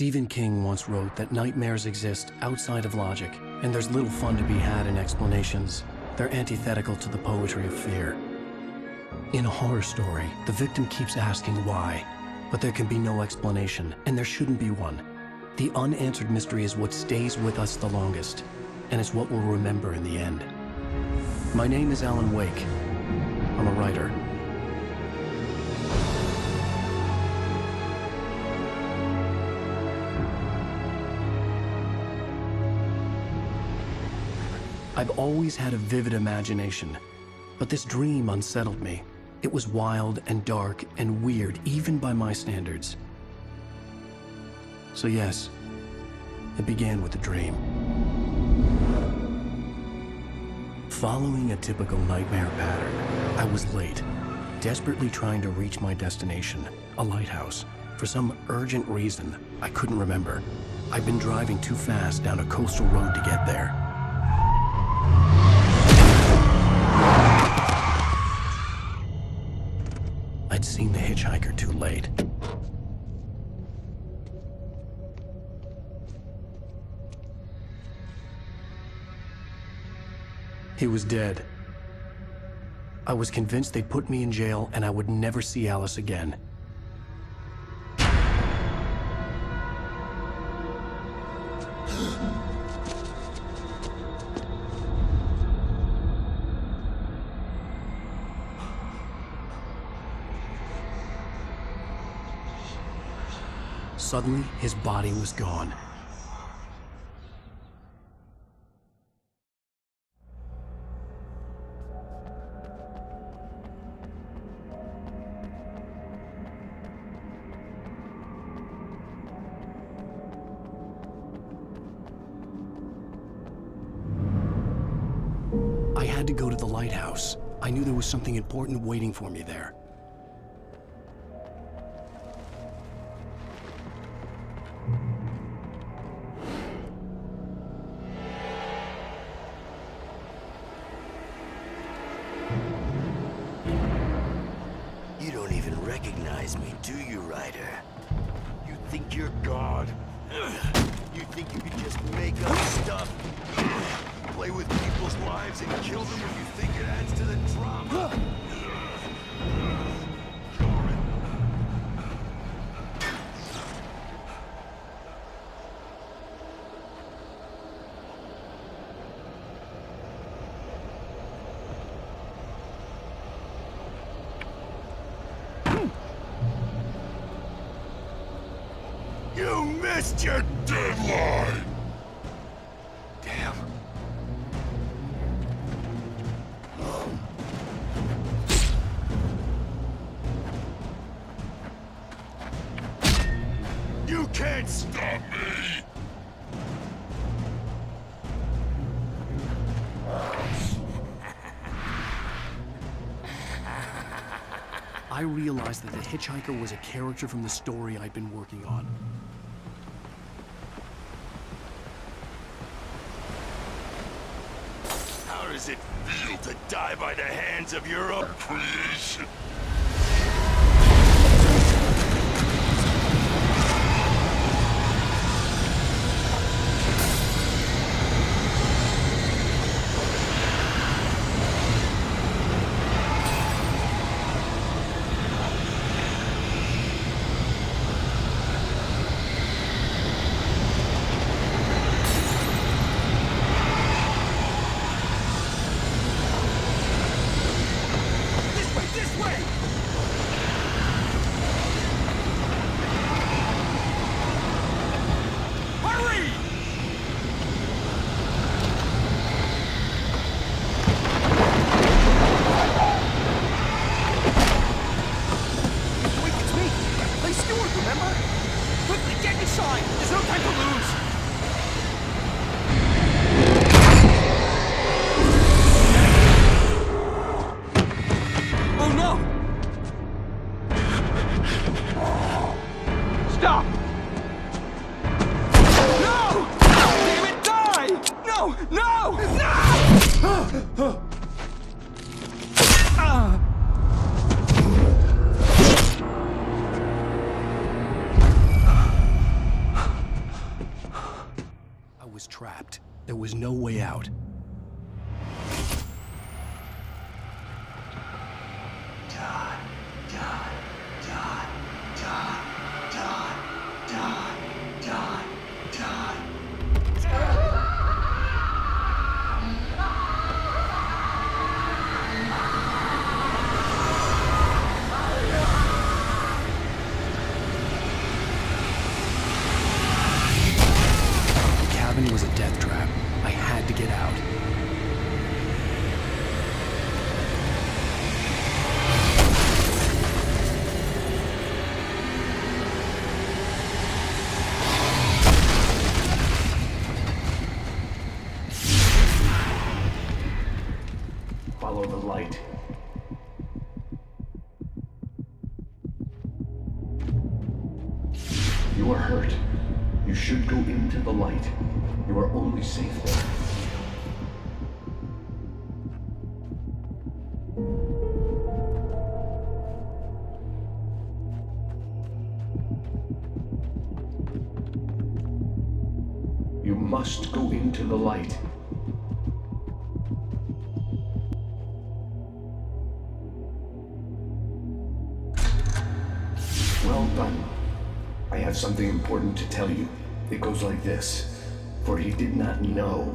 Stephen King once wrote that nightmares exist outside of logic, and there's little fun to be had in explanations. They're antithetical to the poetry of fear. In a horror story, the victim keeps asking why, but there can be no explanation, and there shouldn't be one. The unanswered mystery is what stays with us the longest, and it's what we'll remember in the end. My name is Alan Wake. I'm a writer. I've always had a vivid imagination, but this dream unsettled me. It was wild and dark and weird, even by my standards. So yes, it began with a dream. Following a typical nightmare pattern, I was late, desperately trying to reach my destination, a lighthouse. For some urgent reason, I couldn't remember. I'd been driving too fast down a coastal road to get there. I'd seen the hitchhiker too late. He was dead. I was convinced they'd put me in jail and I would never see Alice again. Suddenly, his body was gone. I had to go to the lighthouse. I knew there was something important waiting for me there. You don't even recognize me, do you, Ryder? You think you're God? You think you can just make up stuff? Play with people's lives and kill them when you think it adds to the drama? You missed your deadline! Damn. You can't stop me! I realized that the hitchhiker was a character from the story I'd been working on. How does it feel to die by the hands of your own creation? This way! out. Was a death trap. I had to get out. Follow the light. You are hurt. You should go into the light. You are only safe there. You must go into the light. Well done. I have something important to tell you. It goes like this. For he did not know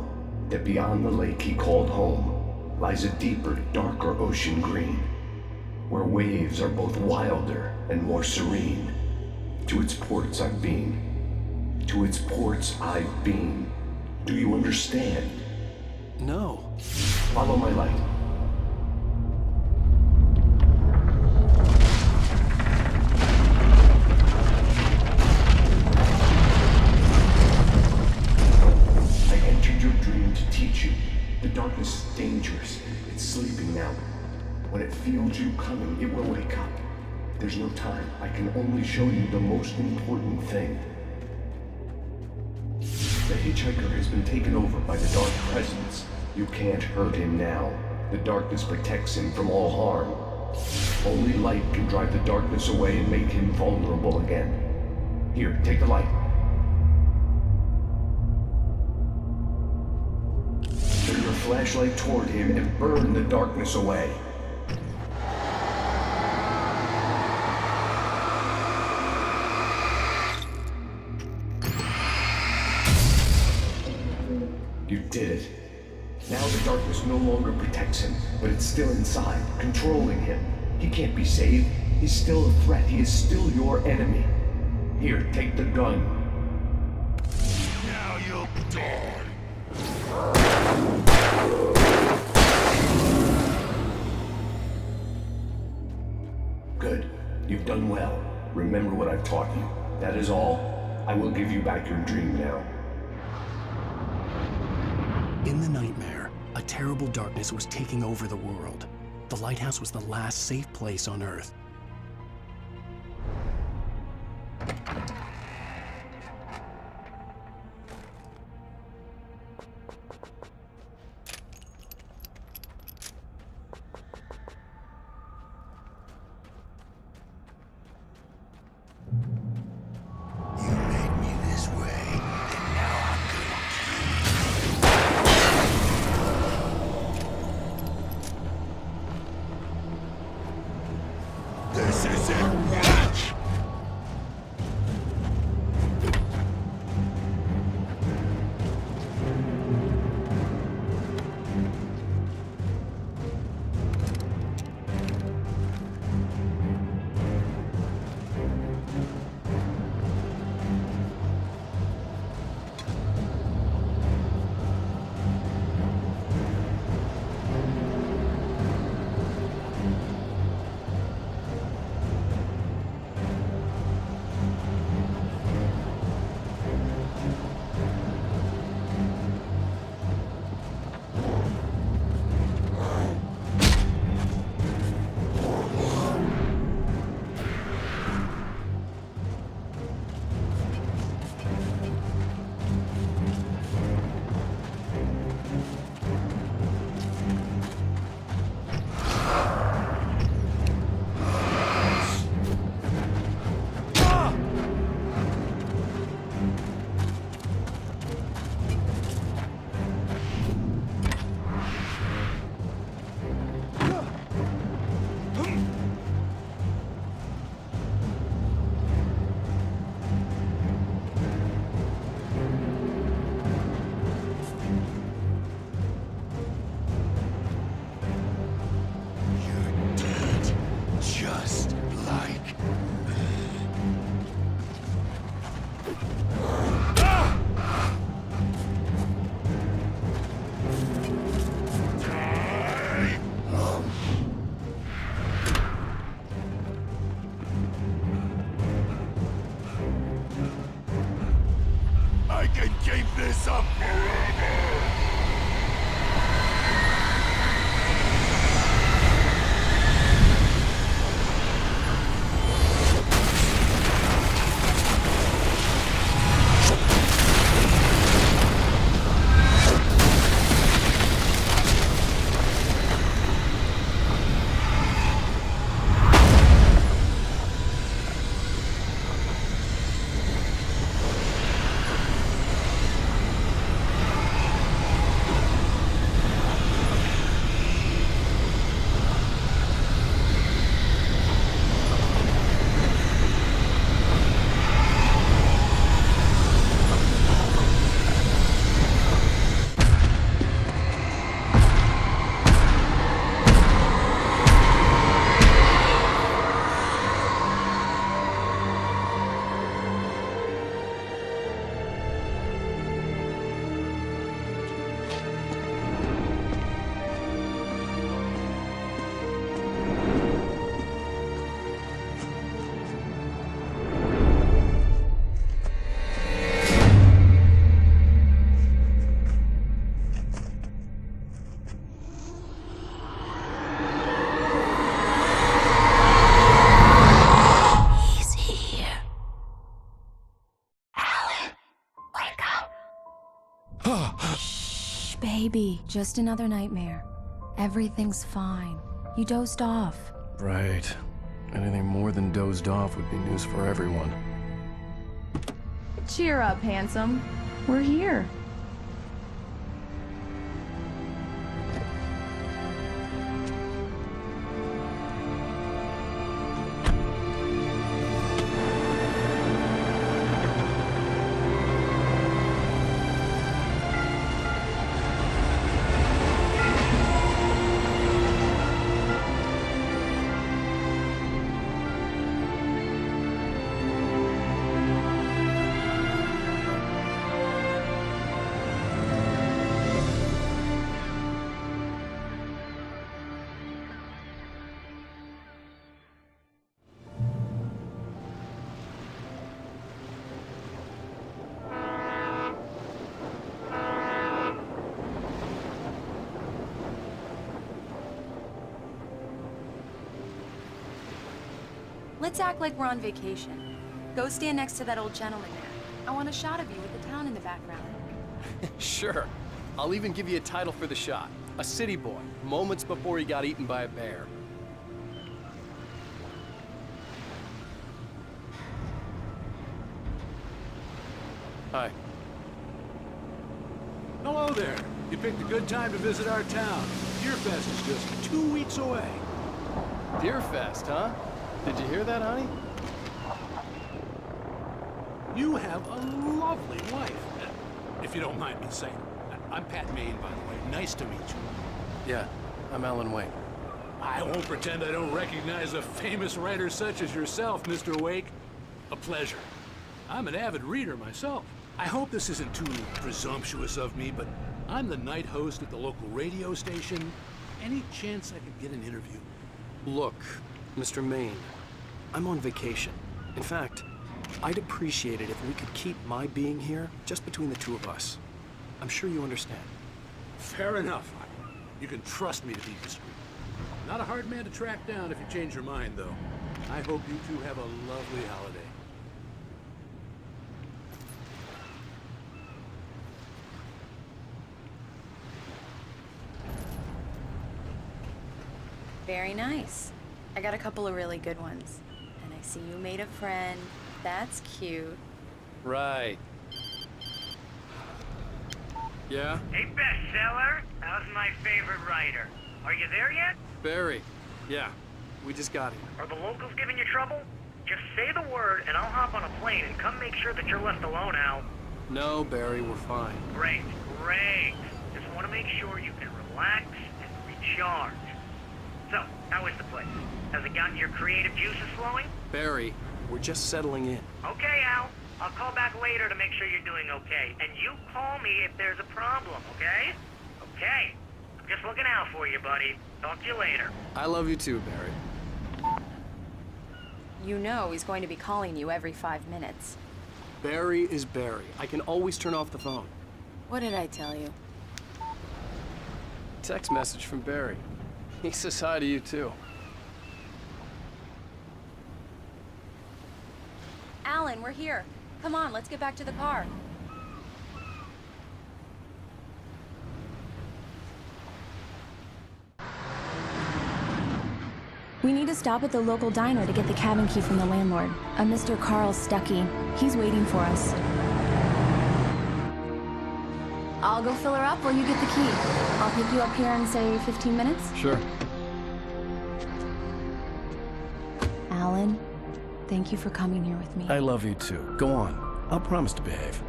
that beyond the lake he called home lies a deeper, darker ocean green, where waves are both wilder and more serene. To its ports I've been. To its ports I've been. Do you understand? No. Follow my light. The darkness is dangerous. It's sleeping now. When it feels you coming, it will wake up. There's no time. I can only show you the most important thing. The hitchhiker has been taken over by the dark presence. You can't hurt him now. The darkness protects him from all harm. Only light can drive the darkness away and make him vulnerable again. Here, take the light. Turn your flashlight toward him and burn the darkness away. You did it. Now the darkness no longer protects him, but it's still inside, controlling him. He can't be saved. He's still a threat. He is still your enemy. Here, take the gun. Now you'll die. Good. You've done well. Remember what I've taught you. That is all. I will give you back your dream now. In the nightmare, a terrible darkness was taking over the world. The lighthouse was the last safe place on Earth. This is it. Watch! Maybe just another nightmare. Everything's fine. You dozed off. Right. Anything more than dozed off would be news for everyone. Cheer up, handsome. We're here. Let's act like we're on vacation. Go stand next to that old gentleman there. I want a shot of you with the town in the background. Sure. I'll even give you a title for the shot. A city boy, moments before he got eaten by a bear. Hi. Hello there. You picked a good time to visit our town. Deerfest is just 2 weeks away. Deerfest, huh? Did you hear that, honey? You have a lovely wife. If you don't mind me saying. I'm Pat Maine, by the way. Nice to meet you. Yeah, I'm Alan Wake. I won't pretend I don't recognize a famous writer such as yourself, Mr. Wake. A pleasure. I'm an avid reader myself. I hope this isn't too presumptuous of me, but I'm the night host at the local radio station. Any chance I could get an interview? Look, Mr. Maine, I'm on vacation. In fact, I'd appreciate it if we could keep my being here just between the two of us. I'm sure you understand. Fair enough. You can trust me to be discreet. Not a hard man to track down if you change your mind, though. I hope you two have a lovely holiday. Very nice. I got a couple of really good ones. And I see you made a friend. That's cute. Right. Yeah? Hey, bestseller. How's my favorite writer? Are you there yet? Barry. Yeah, we just got here. Are the locals giving you trouble? Just say the word and I'll hop on a plane and come make sure that you're left alone, Al. No, Barry, we're fine. Great, great. Just want to make sure you can relax and recharge. So, how is the place? Has it gotten your creative juices flowing? Barry, we're just settling in. Okay, Al. I'll call back later to make sure you're doing okay. And you call me if there's a problem, okay? Okay. I'm just looking out for you, buddy. Talk to you later. I love you too, Barry. You know he's going to be calling you every 5 minutes. Barry is Barry. I can always turn off the phone. What did I tell you? Text message from Barry. He says hi to you too. Alan, we're here. Come on, let's get back to the car. We need to stop at the local diner to get the cabin key from the landlord, a Mr. Carl Stuckey. He's waiting for us. I'll go fill her up while you get the key. I'll pick you up here in, say, 15 minutes? Sure. Alan, thank you for coming here with me. I love you too. Go on. I'll promise to behave.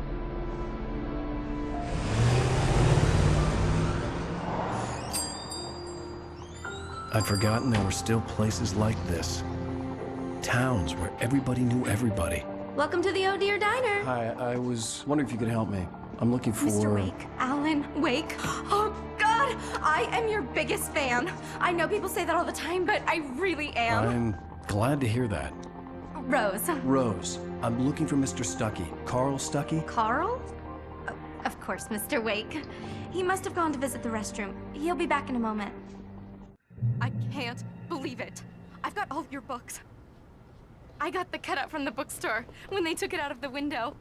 I'd forgotten there were still places like this. Towns where everybody knew everybody. Welcome to the Oh Dear Diner. Hi, I was wondering if you could help me. I'm looking for... Mr. Wake. Alan Wake. Oh, God! I am your biggest fan. I know people say that all the time, but I really am. I'm glad to hear that. Rose. Rose, I'm looking for Mr. Stuckey. Carl Stuckey? Carl? Oh, of course, Mr. Wake. He must have gone to visit the restroom. He'll be back in a moment. I can't believe it. I've got all your books. I got the cutout from the bookstore when they took it out of the window.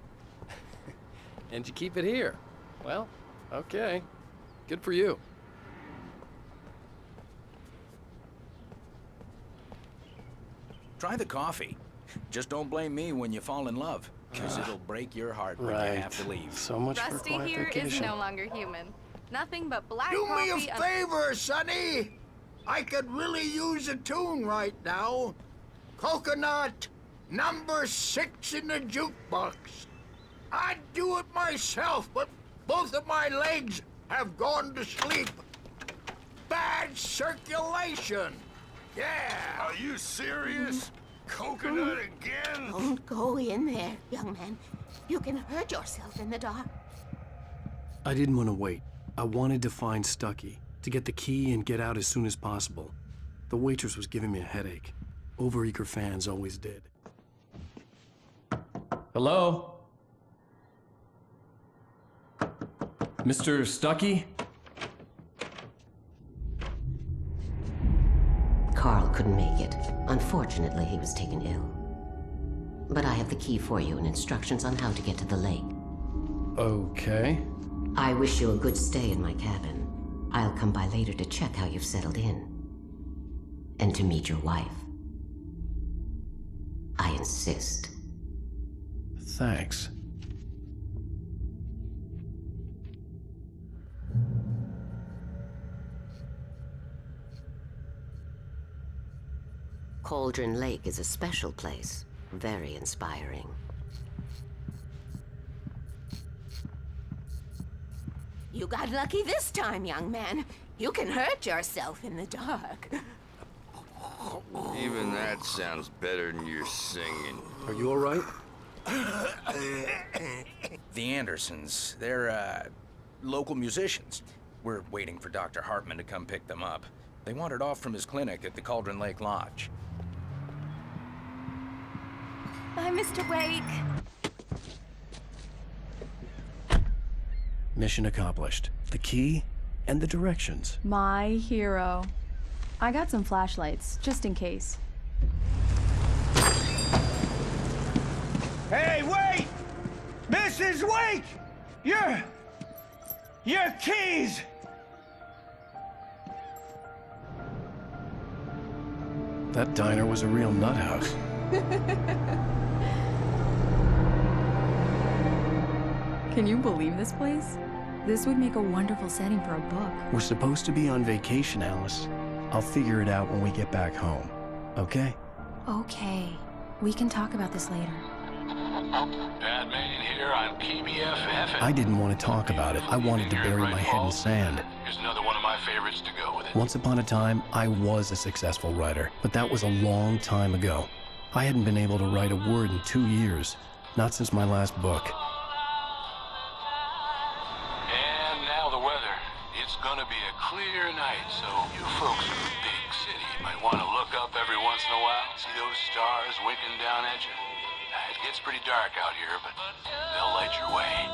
And you keep it here. Well, okay. Good for you. Try the coffee. Just don't blame me when you fall in love, because it'll break your heart when you have to leave. So much for Rusty quiet here is vacation. no longer human. Nothing but black Do me coffee. a favor, Sonny. I could really use a tune right now. Coconut, number 6 in the jukebox. I'd do it myself, but both of my legs have gone to sleep. Bad circulation. Yeah. Are you serious? Coconut again? Don't go in there, young man. You can hurt yourself in the dark. I didn't want to wait. I wanted to find Stucky, to get the key and get out as soon as possible. The waitress was giving me a headache. Overeager fans always did. Hello? Mr. Stucky? Carl couldn't make it. Unfortunately, he was taken ill. But I have the key for you and instructions on how to get to the lake. Okay. I wish you a good stay in my cabin. I'll come by later to check how you've settled in. And to meet your wife. I insist. Thanks. Cauldron Lake is a special place. Very inspiring. You got lucky this time, young man. You can hurt yourself in the dark. Even that sounds better than your singing. Are you all right? The Andersons, they're, local musicians. We're waiting for Dr. Hartman to come pick them up. They wandered off from his clinic at the Cauldron Lake Lodge. Bye, Mr. Wake. Mission accomplished. The key and the directions. My hero. I got some flashlights, just in case. Hey, wait! Mrs. Wake! Your keys! That diner was a real nut house. Can you believe this place? This would make a wonderful setting for a book. We're supposed to be on vacation, Alice. I'll figure it out when we get back home. Okay? Okay. We can talk about this later. Batman here on PBFF. I didn't want to talk about it. I wanted to bury my head in sand. Here's another one of my favorites to go with it. Once upon a time, I was a successful writer, but that was a long time ago. I hadn't been able to write a word in 2 years. Not since my last book. And now the weather. It's gonna be a clear night, so you folks in the big city might want to look up every once in a while, see those stars winking down at you. It gets pretty dark out here, but they'll light your way.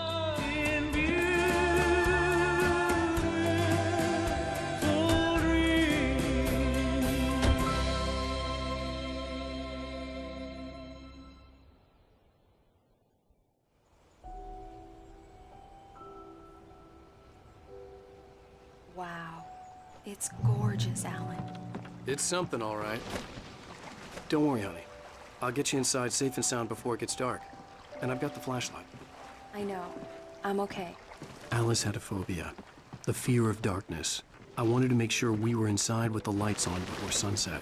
Wow. It's gorgeous, Alan. It's something, all right. Don't worry, honey. I'll get you inside safe and sound before it gets dark. And I've got the flashlight. I know. I'm okay. Alice had a phobia. The fear of darkness. I wanted to make sure we were inside with the lights on before sunset.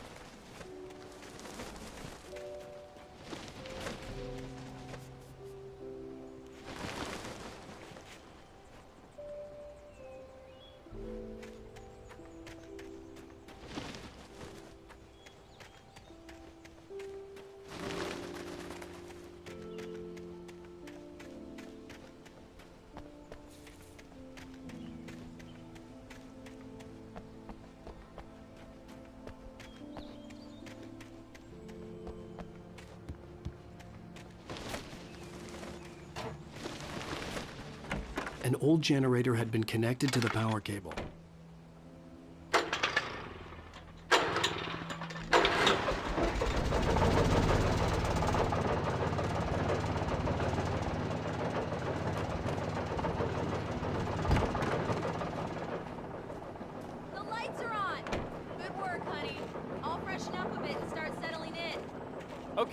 An old generator had been connected to the power cable.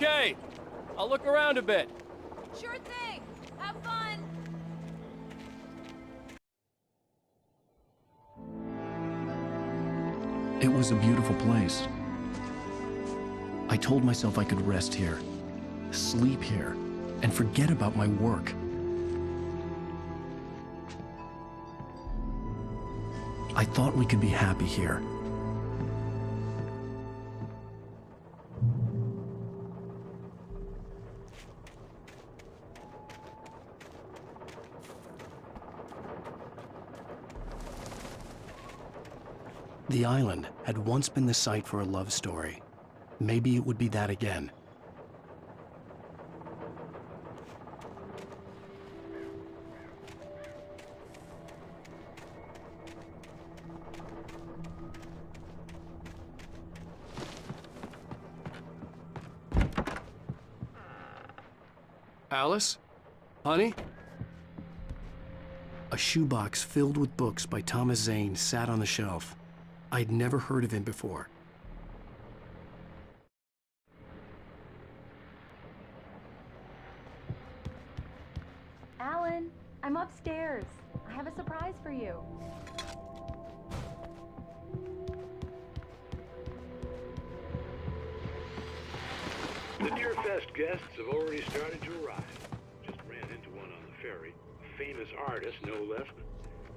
Okay, I'll look around a bit. Sure thing. Have fun. It was a beautiful place. I told myself I could rest here, sleep here, and forget about my work. I thought we could be happy here. The island had once been the site for a love story. Maybe it would be that again. Alice? Honey? A shoebox filled with books by Thomas Zane sat on the shelf. I'd never heard of him before. Alan, I'm upstairs. I have a surprise for you. The Deerfest guests have already started to arrive. Just ran into one on the ferry. A famous artist, no less.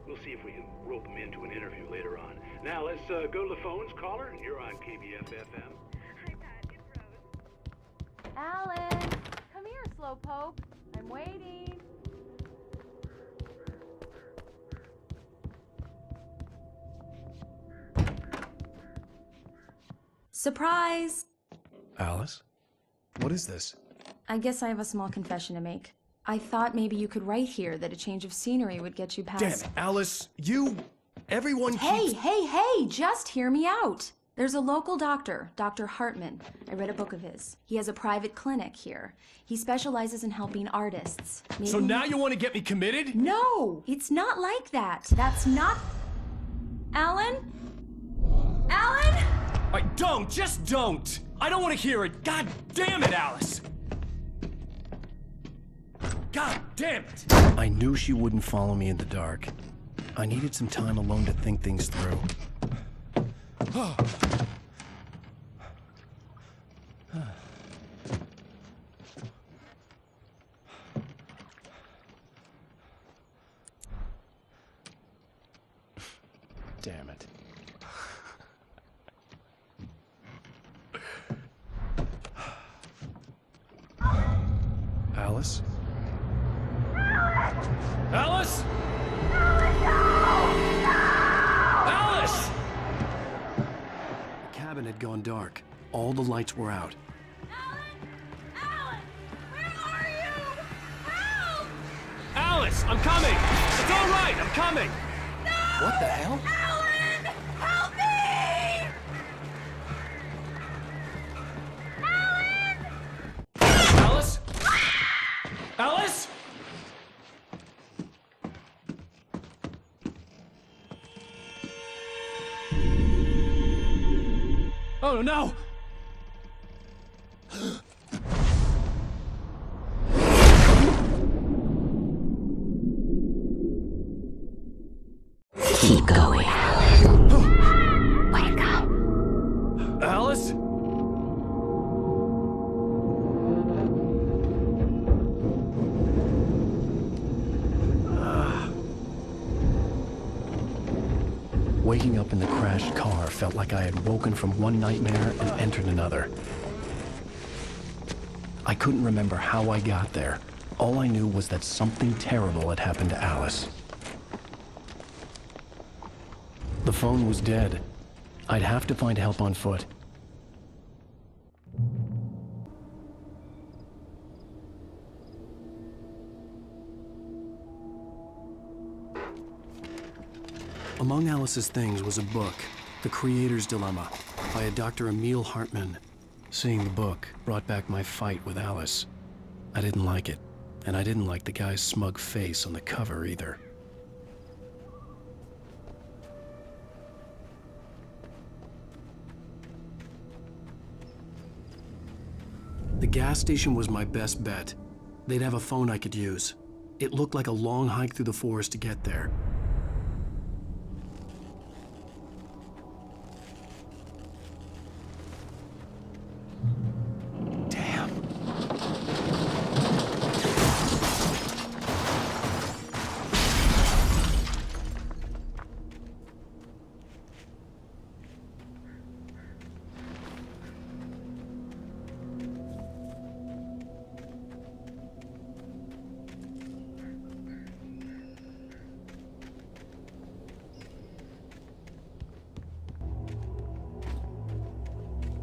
We'll see if we can rope him into an interview later on. Now, let's go to the phones. Caller, you're on KBF-FM. Hi, Pat. It's Rose. Alan, come here, slowpoke. I'm waiting. Surprise! Alice? What is this? I guess I have a small confession to make. I thought maybe you could write here that a change of scenery would get you past... Damn it, Alice, everyone keeps... Hey, just hear me out. There's a local doctor, Dr. Hartman. I read a book of his. He has a private clinic here. He specializes in helping artists. Maybe... So now you want to get me committed? No, it's not like that. That's not... Alan? Alan? Just don't! I don't want to hear it! God damn it, Alice! God damn it! I knew she wouldn't follow me in the dark. I needed some time alone to think things through. Damn it. Alice? Alice? Alice! The cabin had gone dark. All the lights were out. Alan, where are you? Help! Alice, I'm coming! It's all right, I'm coming! No! What the hell? Alan, help me! Alan! Alice? Alice? Oh no! Keep going. Wake up. Alice? Waking up in the crashed car felt like I had woken from one nightmare and entered another. I couldn't remember how I got there. All I knew was that something terrible had happened to Alice. The phone was dead. I'd have to find help on foot. Among Alice's things was a book, The Creator's Dilemma, by a Dr. Emil Hartman. Seeing the book brought back my fight with Alice. I didn't like it, and I didn't like the guy's smug face on the cover either. The gas station was my best bet. They'd have a phone I could use. It looked like a long hike through the forest to get there.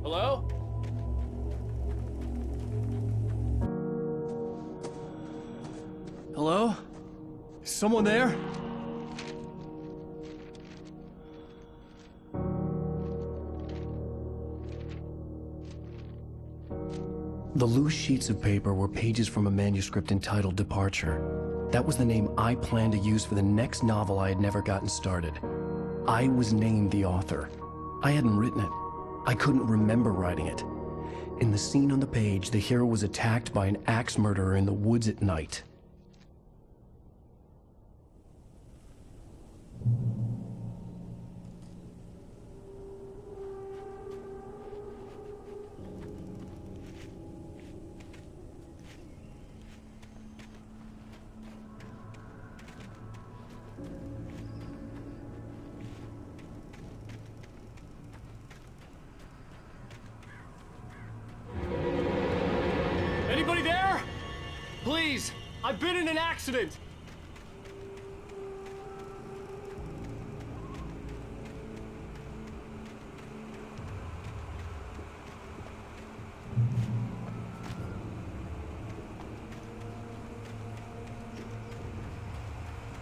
Hello? Hello? Someone there? The loose sheets of paper were pages from a manuscript entitled Departure. That was the name I planned to use for the next novel I had never gotten started. I was named the author. I hadn't written it. I couldn't remember writing it. In the scene on the page, the hero was attacked by an axe murderer in the woods at night. Anybody there? Please, I've been in an accident.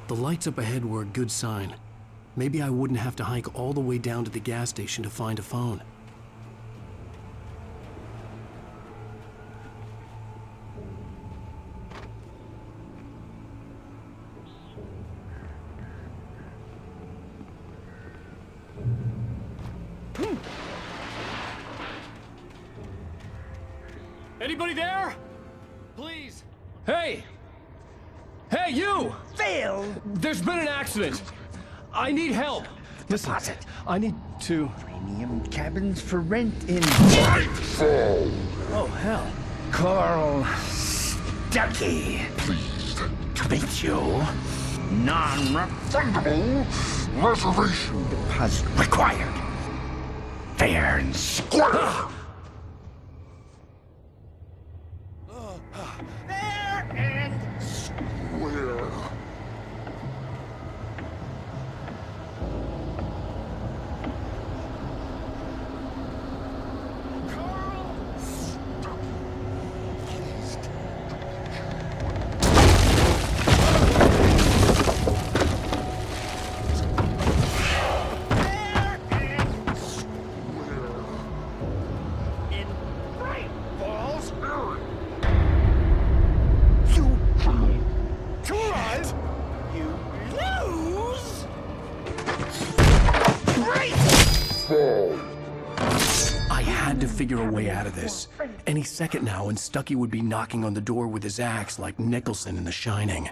The lights up ahead were a good sign. Maybe I wouldn't have to hike all the way down to the gas station to find a phone. Anybody there? Please. Hey! Hey, you! Phil! There's been an accident. I need help. Listen, I need to... Premium cabins for rent in... Oh, hell. Carl Stucky. Pleased to meet you. Non-refundable reservation deposit required. Fair and square. Fair and square. I had to figure a way out of this. Any second now, and Stucky would be knocking on the door with his axe like Nicholson in The Shining.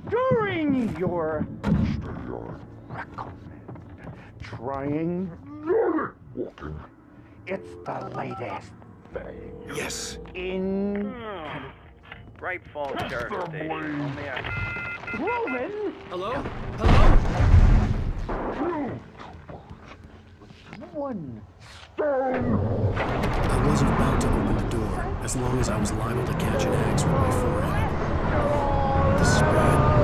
During your trying walking, it's the latest thing. Yes. In Bright Falls Sheriff Station. Proven. Hello? Hello? One. I wasn't about to open the door, as long as I was liable to catch an axe with my forehead. The spread.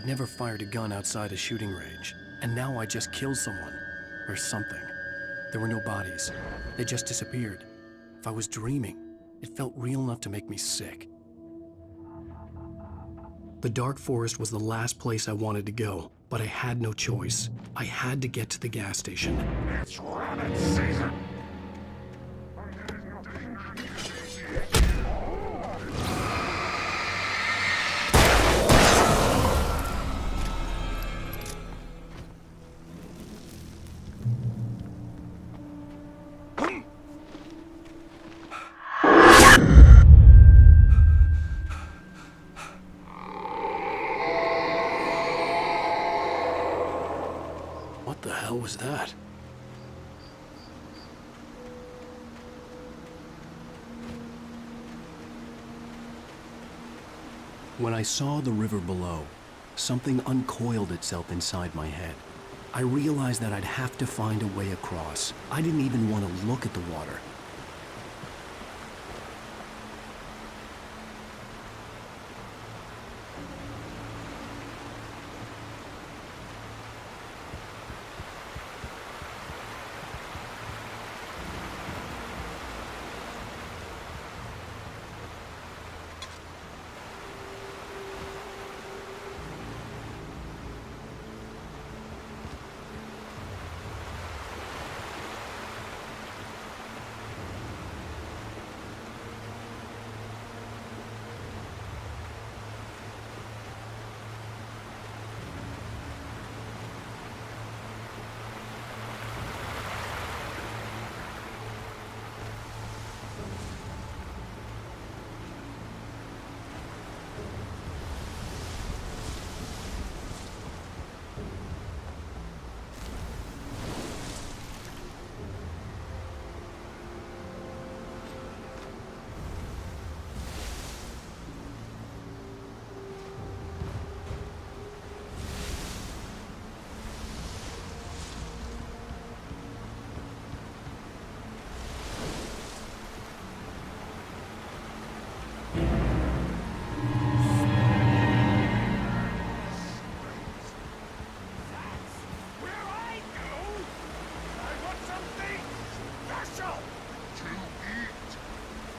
I'd never fired a gun outside a shooting range, and now I just killed someone. Or something. There were no bodies. They just disappeared. If I was dreaming, it felt real enough to make me sick. The dark forest was the last place I wanted to go, but I had no choice. I had to get to the gas station. It's rabbit season! What the hell was that? When I saw the river below, something uncoiled itself inside my head. I realized that I'd have to find a way across. I didn't even want to look at the water.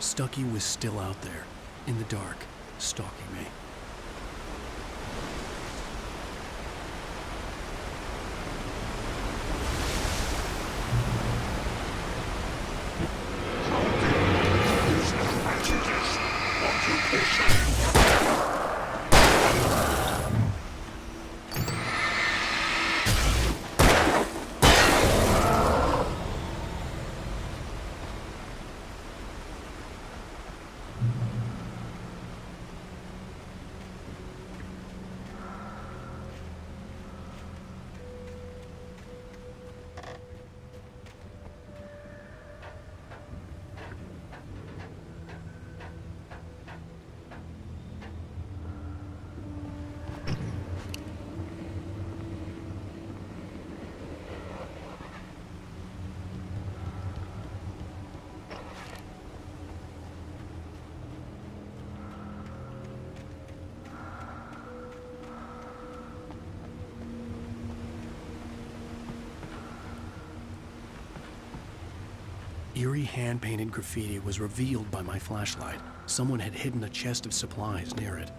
Stucky was still out there, in the dark, stalking me. Eerie hand-painted graffiti was revealed by my flashlight. Someone had hidden a chest of supplies near it.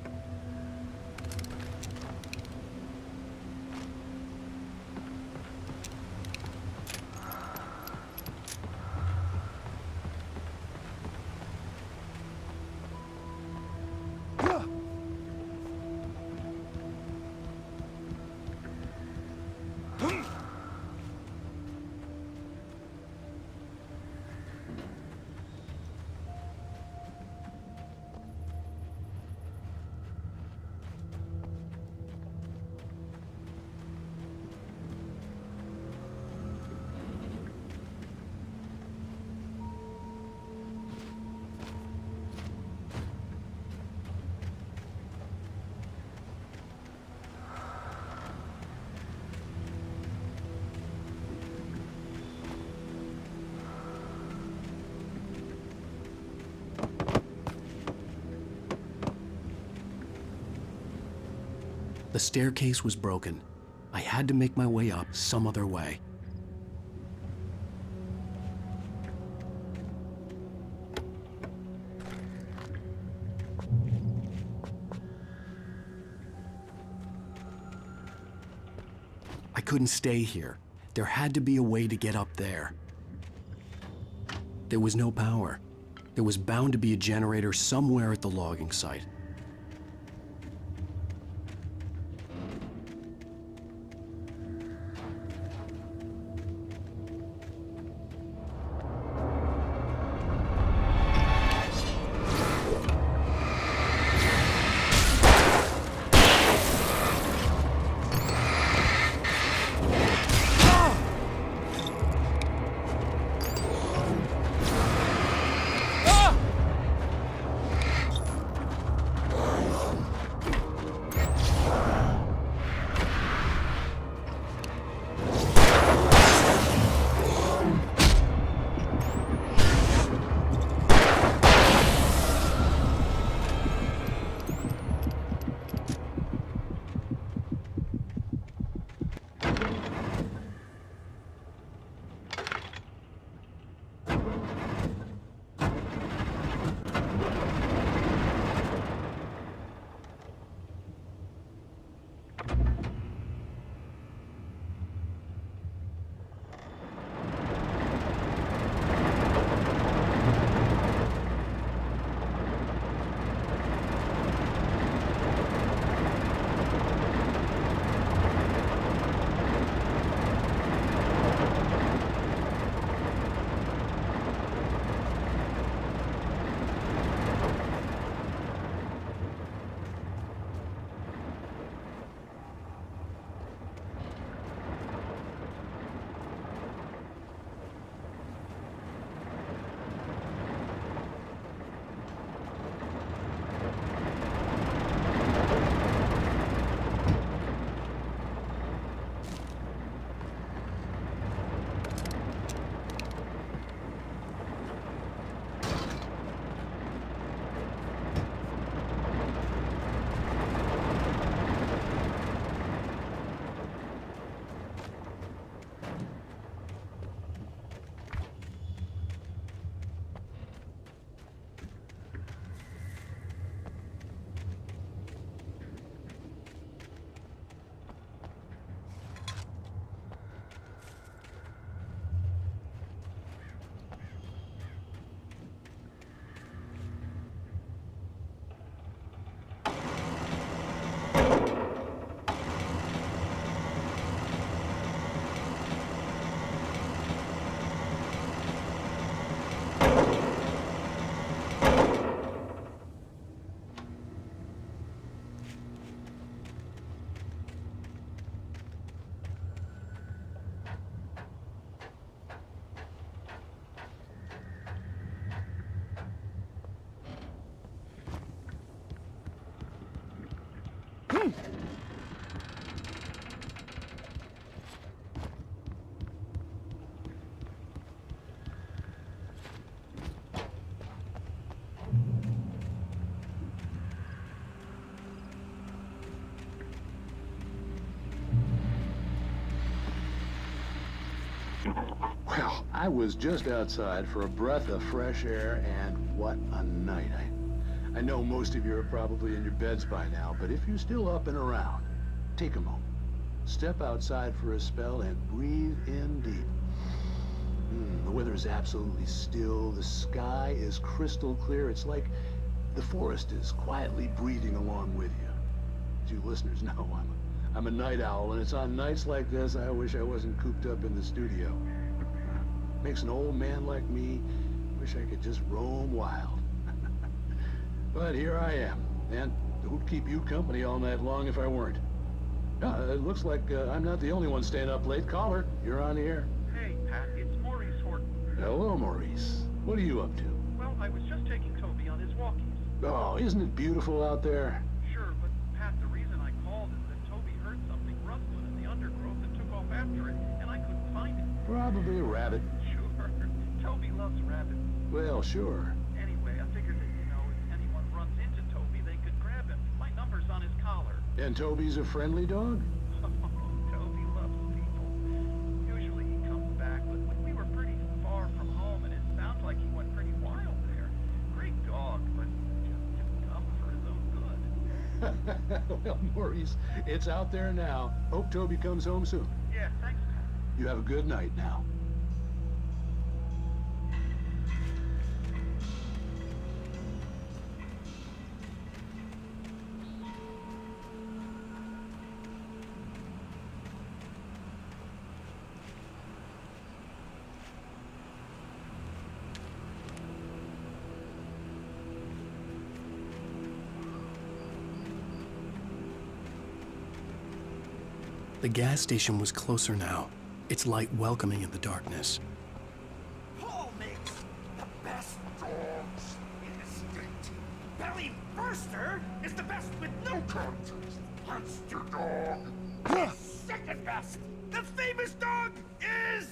The staircase was broken. I had to make my way up some other way. I couldn't stay here. There had to be a way to get up there. There was no power. There was bound to be a generator somewhere at the logging site. Well, I was just outside for a breath of fresh air, and what a night. I know most of you are probably in your beds by now, but if you're still up and around, take a moment. Step outside for a spell and breathe in deep. The weather is absolutely still. The sky is crystal clear. It's like the forest is quietly breathing along with you. As you listeners know, I'm a night owl, and it's on nights like this I wish I wasn't cooped up in the studio. Makes an old man like me wish I could just roam wild. But here I am, and who'd keep you company all night long if I weren't? It looks like I'm not the only one staying up late. Caller, you're on the air. Hey, Pat, it's Maurice Horton. Hello, Maurice. What are you up to? Well, I was just taking Toby on his walkies. Oh, isn't it beautiful out there? Sure, but Pat, the reason I called is that Toby heard something rustling in the undergrowth and took off after it, and I couldn't find it. Probably a rabbit. Sure. Toby loves rabbits. Well, sure. Anyway, I figured that, if anyone runs into Toby, they could grab him. My number's on his collar. And Toby's a friendly dog? Toby loves people. Usually he comes back, but we were pretty far from home, and it sounds like he went pretty wild there. Great dog, but just too dumb for his own good. Well, Maurice, it's out there now. Hope Toby comes home soon. Yeah, thanks, Pat. You have a good night now. The gas station was closer now, its light welcoming in the darkness. Paul makes the best dogs in the state. Belly Burster is the best with no contest. Monster dog. The second best. The famous dog is...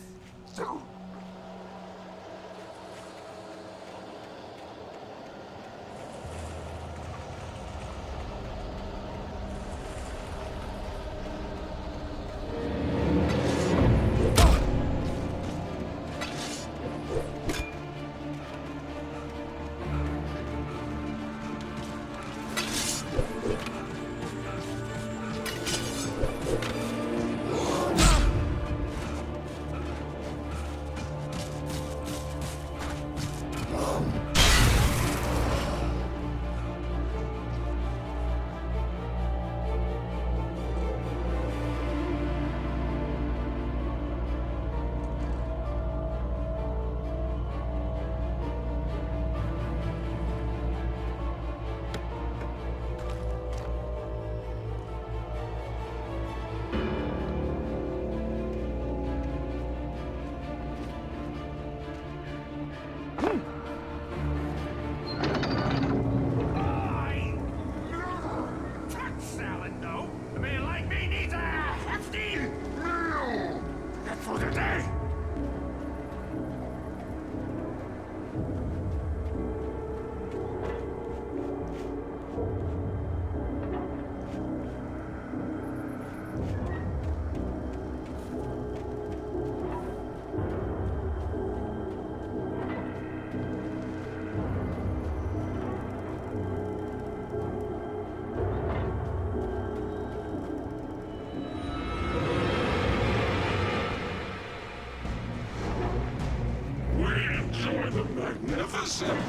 Magnificent!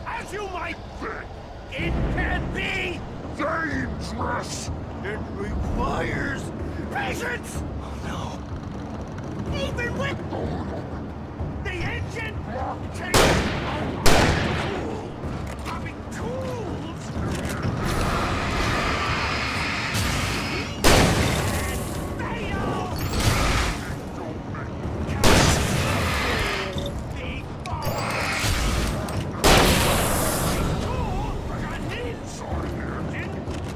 As you might think, it can be dangerous. It requires patience. Oh no! Even with the engine changes. Having tools and fail.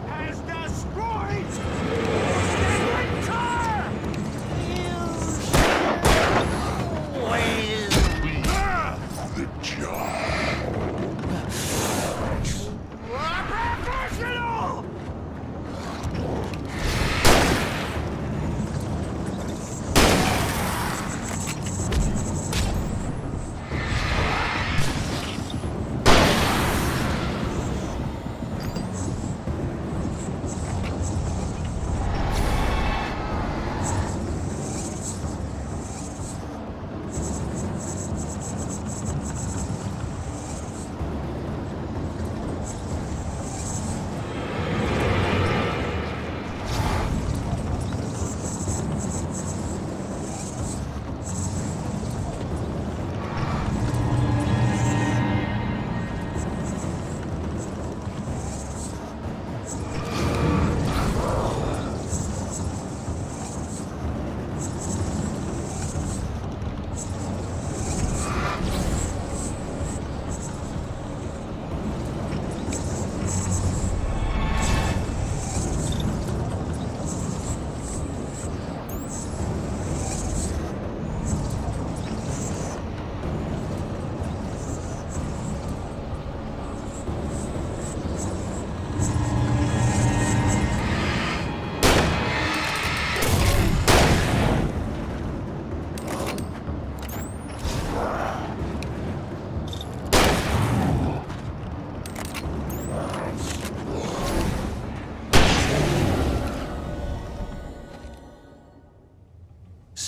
Has destroyed the car!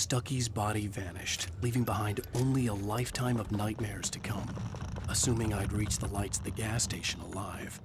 Stucky's body vanished, leaving behind only a lifetime of nightmares to come, assuming I'd reached the lights of the gas station alive.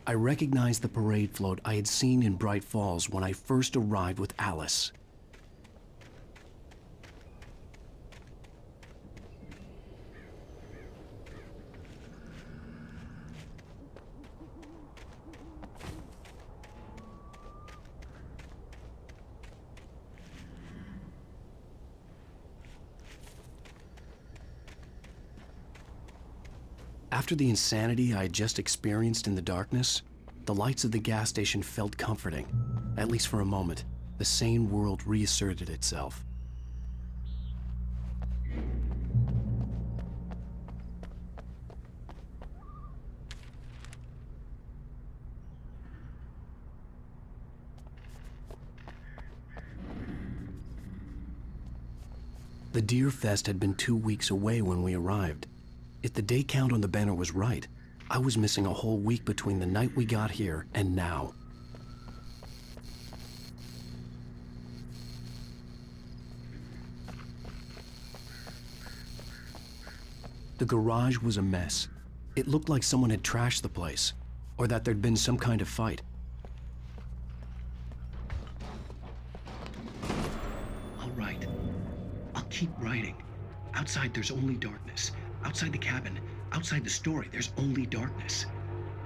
I recognized the parade float I had seen in Bright Falls when I first arrived with Alice. After the insanity I had just experienced in the darkness, the lights of the gas station felt comforting. At least for a moment, the sane world reasserted itself. The Deer Fest had been 2 weeks away when we arrived. If the day count on the banner was right, I was missing a whole week between the night we got here and now. The garage was a mess. It looked like someone had trashed the place, or that there'd been some kind of fight. I'll write. I'll keep writing. Outside, there's only darkness. Outside the cabin, outside the story, there's only darkness.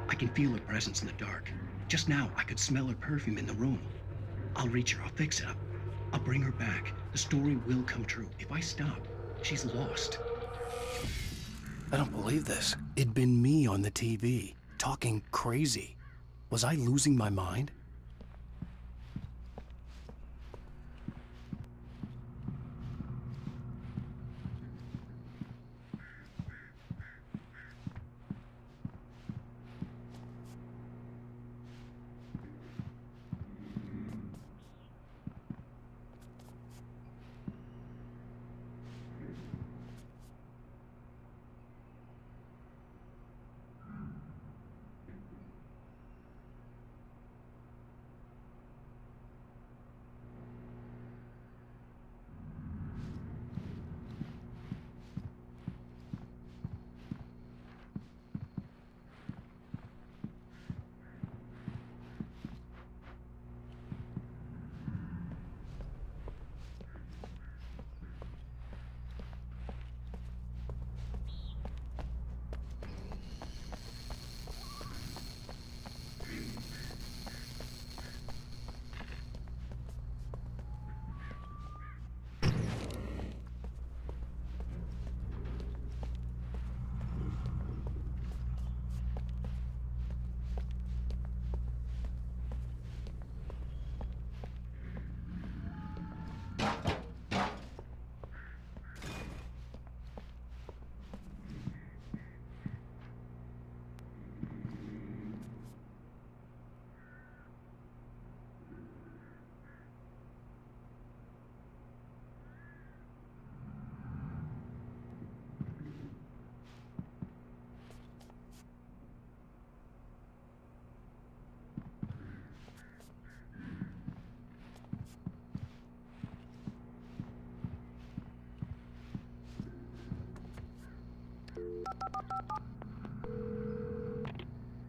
I can feel her presence in the dark. Just now, I could smell her perfume in the room. I'll reach her, I'll fix it. I'll bring her back. The story will come true. If I stop, she's lost. I don't believe this. It'd been me on the TV, talking crazy. Was I losing my mind?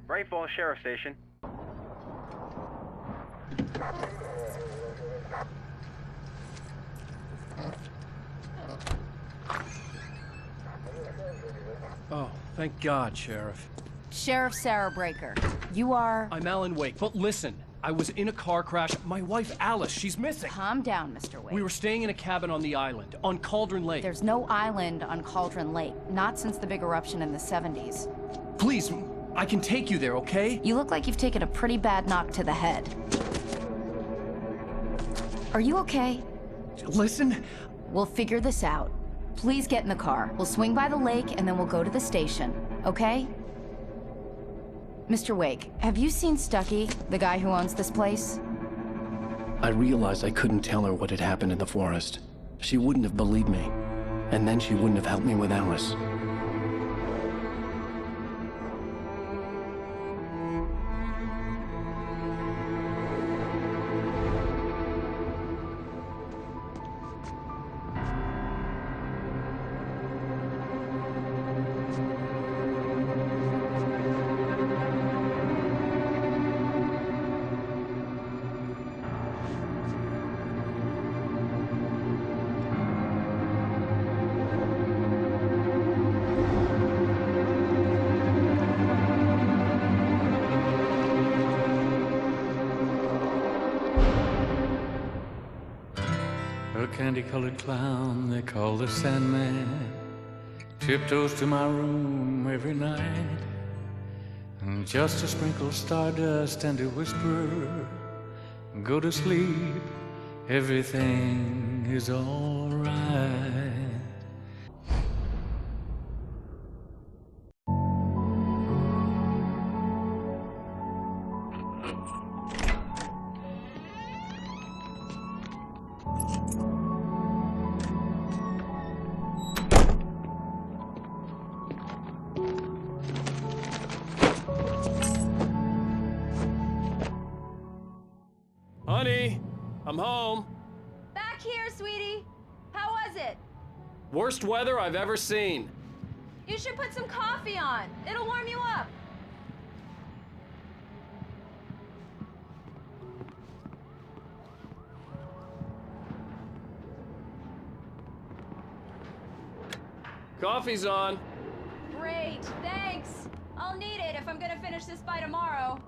Bright Falls Sheriff Station. Oh, thank God, Sheriff. Sheriff Sarah Breaker. You are... I'm Alan Wake, but listen. I was in a car crash. My wife, Alice, she's missing. Calm down, Mr. Wake. We were staying in a cabin on the island, on Cauldron Lake. There's no island on Cauldron Lake. Not since the big eruption in the 70s. Please, I can take you there, okay? You look like you've taken a pretty bad knock to the head. Are you okay? Listen. We'll figure this out. Please get in the car. We'll swing by the lake and then we'll go to the station, okay? Mr. Wake, have you seen Stucky, the guy who owns this place? I realized I couldn't tell her what had happened in the forest. She wouldn't have believed me. And then she wouldn't have helped me with Alice. A candy-colored clown they call the Sandman tiptoes to my room every night, and just to sprinkle stardust and to whisper, go to sleep, everything is all right. Honey, I'm home. Back here, sweetie. How was it? Worst weather I've ever seen. You should put some coffee on. It'll warm you up. Coffee's on. Great, thanks. I'll need it if I'm gonna finish this by tomorrow.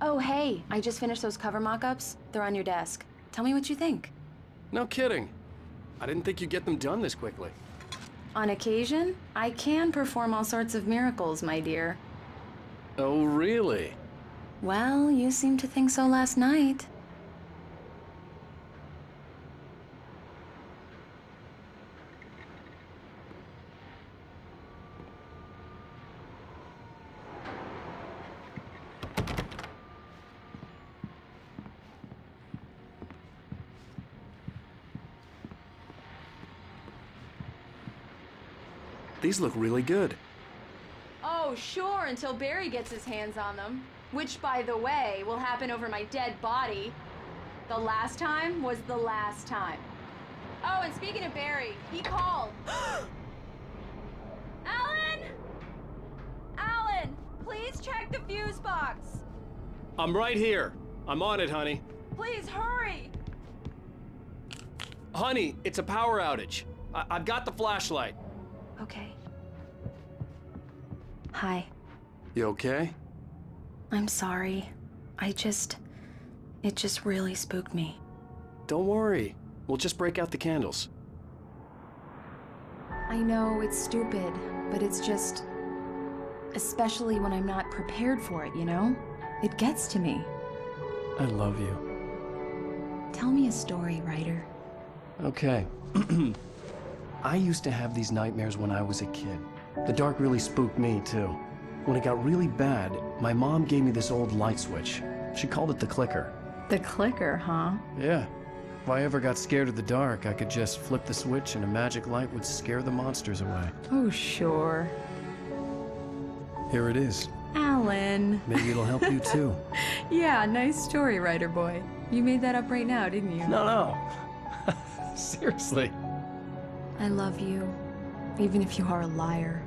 Oh, hey, I just finished those cover mock-ups. They're on your desk. Tell me what you think. No kidding. I didn't think you'd get them done this quickly. On occasion, I can perform all sorts of miracles, my dear. Oh, really? Well, you seemed to think so last night. These look really good. Oh, sure, until Barry gets his hands on them. Which, by the way, will happen over my dead body. The last time was the last time. Oh, and speaking of Barry, he called. Alan! Alan, please check the fuse box. I'm right here. I'm on it, honey. Please hurry. Honey, it's a power outage. I've got the flashlight. Okay. Hi. You okay? I'm sorry. It just really spooked me. Don't worry. We'll just break out the candles. I know it's stupid, but it's just... especially when I'm not prepared for it, you know? It gets to me. I love you. Tell me a story, writer. Okay. I used to have these nightmares when I was a kid. The dark really spooked me, too. When it got really bad, my mom gave me this old light switch. She called it the clicker. The clicker, huh? Yeah. If I ever got scared of the dark, I could just flip the switch and a magic light would scare the monsters away. Oh, sure. Here it is. Alan. Maybe it'll help you too. Yeah, nice story, writer boy. You made that up right now, didn't you? No. Seriously. I love you, even if you are a liar.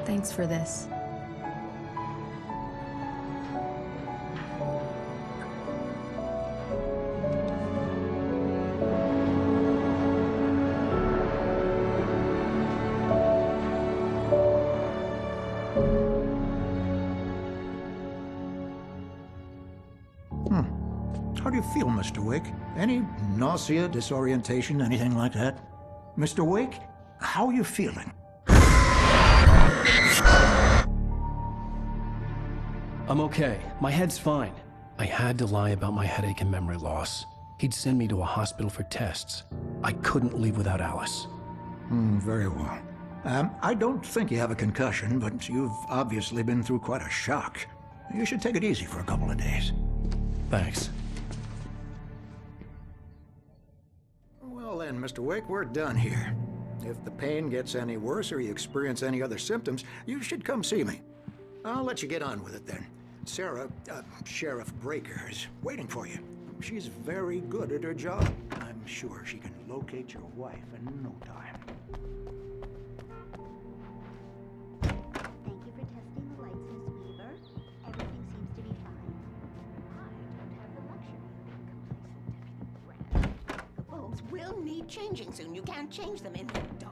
Thanks for this. How do you feel, Mr. Wake? Any nausea, disorientation, anything like that? Mr. Wake, how are you feeling? I'm okay. My head's fine. I had to lie about my headache and memory loss. He'd send me to a hospital for tests. I couldn't leave without Alice. Very well. I don't think you have a concussion, but you've obviously been through quite a shock. You should take it easy for a couple of days. Thanks. Well then, Mr. Wake, we're done here. If the pain gets any worse or you experience any other symptoms, you should come see me. I'll let you get on with it then. Sarah, Sheriff Breaker, is waiting for you. She's very good at her job. I'm sure she can locate your wife in no time. Thank you for testing the lights, Miss Weaver. Everything seems to be fine. I don't have the luxury of being complacent, Deputy Brand. The bulbs will need changing soon. You can't change them in the dark.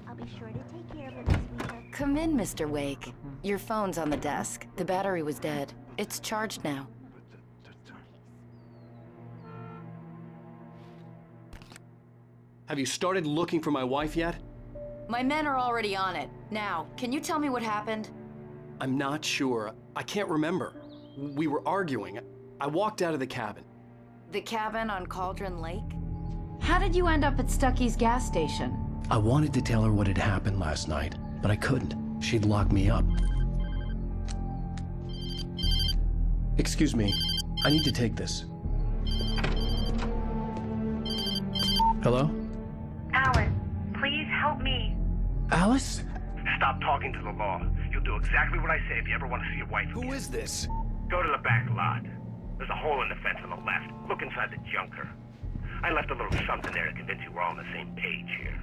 I'll be sure to take care of it, Miss Weaver. Come in, Mr. Wake. Your phone's on the desk. The battery was dead. It's charged now. Have you started looking for my wife yet? My men are already on it. Now, can you tell me what happened? I'm not sure. I can't remember. We were arguing. I walked out of the cabin. The cabin on Cauldron Lake? How did you end up at Stucky's gas station? I wanted to tell her what had happened last night, but I couldn't. She'd lock me up. Excuse me. I need to take this. Hello? Alan, please help me. Alice? Stop talking to the law. You'll do exactly what I say if you ever want to see your wife again. Who is this? Go to the back lot. There's a hole in the fence on the left. Look inside the junker. I left a little something there to convince you we're all on the same page here.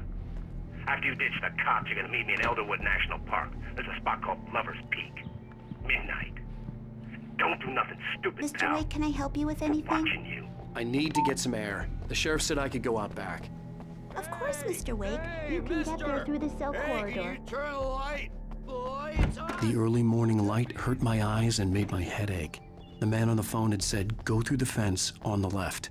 After you ditch the cops, you're gonna meet me in Elderwood National Park. There's a spot called Lover's Peak. Midnight. Don't do nothing stupid, pal. Mr. Wake, can I help you with anything? Watching you. I need to get some air. The sheriff said I could go out back. Of course, Mr. Wake. You can get there through the cell corridor. Turn the light. The light's on. The early morning light hurt my eyes and made my head ache. The man on the phone had said, go through the fence on the left.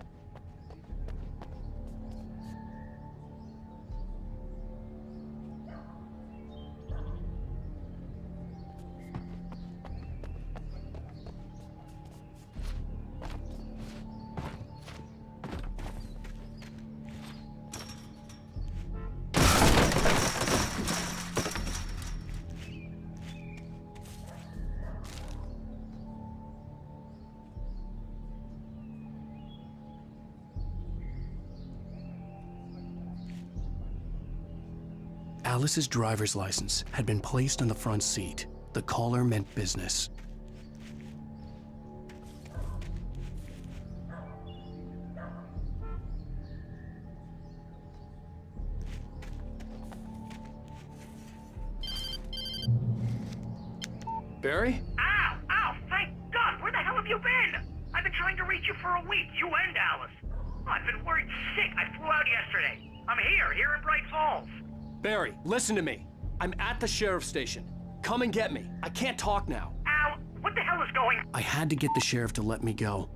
Alice's driver's license had been placed on the front seat. The caller meant business. Barry? Ow! Ow! Thank God! Where the hell have you been? I've been trying to reach you for a week, you and Alice. I've been worried sick. I flew out yesterday. I'm here in Bright Falls. Barry, listen to me. I'm at the sheriff's station. Come and get me. I can't talk now. Al, what the hell is going on? I had to get the sheriff to let me go.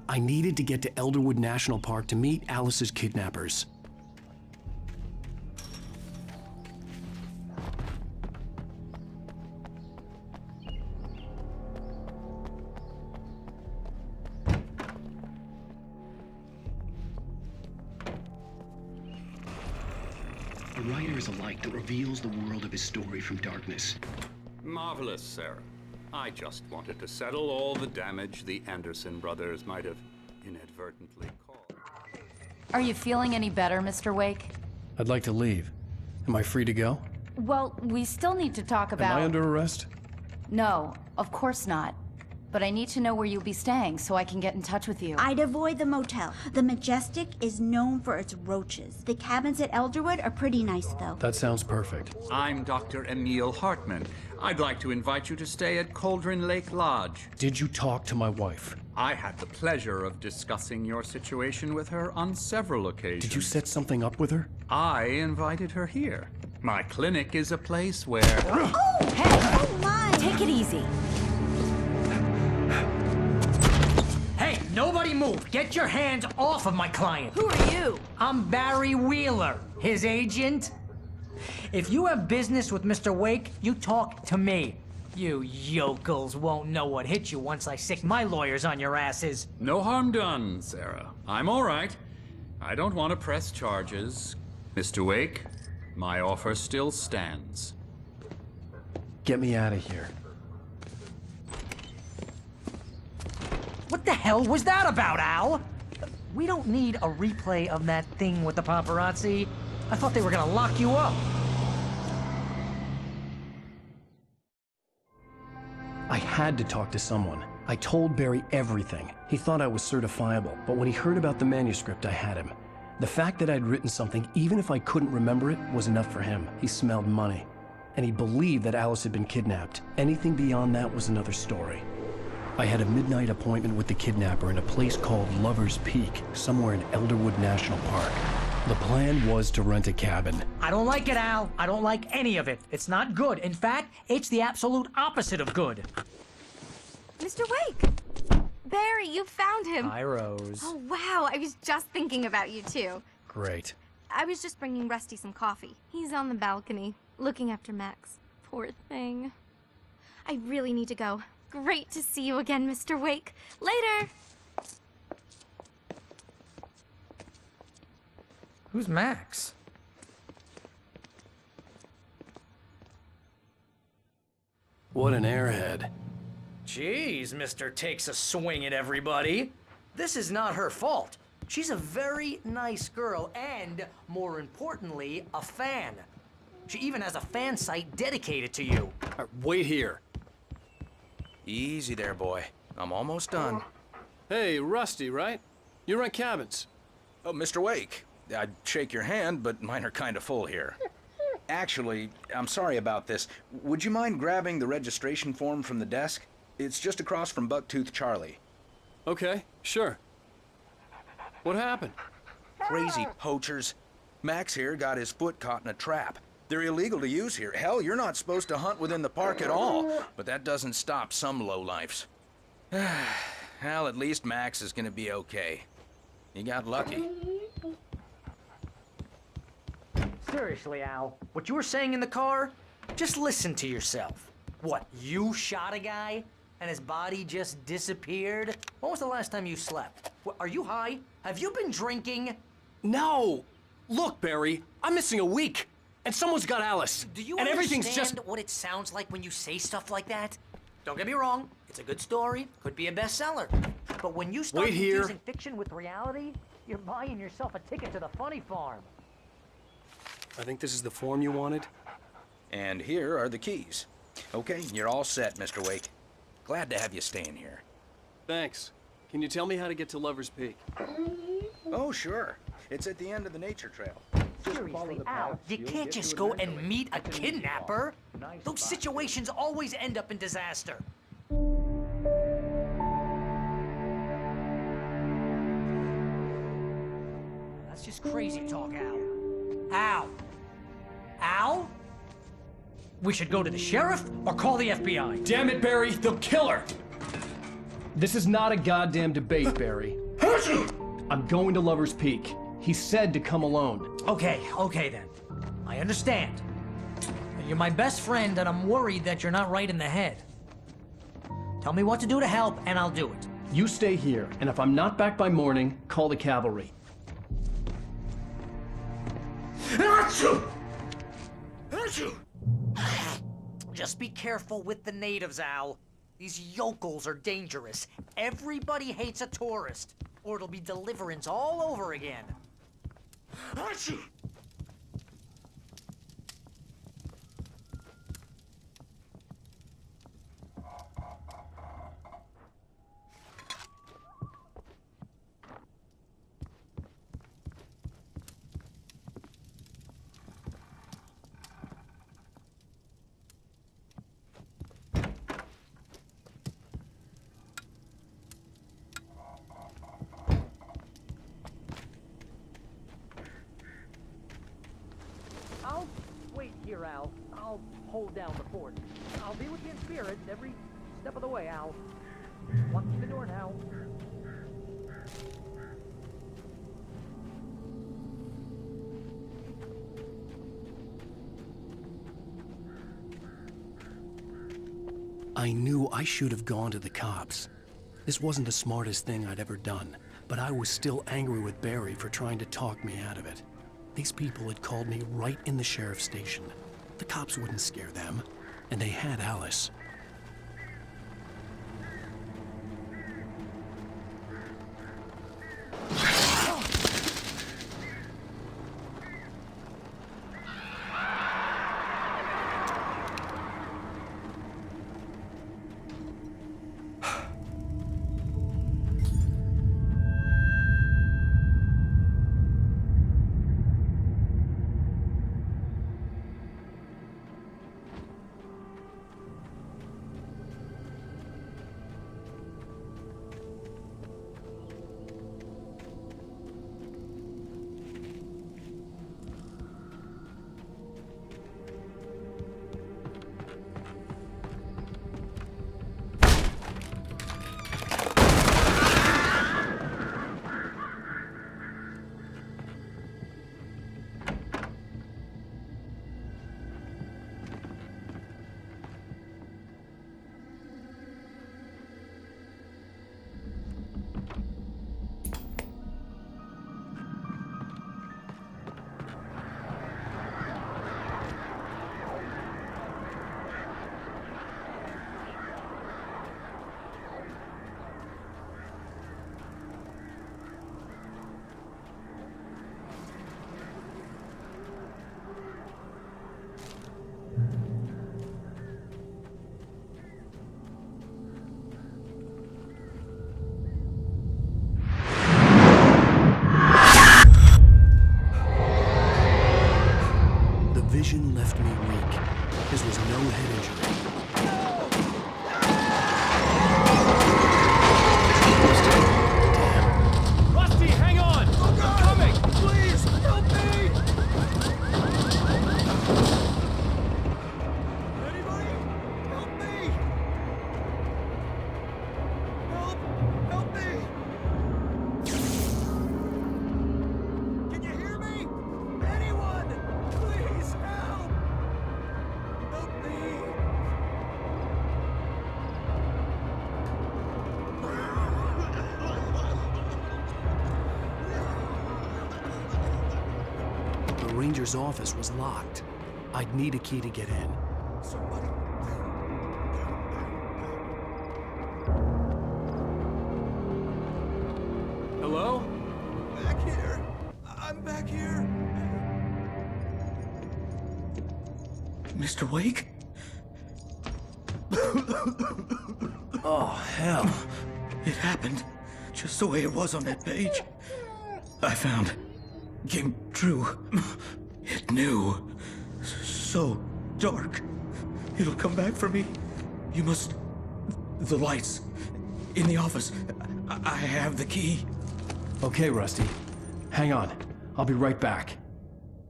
I needed to get to Elderwood National Park to meet Alice's kidnappers. A writer is a light that reveals the world of his story from darkness. Marvelous, Sarah. I just wanted to settle all the damage the Anderson brothers might have inadvertently caused. Are you feeling any better, Mr. Wake? I'd like to leave. Am I free to go? Well, we still need to talk about... Am I under arrest? No, of course not. But I need to know where you'll be staying so I can get in touch with you. I'd avoid the motel. The Majestic is known for its roaches. The cabins at Elderwood are pretty nice, though. That sounds perfect. I'm Dr. Emil Hartman. I'd like to invite you to stay at Cauldron Lake Lodge. Did you talk to my wife? I had the pleasure of discussing your situation with her on several occasions. Did you set something up with her? I invited her here. My clinic is a place where... Oh! Hey! Oh, my! Take it easy. Hey, nobody move! Get your hands off of my client! Who are you? I'm Barry Wheeler, his agent. If you have business with Mr. Wake, you talk to me. You yokels won't know what hit you once I sick my lawyers on your asses. No harm done, Sarah. I'm all right. I don't want to press charges. Mr. Wake, my offer still stands. Get me out of here. What the hell was that about, Al? We don't need a replay of that thing with the paparazzi. I thought they were gonna lock you up. I had to talk to someone. I told Barry everything. He thought I was certifiable, but when he heard about the manuscript, I had him. The fact that I'd written something, even if I couldn't remember it, was enough for him. He smelled money. And he believed that Alice had been kidnapped. Anything beyond that was another story. I had a midnight appointment with the kidnapper in a place called Lover's Peak, somewhere in Elderwood National Park. The plan was to rent a cabin. I don't like it, Al. I don't like any of it. It's not good. In fact, it's the absolute opposite of good. Mr. Wake! Barry, you found him. Hi, Rose. Oh, wow. I was just thinking about you, too. Great. I was just bringing Rusty some coffee. He's on the balcony, looking after Max. Poor thing. I really need to go. Great to see you again, Mr. Wake. Later! Who's Max? What an airhead. Jeez, Mr. Takes a swing at everybody. This is not her fault. She's a very nice girl and, more importantly, a fan. She even has a fan site dedicated to you. Wait here. Easy there, boy. I'm almost done. Hey, Rusty, right? You rent cabins. Oh, Mr. Wake. I'd shake your hand, but mine are kind of full here. Actually, I'm sorry about this. Would you mind grabbing the registration form from the desk? It's just across from Bucktooth Charlie. Okay, sure. What happened? Crazy poachers. Max here got his foot caught in a trap. They're illegal to use here. Hell, you're not supposed to hunt within the park at all. But that doesn't stop some lowlifes. Well, at least Max is gonna be okay. He got lucky. Seriously, Al, what you were saying in the car? Just listen to yourself. What, you shot a guy and his body just disappeared? When was the last time you slept? What, are you high? Have you been drinking? No! Look, Barry, I'm missing a week, and someone's got Alice. Do you and everything's understand just... what it sounds like when you say stuff like that? Don't get me wrong, it's a good story, could be a bestseller. But when you start confusing fiction with reality, you're buying yourself a ticket to the funny farm. I think this is the form you wanted. And here are the keys. Okay, you're all set, Mr. Wake. Glad to have you staying here. Thanks. Can you tell me how to get to Lover's Peak? Oh, sure. It's at the end of the nature trail. Seriously, Al, you can't just go and meet a kidnapper. Those situations always end up in disaster. That's just crazy talk, Al. Al? Al? We should go to the sheriff or call the FBI. Damn it, Barry, they'll kill her! This is not a goddamn debate, Barry. I'm going to Lover's Peak. He said to come alone. Okay then. I understand. You're my best friend, and I'm worried that you're not right in the head. Tell me what to do to help, and I'll do it. You stay here, and if I'm not back by morning, call the cavalry. Just be careful with the natives, Al. These yokels are dangerous. Everybody hates a tourist, or it'll be Deliverance all over again. Achoo! I'll wait here, Al. I'll hold down the fort. I'll be with you in spirit every step of the way, Al. Walk through the door now. I knew I should have gone to the cops. This wasn't the smartest thing I'd ever done, but I was still angry with Barry for trying to talk me out of it. These people had called me right in the sheriff's station. The cops wouldn't scare them, and they had Alice. Vision left me weak. This was no head injury. Rusty, hang on! I'm coming! Please, help me! Anybody? Help me! Help me! Can you hear me? Anyone? Please help! Help me! The ranger's office was locked. I'd need a key to get in. Somebody. Hello? Back here. I'm back here. Mr. Wake? Oh, hell. It happened just the way it was on that page. I found. Came true. It knew. So dark. It'll come back for me. You must. The lights. In the office. I have the key. Okay, Rusty. Hang on. I'll be right back.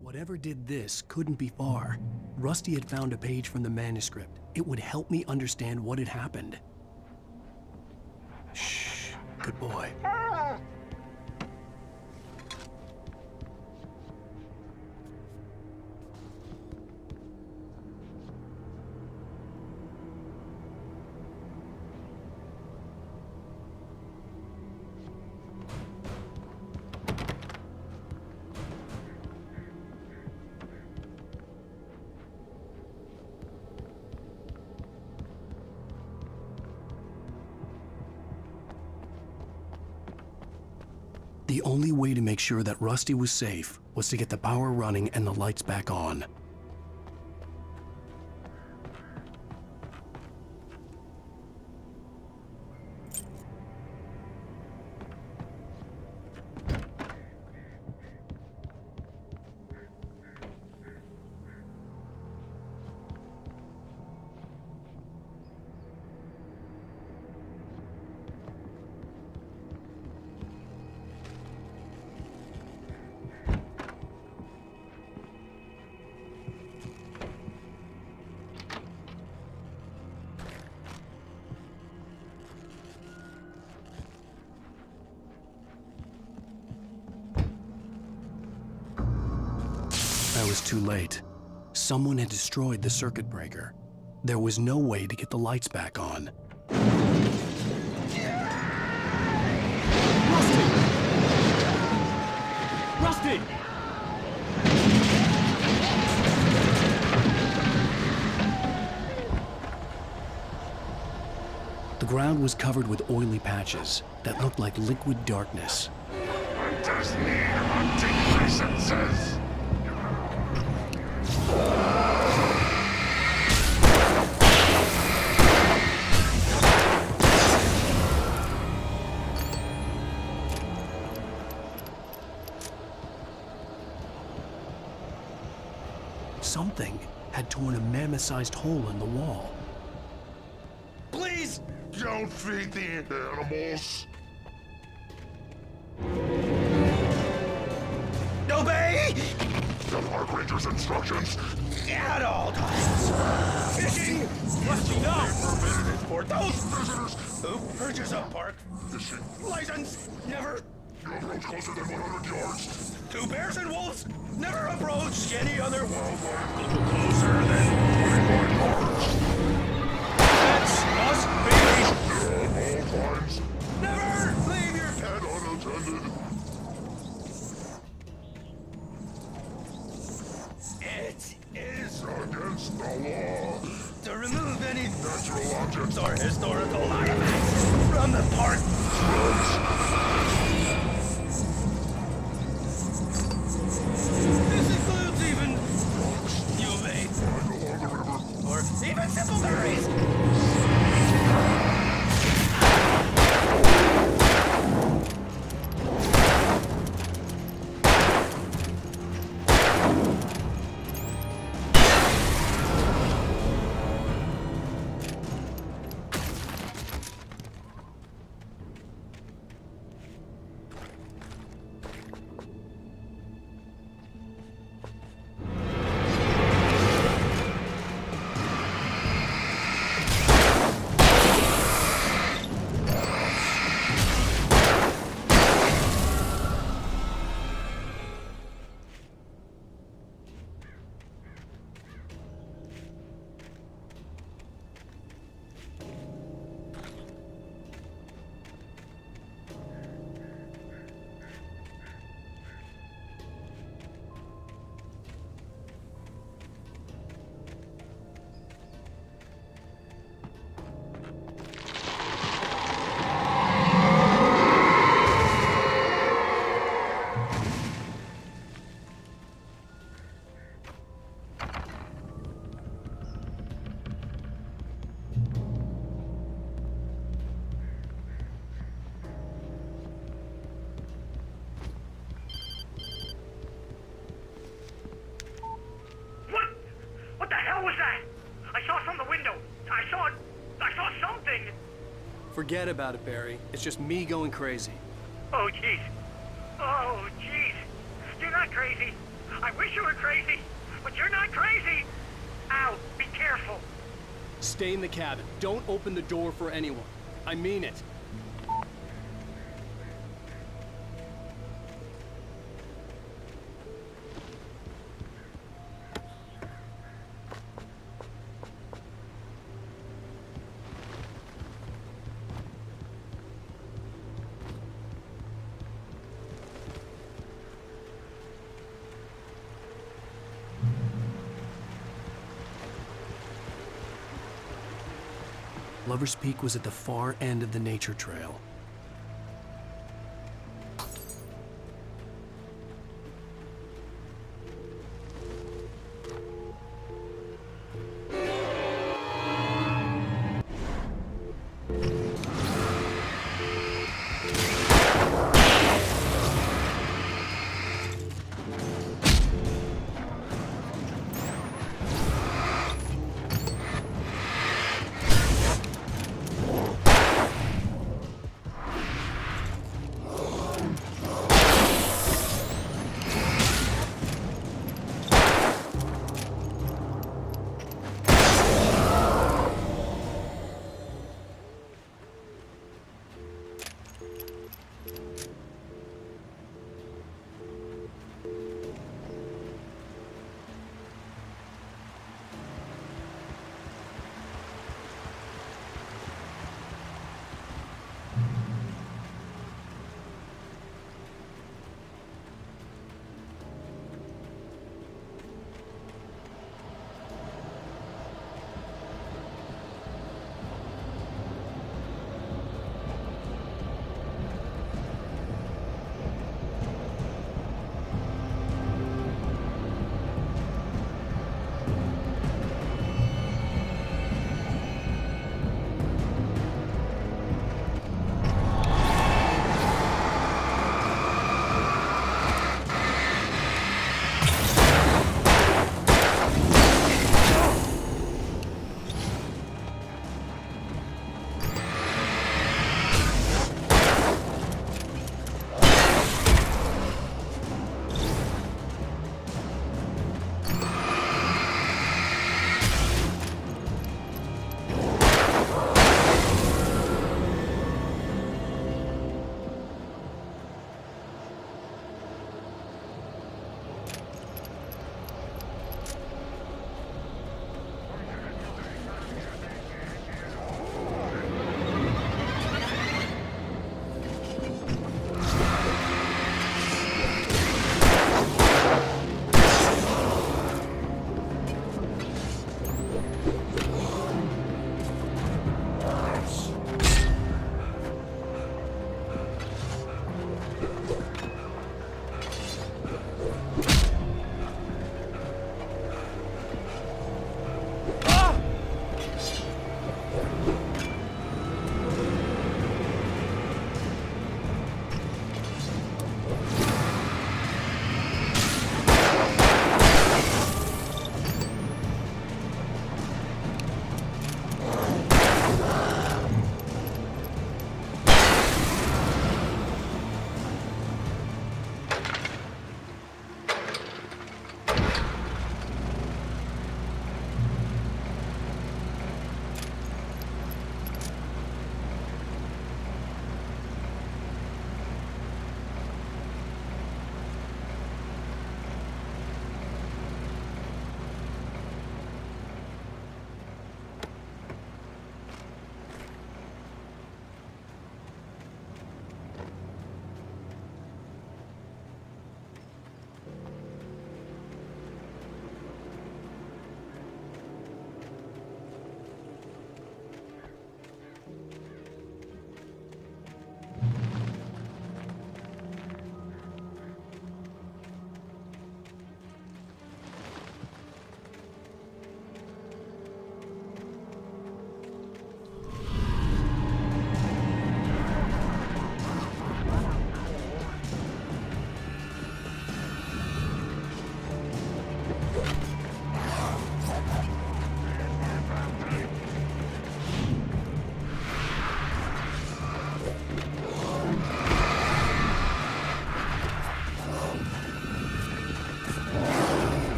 Whatever did this couldn't be far. Rusty had found a page from the manuscript. It would help me understand what had happened. Shh. Good boy. The only way to make sure that Rusty was safe was to get the power running and the lights back on. I was too late. Someone had destroyed the circuit breaker. There was no way to get the lights back on. Rusty! The ground was covered with oily patches that looked like liquid darkness. Hunters need hunting licenses. Something had torn a mammoth-sized hole in the wall. Please don't feed the animals. Obey! The park ranger's instructions at all times. Fishing must be no permitted for those visitors who purchase a park fishing license. Never approach closer than 100 yards. To bears and wolves, never approach any other wildlife a little closer than 25 yards. Pets must be at all times. Never leave your pet unattended. It is against the law to remove any natural objects or historical artifacts from the park. This includes even rocks you made along the river, or even simple berries. Forget about it, Barry. It's just me going crazy. Oh, jeez. Oh, jeez. You're not crazy. I wish you were crazy, but you're not crazy. Ow, be careful. Stay in the cabin. Don't open the door for anyone. I mean it. Lover's Peak was at the far end of the nature trail.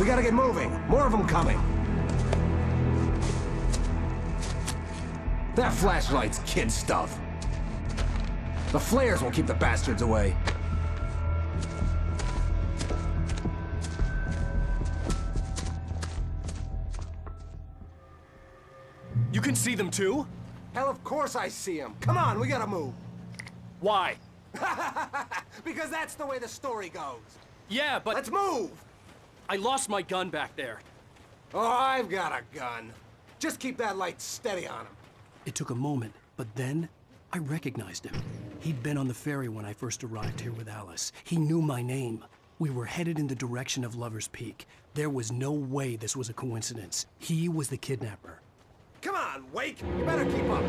We gotta get moving. More of them coming. That flashlight's kid stuff. The flares will keep the bastards away. You can see them too? Hell, of course I see them. Come on, we gotta move. Why? Because that's the way the story goes. Yeah, but... Let's move! I lost my gun back there. Oh, I've got a gun. Just keep that light steady on him. It took a moment, but then I recognized him. He'd been on the ferry when I first arrived here with Alice. He knew my name. We were headed in the direction of Lover's Peak. There was no way this was a coincidence. He was the kidnapper. Come on, Wake! You better keep up.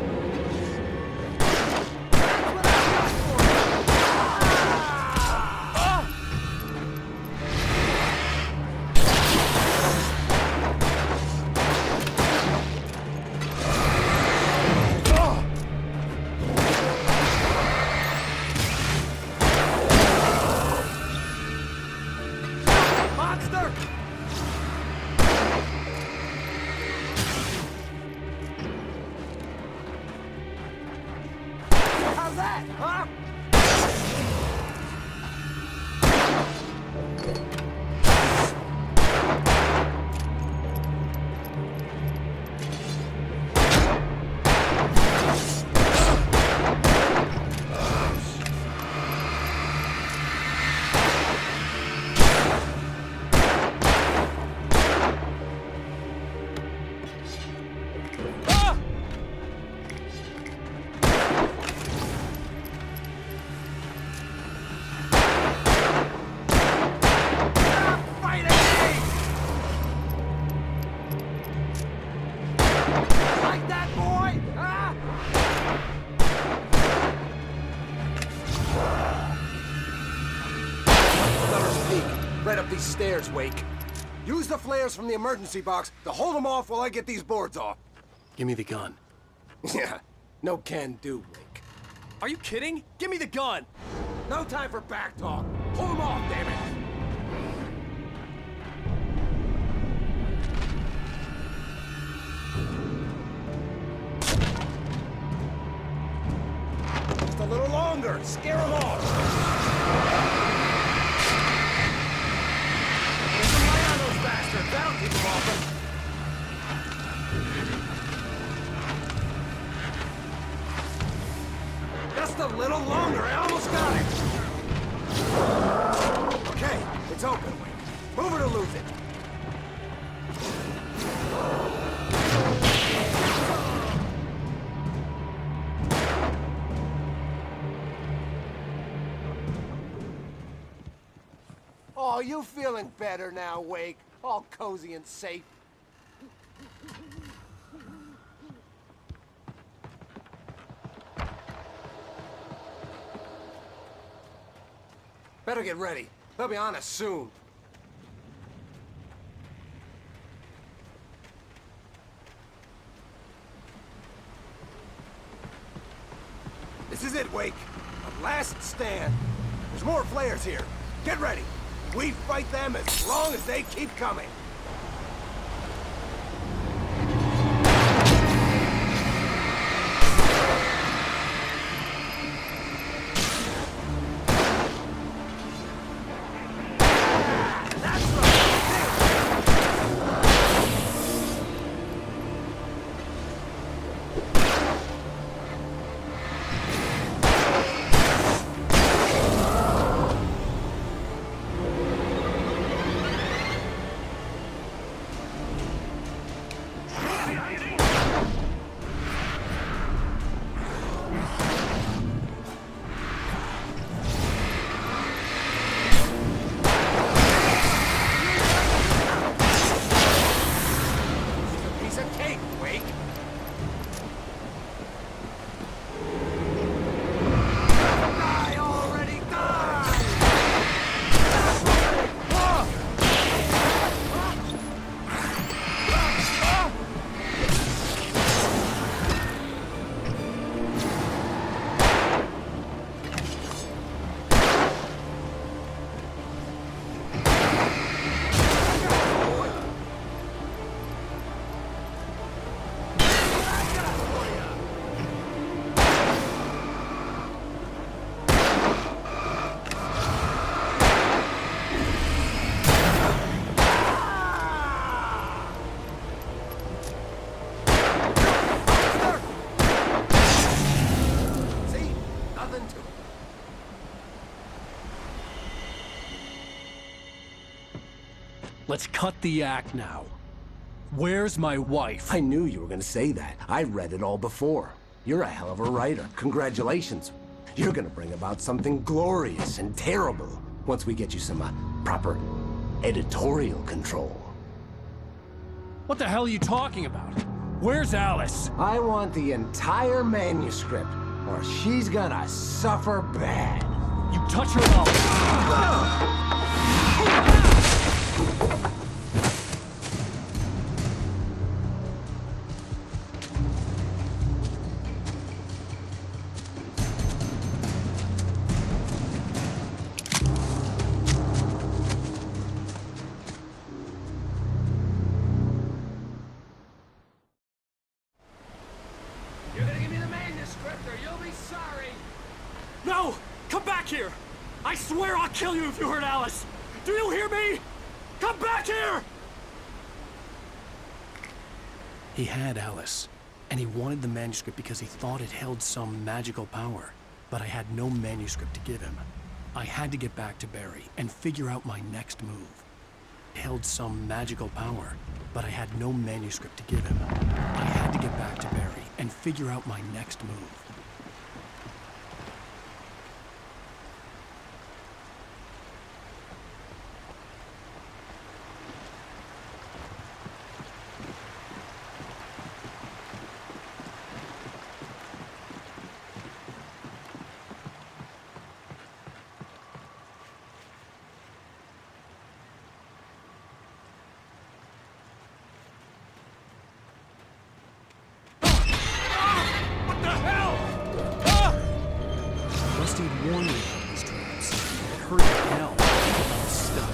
Right up these stairs, Wake. Use the flares from the emergency box to hold them off while I get these boards off. Give me the gun. Yeah, no can do, Wake. Are you kidding? Give me the gun! No time for back talk. Hold them off, damn it! Just a little longer. Scare them off. That'll keep them off them. Just a little longer. I almost got it. Okay, it's open. Move it or lose it. Oh, you feeling better now, Wake? All cozy and safe. Better get ready. They'll be on us soon. This is it, Wake. A last stand. There's more flares here. Get ready. We fight them as long as they keep coming. Let's cut the act now. Where's my wife? I knew you were gonna say that. I read it all before. You're a hell of a writer. Congratulations. You're gonna bring about something glorious and terrible once we get you some proper editorial control. What the hell are you talking about? Where's Alice? I want the entire manuscript, or she's gonna suffer bad. You touch her up. You're gonna give me the manuscript or you'll be sorry. No! Come back here! I swear I'll kill you if you hurt Alice! Do you hear me? Come back here! He had Alice, and he wanted the manuscript because he thought it held some magical power. But I had no manuscript to give him. I had to get back to Barry and figure out my next move. It held some magical power, but I had no manuscript to give him. I had to get back to Barry and figure out my next move. Rusty'd warned me about these traps. It hurt like hell. I was stuck.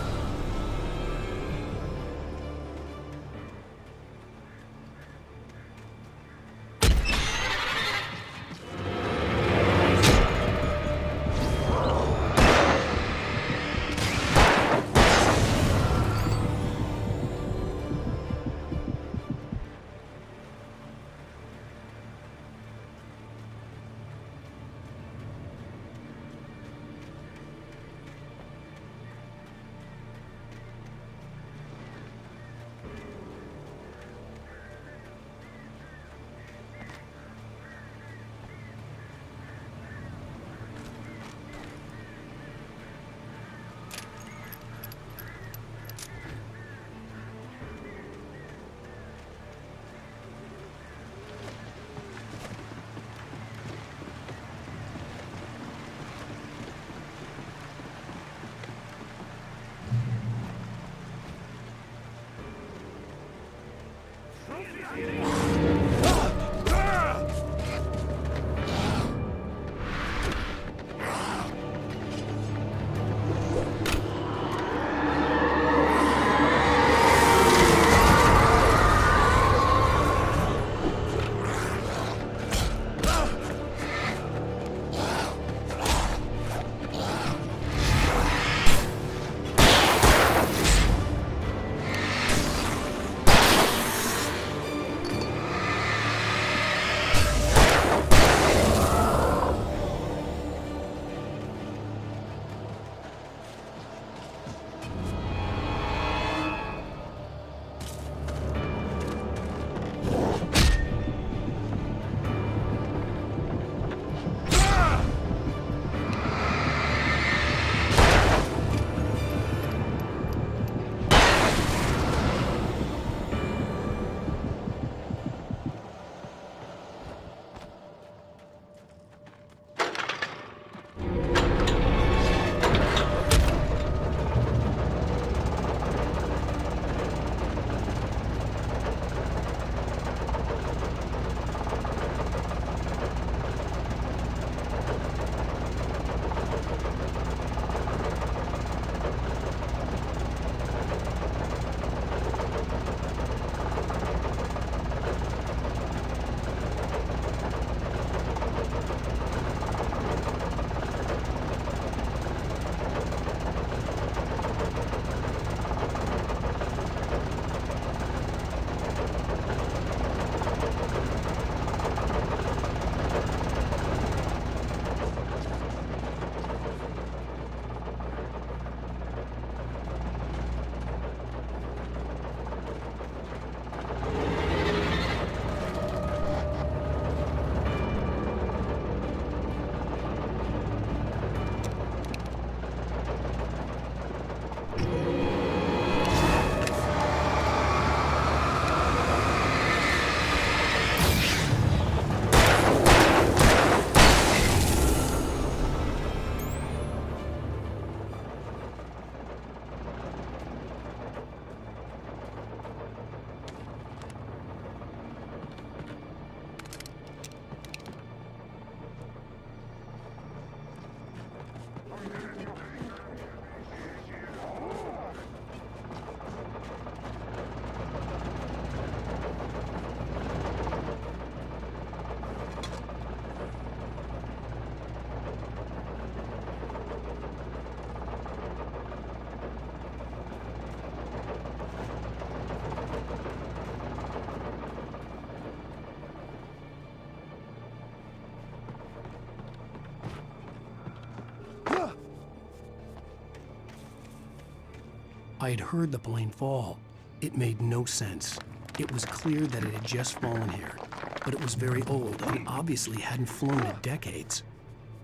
I had heard the plane fall. It made no sense. It was clear that it had just fallen here, but it was very old and obviously hadn't flown in decades.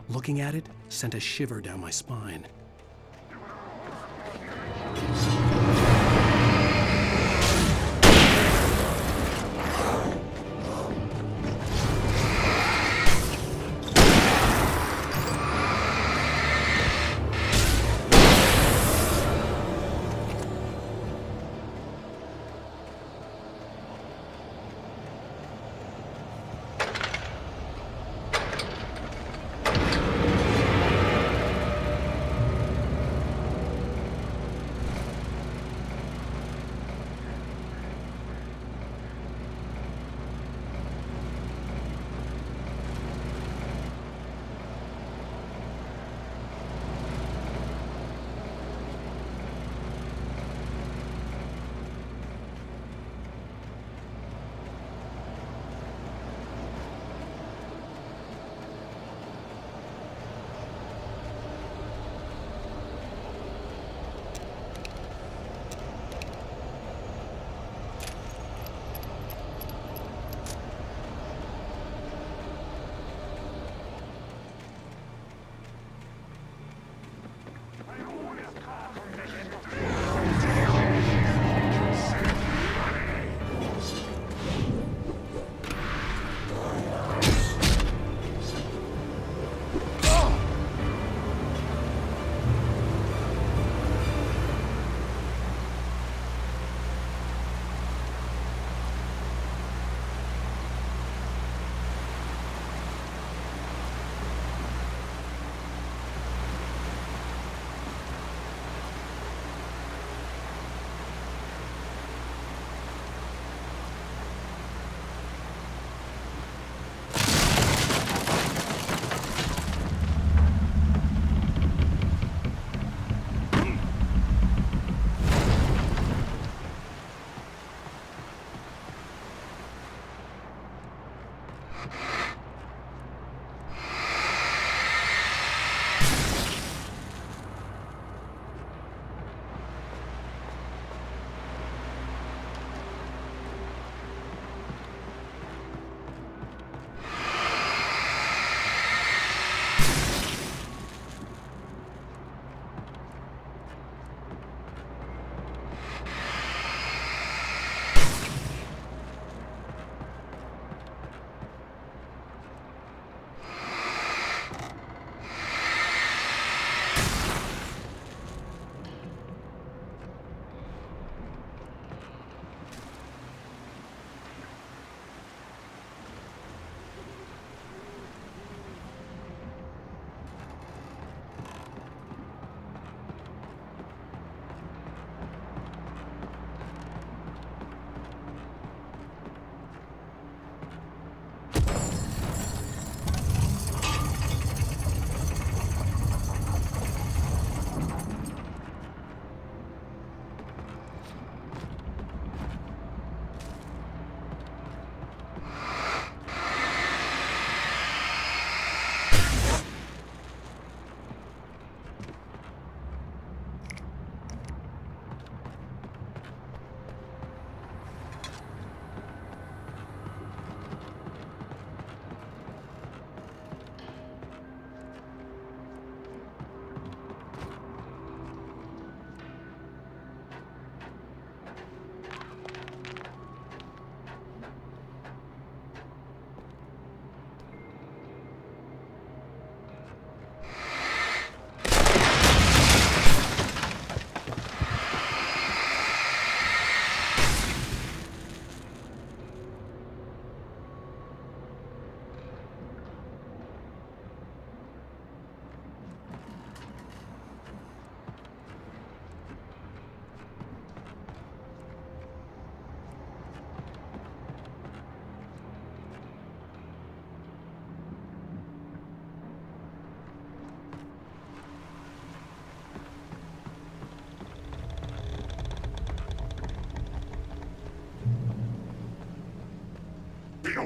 Looking at it sent a shiver down my spine.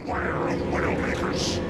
Beware of Widowmakers!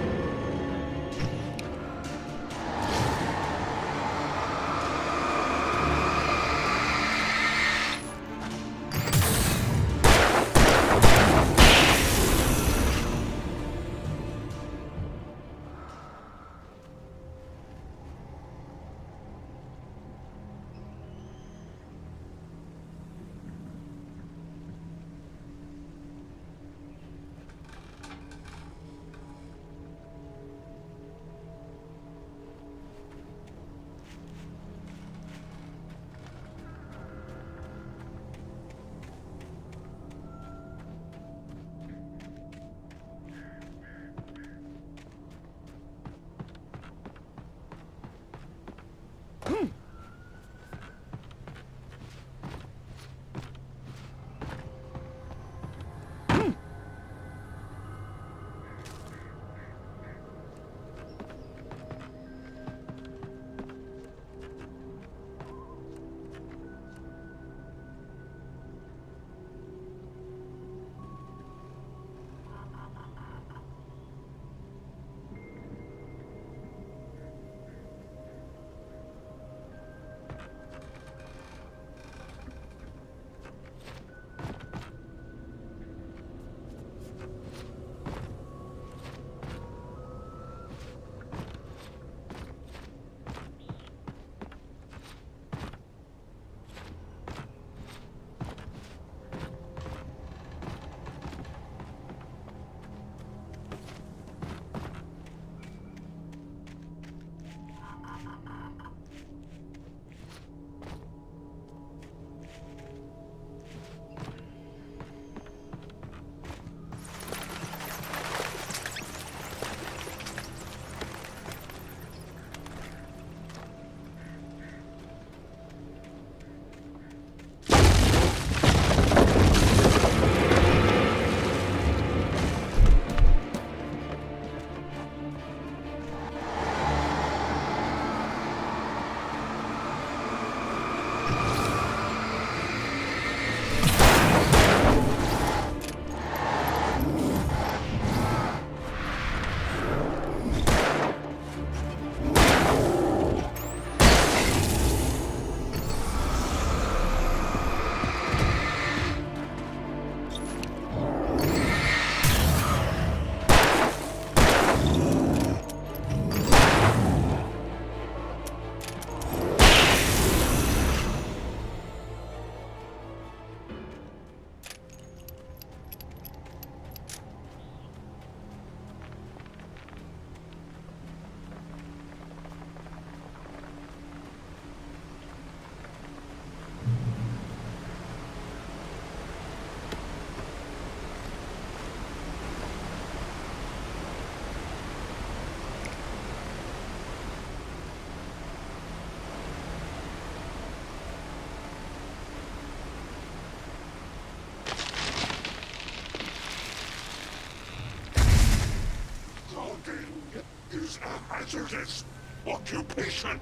hazardous occupation.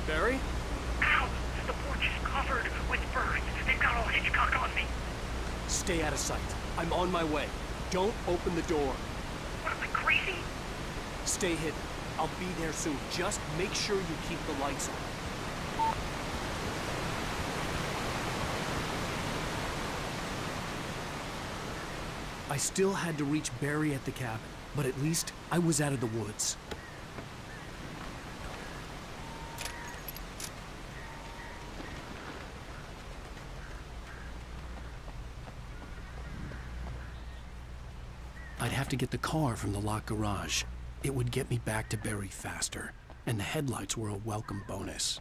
Barry? Ow! The porch is covered with birds. They've got all Hitchcock on me. Stay out of sight. I'm on my way. Don't open the door. What am I, crazy? Stay hidden. I'll be there soon. Just make sure you keep the lights on. I still had to reach Barry at the cabin, but at least I was out of the woods. I'd have to get the car from the locked garage. It would get me back to Barry faster, and the headlights were a welcome bonus.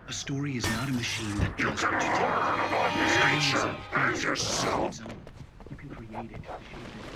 A story is not a machine that does what you tell. A story is a As yourself. You can create it, shape it.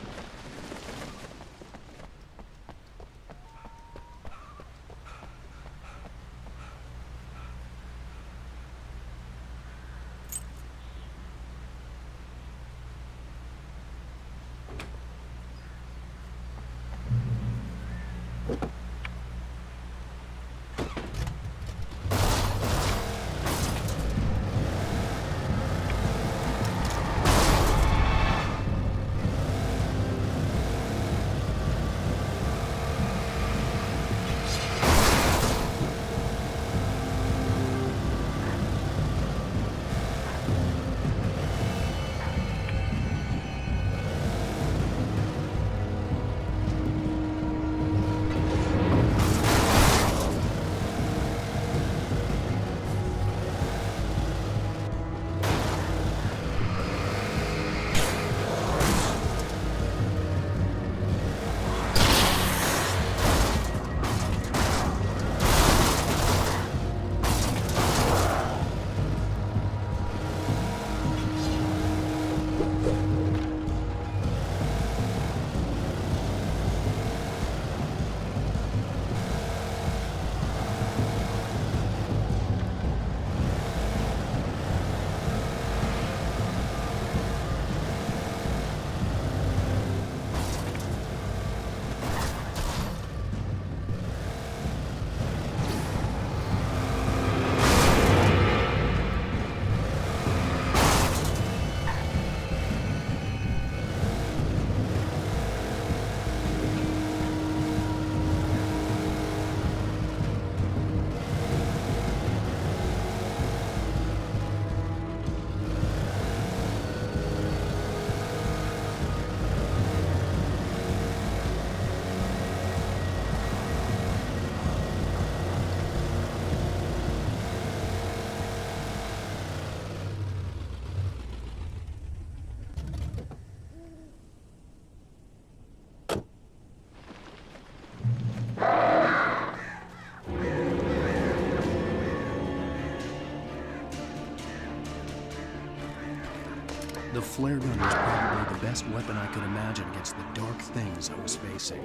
The flare gun was probably the best weapon I could imagine against the dark things I was facing.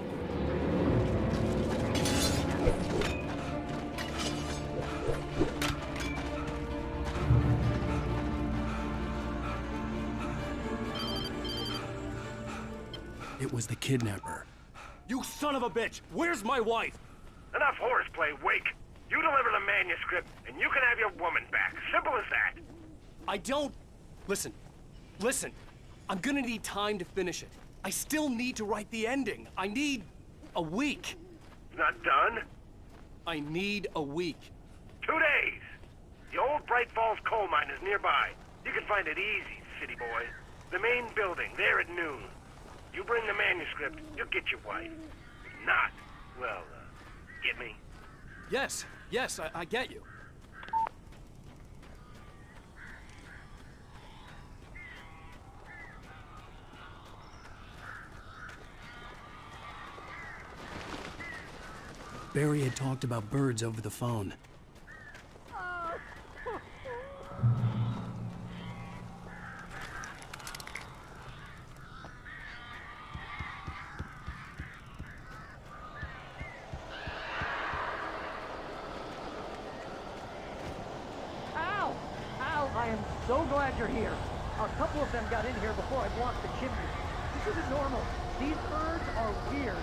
It was the kidnapper. You son of a bitch! Where's my wife? Enough horseplay, Wake. You deliver the manuscript, and you can have your woman back. Simple as that. I don't... Listen. I'm gonna need time to finish it. I still need to write the ending. I need a week. Not done? I need a week. 2 days. The old Bright Falls coal mine is nearby. You can find it easy, city boy. The main building, there at noon. You bring the manuscript, you'll get your wife. If not, well, get me? Yes, I get you. Barry had talked about birds over the phone. Al, I am so glad you're here. A couple of them got in here before I blocked the chimney. This isn't normal. These birds are weird.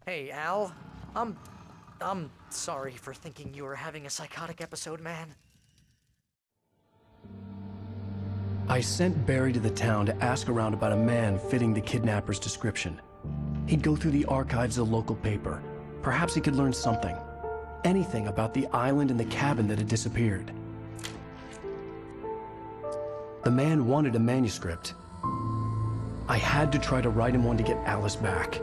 Hey, Al. I'm sorry for thinking you were having a psychotic episode, man. I sent Barry to the town to ask around about a man fitting the kidnapper's description. He'd go through the archives of the local paper. Perhaps he could learn something. Anything about the island and the cabin that had disappeared. The man wanted a manuscript. I had to try to write him one to get Alice back.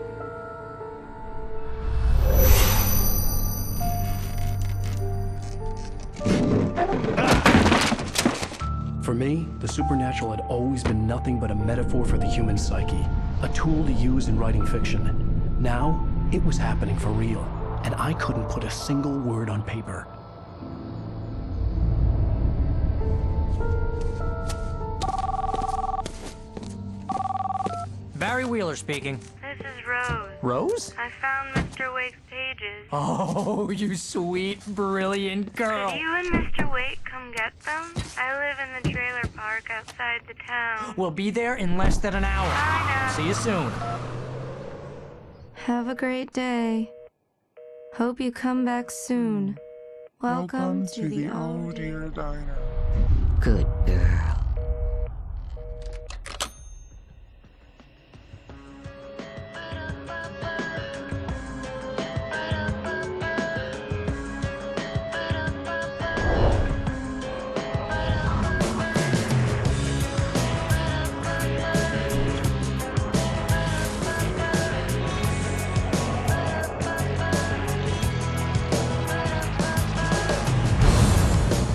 For me, the supernatural had always been nothing but a metaphor for the human psyche, a tool to use in writing fiction. Now, it was happening for real, and I couldn't put a single word on paper. Barry Wheeler speaking. This is Rose. Rose? I found Mr. Wake's pages. Oh, you sweet, brilliant girl. Could you and Mr. Wake come get them? I live in the trailer park outside the town. We'll be there in less than an hour. I know. See you soon. Have a great day. Hope you come back soon. Welcome to the Oh Dear Diner. Good girl.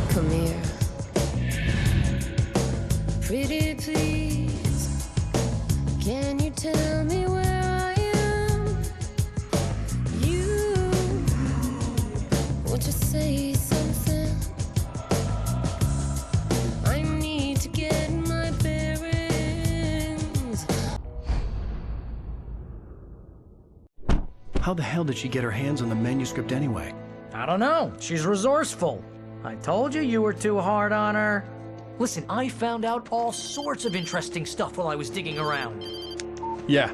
Come here. Pretty please, can you tell me where I am? You, won't you say something? I need to get my bearings. How the hell did she get her hands on the manuscript anyway? I don't know. She's resourceful. I told you you were too hard on her. Listen, I found out all sorts of interesting stuff while I was digging around. Yeah.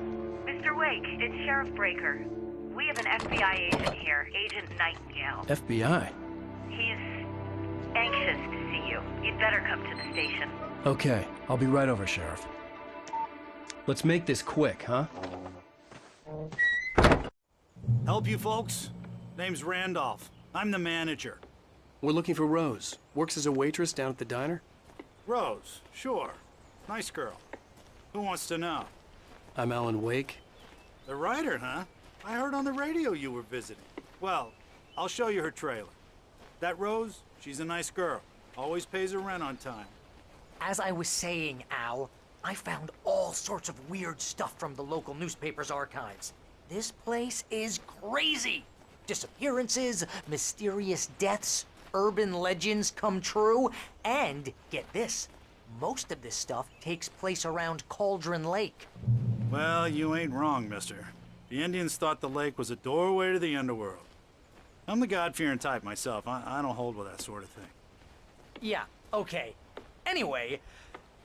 Mr. Wake, it's Sheriff Breaker. We have an FBI agent here, Agent Nightingale. FBI? He's anxious to see you. You'd better come to the station. Okay, I'll be right over, Sheriff. Let's make this quick, huh? Help you folks? Name's Randolph. I'm the manager. We're looking for Rose. Works as a waitress down at the diner. Rose, sure. Nice girl. Who wants to know? I'm Alan Wake. The writer, huh? I heard on the radio you were visiting. Well, I'll show you her trailer. That Rose, she's a nice girl. Always pays her rent on time. As I was saying, Al, I found all sorts of weird stuff from the local newspaper's archives. This place is crazy. Disappearances, mysterious deaths, urban legends come true, and get this, most of this stuff takes place around Cauldron Lake. Well, you ain't wrong, mister. The Indians thought the lake was a doorway to the underworld. I'm the God-fearing type myself. I don't hold with that sort of thing. Yeah, okay. Anyway,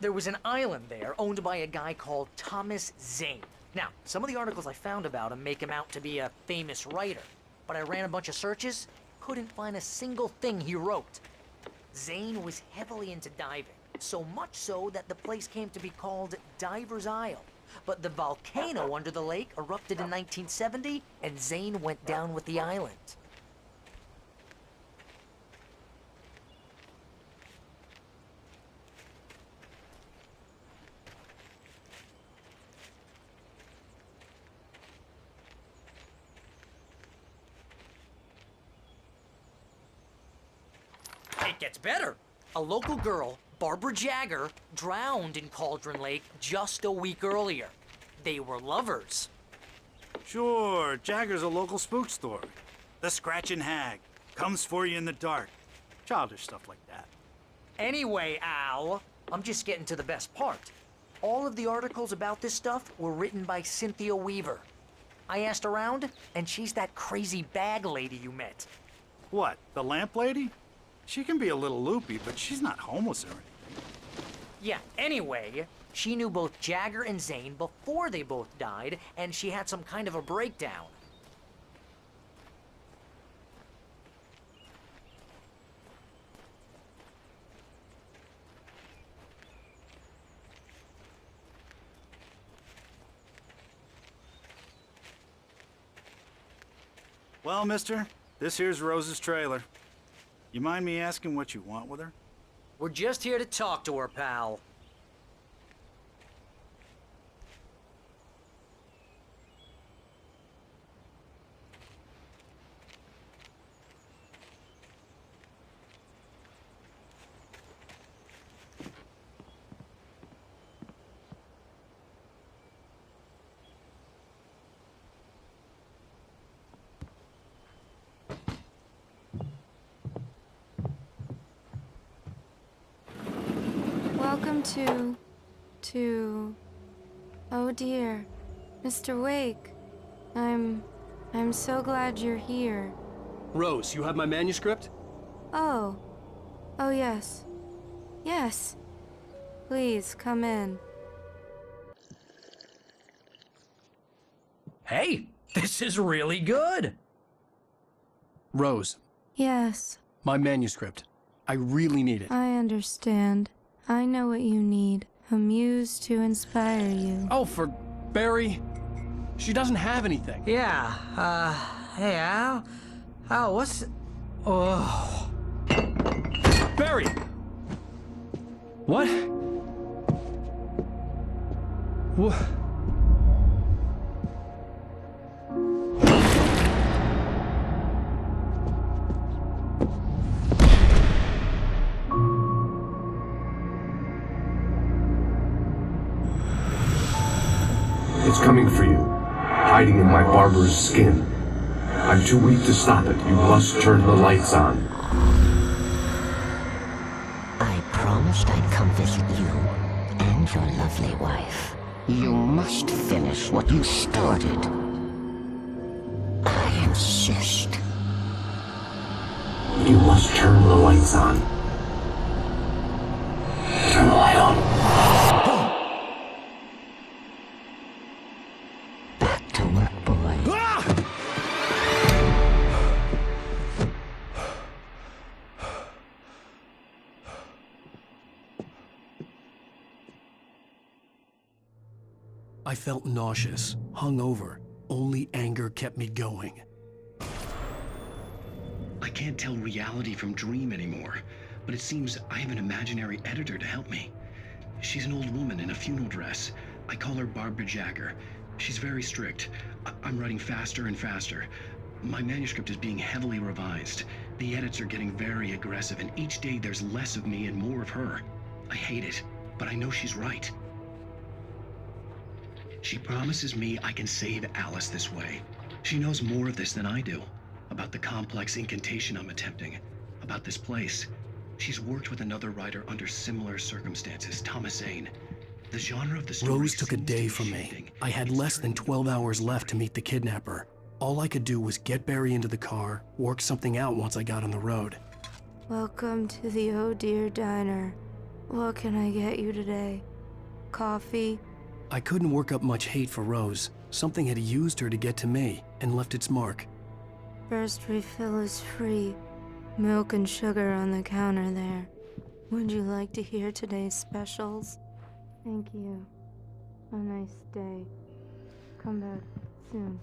there was an island there owned by a guy called Thomas Zane. Now, some of the articles I found about him make him out to be a famous writer, but I ran a bunch of searches, couldn't find a single thing he wrote. Zane was heavily into diving, so much so that the place came to be called Diver's Isle. But the volcano under the lake erupted in 1970, and Zane went down with the island. It gets better. A local girl, Barbara Jagger, drowned in Cauldron Lake just a week earlier. They were lovers. Sure, Jagger's a local spook story. The Scratching Hag. Comes for you in the dark. Childish stuff like that. Anyway, Al, I'm just getting to the best part. All of the articles about this stuff were written by Cynthia Weaver. I asked around, and she's that crazy bag lady you met. What, the lamp lady? She can be a little loopy, but she's not homeless or anything. Yeah, anyway, she knew both Jagger and Zane before they both died, and she had some kind of a breakdown. Well, mister, this here's Rose's trailer. You mind me asking what you want with her? We're just here to talk to her, pal. Welcome to... Oh dear, Mr. Wake. I'm so glad you're here. Rose, you have my manuscript? Oh. Oh yes. Yes. Please, come in. Hey, this is really good. Rose, Yes, My manuscript. I really need it. I understand. I know what you need. A muse to inspire you. Oh, for Barry? She doesn't have anything. Yeah, hey, Al? Al, what's... Oh... Barry! What? What? It's coming for you, hiding in my barber's skin. I'm too weak to stop it. You must turn the lights on. I promised I'd come visit you and your lovely wife. You must finish what you started. I insist. You must turn the lights on. Turn the light on. Back to work, boy. I felt nauseous, hungover. Only anger kept me going. I can't tell reality from dream anymore, but it seems I have an imaginary editor to help me. She's an old woman in a funeral dress. I call her Barbara Jagger. She's very strict. I'm writing faster and faster. My manuscript is being heavily revised. The edits are getting very aggressive, and each day there's less of me and more of her. I hate it, but I know she's right. She promises me I can save Alice this way. She knows more of this than I do. About the complex incantation I'm attempting. About this place. She's worked with another writer under similar circumstances, Thomas Zane. The genre of the story Rose took a day from me. I had less than 12 hours left to meet the kidnapper. All I could do was get Barry into the car, work something out once I got on the road. Welcome to the Oh Dear Diner. What can I get you today? Coffee? I couldn't work up much hate for Rose. Something had used her to get to me and left its mark. First refill is free. Milk and sugar on the counter there. Would you like to hear today's specials? Thank you. A nice day. Come back soon.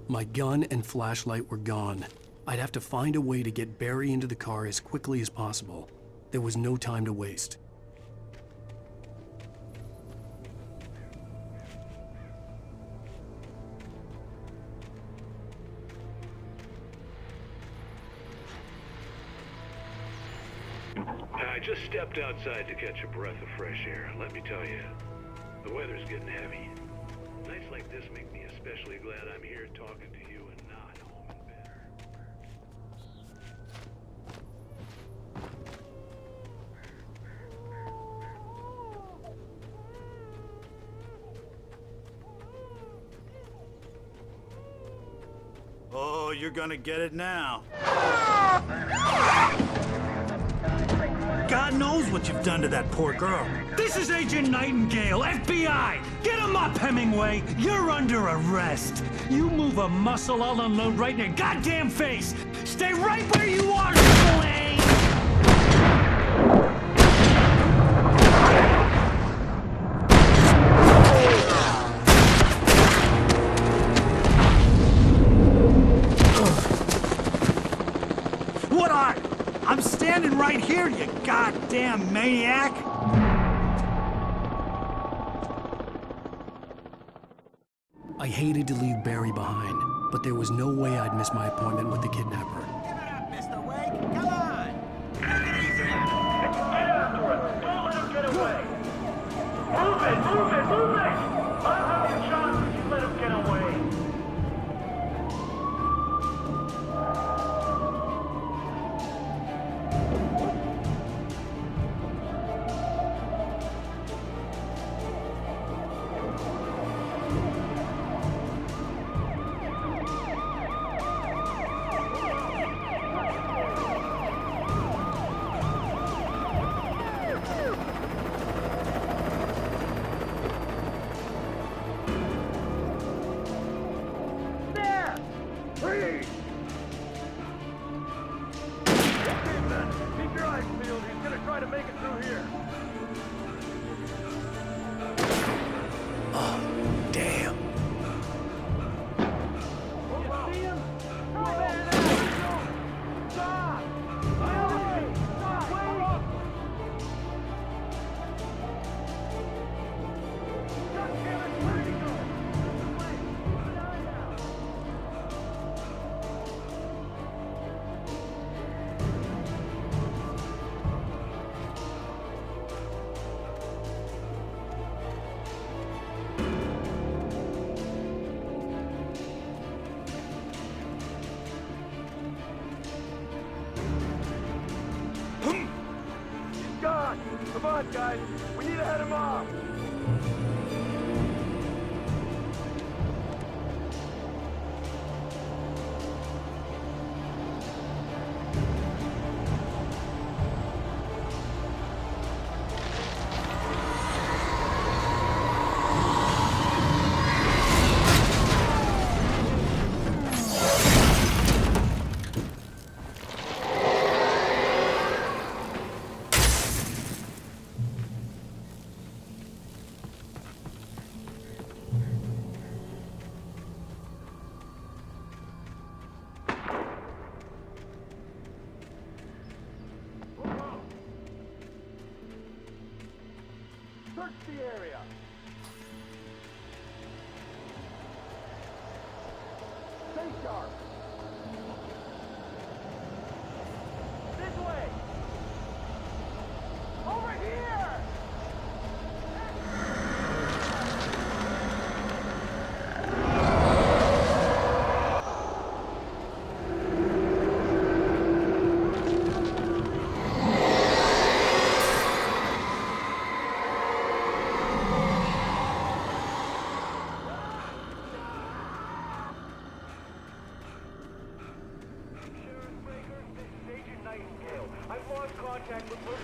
My gun and flashlight were gone. I'd have to find a way to get Barry into the car as quickly as possible. There was no time to waste. I just stepped outside to catch a breath of fresh air. Let me tell you, the weather's getting heavy. Nights like this make me especially glad I'm here talking to you and not home in bed. Oh, you're gonna get it now. God knows what you've done to that poor girl. This is Agent Nightingale, FBI! Get him up, Hemingway! You're under arrest! You move a muscle, I'll unload right in your goddamn face! Stay right where you are, Triple A! goddamn maniac! I hated to leave Barry behind, but there was no way I'd miss my appointment with the kidnapper. Mr. Wake, come on! Take it easy! Get after him! Don't let him get away! Move it! Move it! Move it! I'll have your chance if you let him get away! Freeze! Okay, then. Keep your eyes peeled. He's gonna try to make it through here. Oh, damn. You see him? Oh, there it is! Stop! Wait! Stop! Wait! God damn it! Where'd he go? Gone! Come on, guys! We need to head him off! Search the area! Stay sharp! This way! Over here!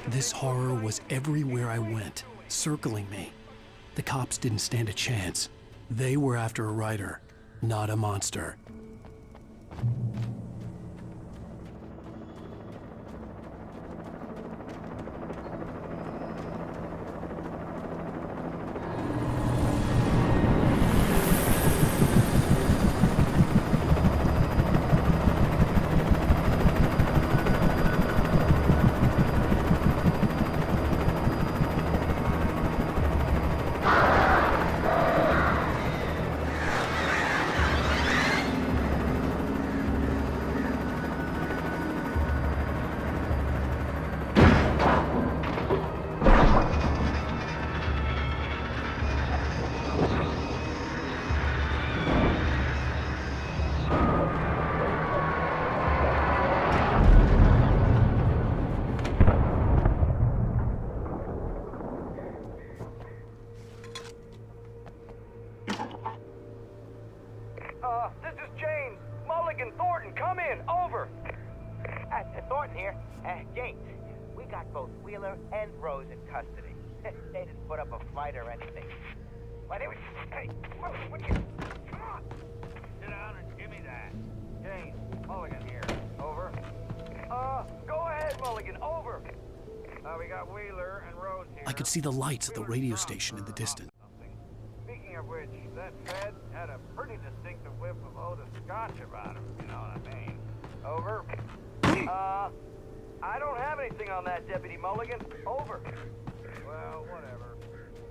This horror was everywhere I went, circling me. The cops didn't stand a chance. They were after a writer, not a monster. This is James. Mulligan, Thornton, come in. Over. Thornton here. James, we got both Wheeler and Rose in custody. They didn't put up a fight or anything. But it was... Hey, what you... Come on. Sit down and give me that. James, Mulligan here. Over. Go ahead, Mulligan. Over. We got Wheeler and Rose here. I could see the lights of the radio station in the distance. Speaking of which, that Fed had a pretty distinctive whiff of Otis Scotch about him, you know what I mean. Over. I don't have anything on that, Deputy Mulligan. Over. Well, whatever.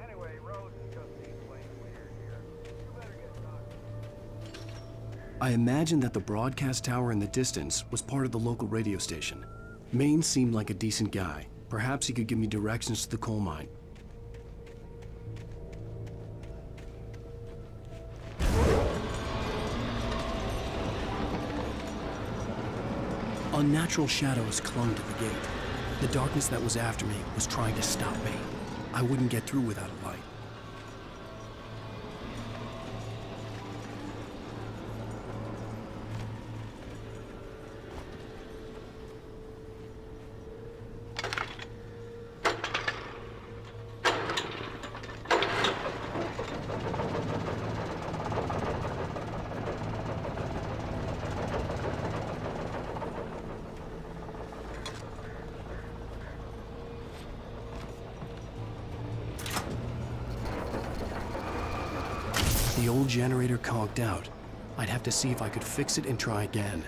Anyway, Rose is just being plain weird here. You better get talking. I imagined that the broadcast tower in the distance was part of the local radio station. Maine seemed like a decent guy. Perhaps he could give me directions to the coal mine. Unnatural shadows clung to the gate. The darkness that was after me was trying to stop me. I wouldn't get through without a light. The old generator conked out. I'd have to see if I could fix it and try again.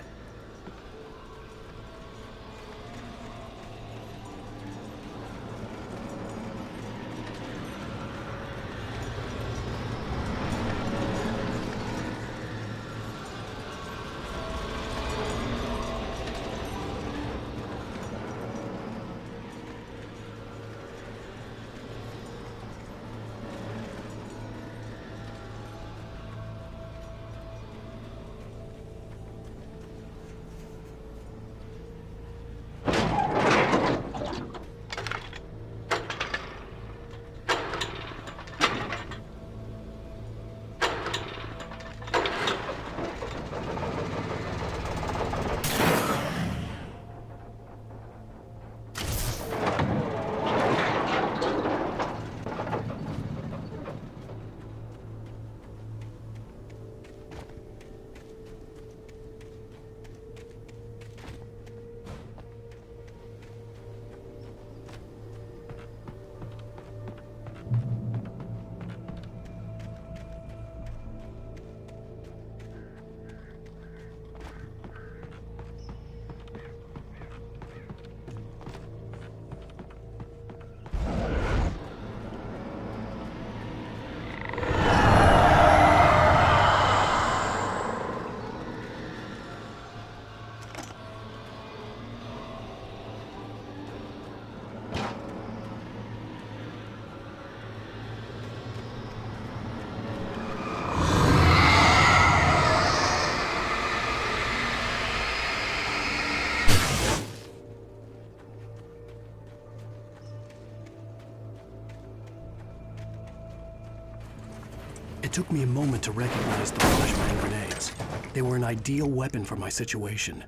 It took me a moment to recognize the flashbang grenades. They were an ideal weapon for my situation.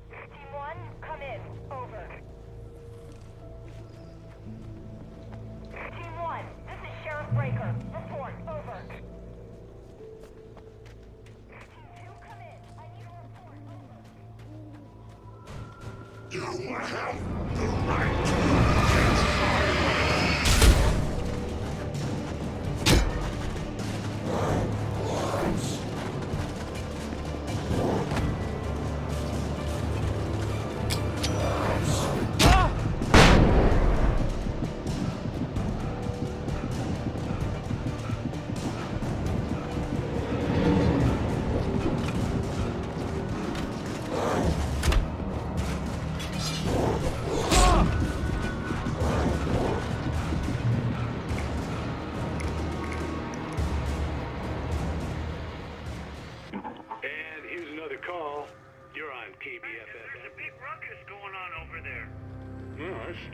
Team 1, come in. Over. Team 1, this is Sheriff Breaker. Report. Over. Team 2, come in. I need a report. Over. You have the right to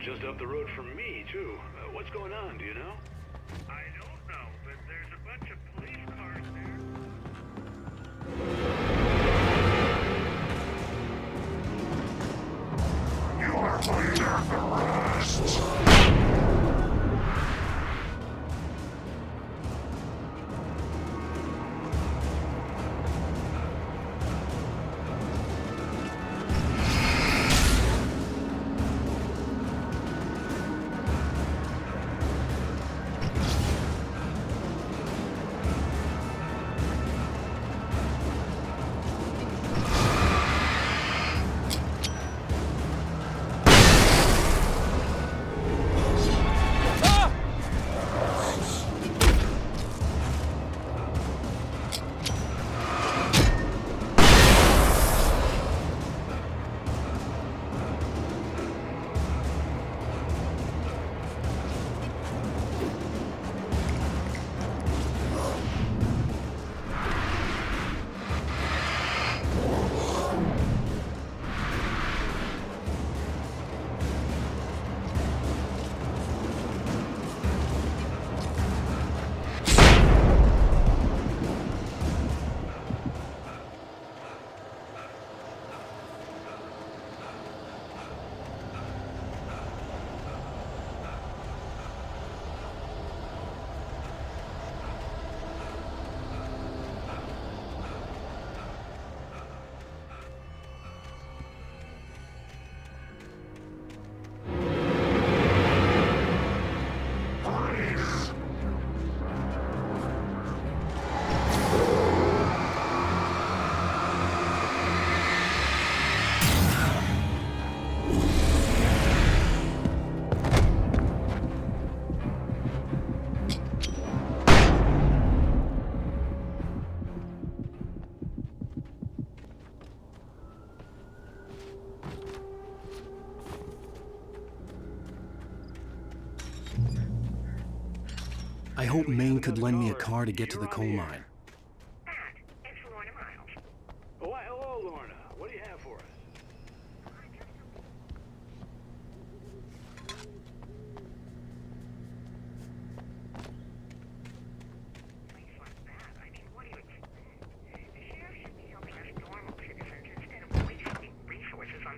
just up the road from me, too. What's going on, do you know? I don't know, but there's a bunch of police cars there. You are my death arrest. I hope Maine could lend me a car to get to the coal mine. Oh, why, hello, Lorna. What do you have for us?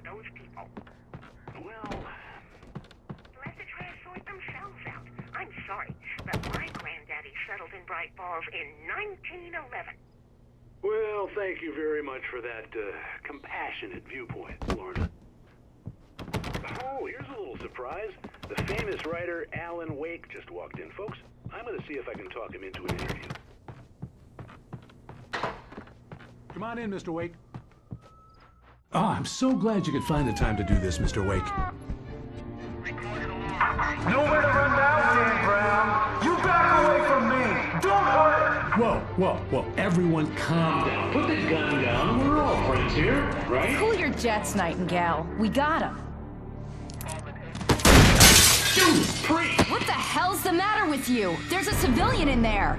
Those people. Well, they'll have to try to sort themselves out. I'm sorry, but my granddaddy settled in Bright Falls in 1911. Well, thank you very much for that compassionate viewpoint, Lorna. Oh, here's a little surprise. The famous writer Alan Wake just walked in, folks. I'm going to see if I can talk him into an interview. Come on in, Mr. Wake. Oh, I'm so glad you could find the time to do this, Mr. Wake. Nowhere to run now, Dan Brown. You back away from me. Don't hurt. Whoa. Everyone calm down. Put the gun down. We're all friends here, right? Cool your jets, Nightingale. We got him. Judas Priest! What the hell's the matter with you? There's a civilian in there.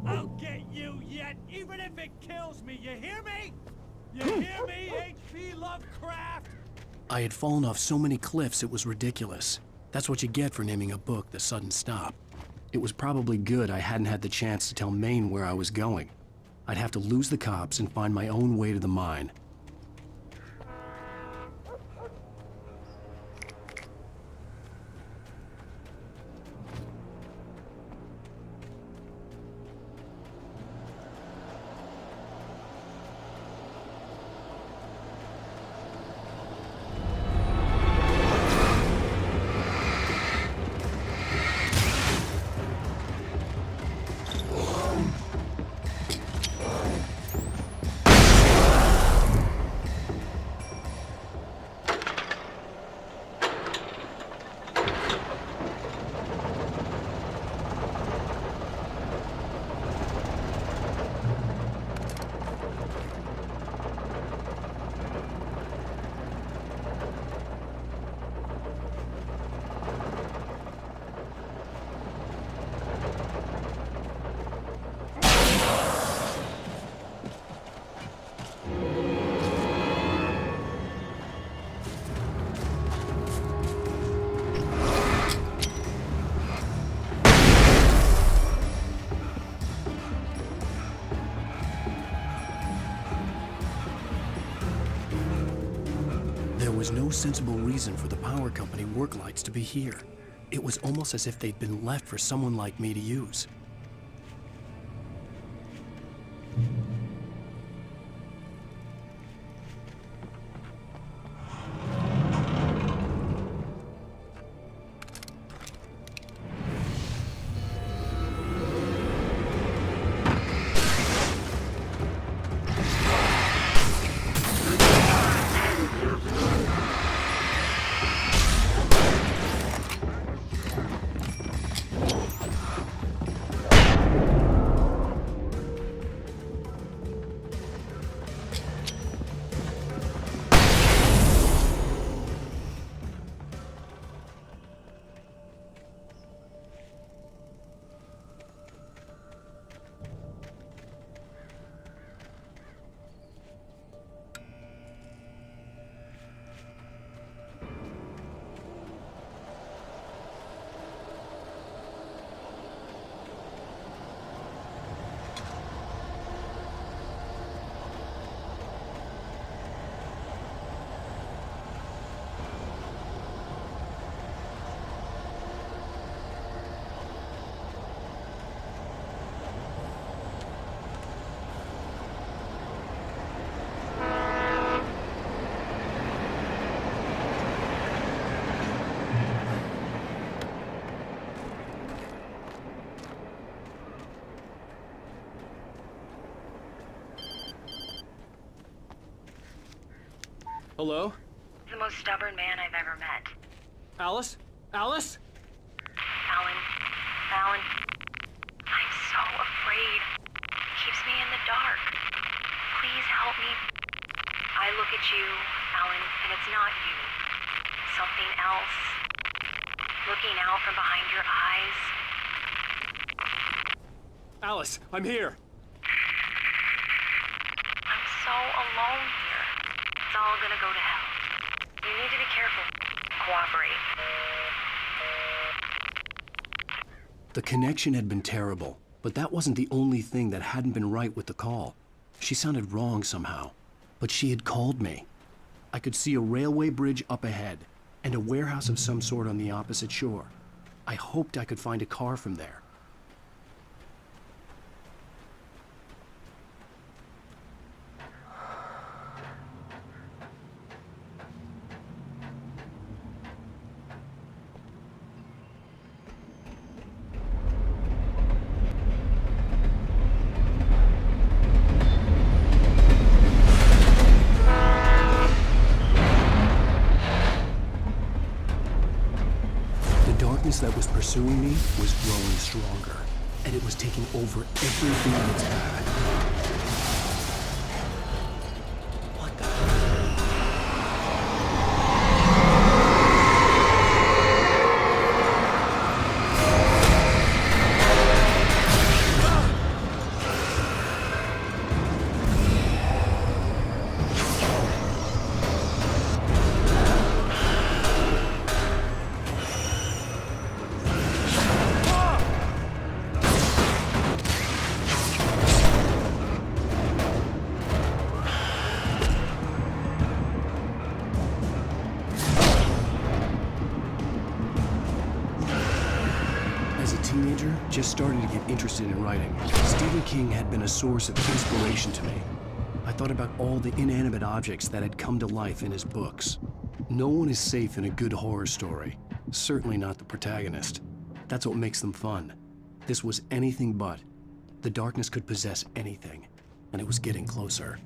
I'll get you yet, even if it kills me. You hear me? You hear me, H.P. Lovecraft? I had fallen off so many cliffs it was ridiculous. That's what you get for naming a book The Sudden Stop. It was probably good I hadn't had the chance to tell Maine where I was going. I'd have to lose the cops and find my own way to the mine. There was no sensible reason for the power company work lights to be here. It was almost as if they'd been left for someone like me to use. Hello? The most stubborn man I've ever met. Alice? Alice? Alan. I'm your eyes? Alice, I'm here. I'm so alone here. It's all gonna go to hell. You need to be careful. Cooperate. The connection had been terrible, but that wasn't the only thing that hadn't been right with the call. She sounded wrong somehow, but she had called me. I could see a railway bridge up ahead, and a warehouse of some sort on the opposite shore. I hoped I could find a car from there. That was pursuing me was growing stronger, and it was taking over everything in its path. What the? Just starting to get interested in writing. Stephen King had been a source of inspiration to me. I thought about all the inanimate objects that had come to life in his books. No one is safe in a good horror story. Certainly not the protagonist. That's what makes them fun. This was anything but. The darkness could possess anything, and it was getting closer.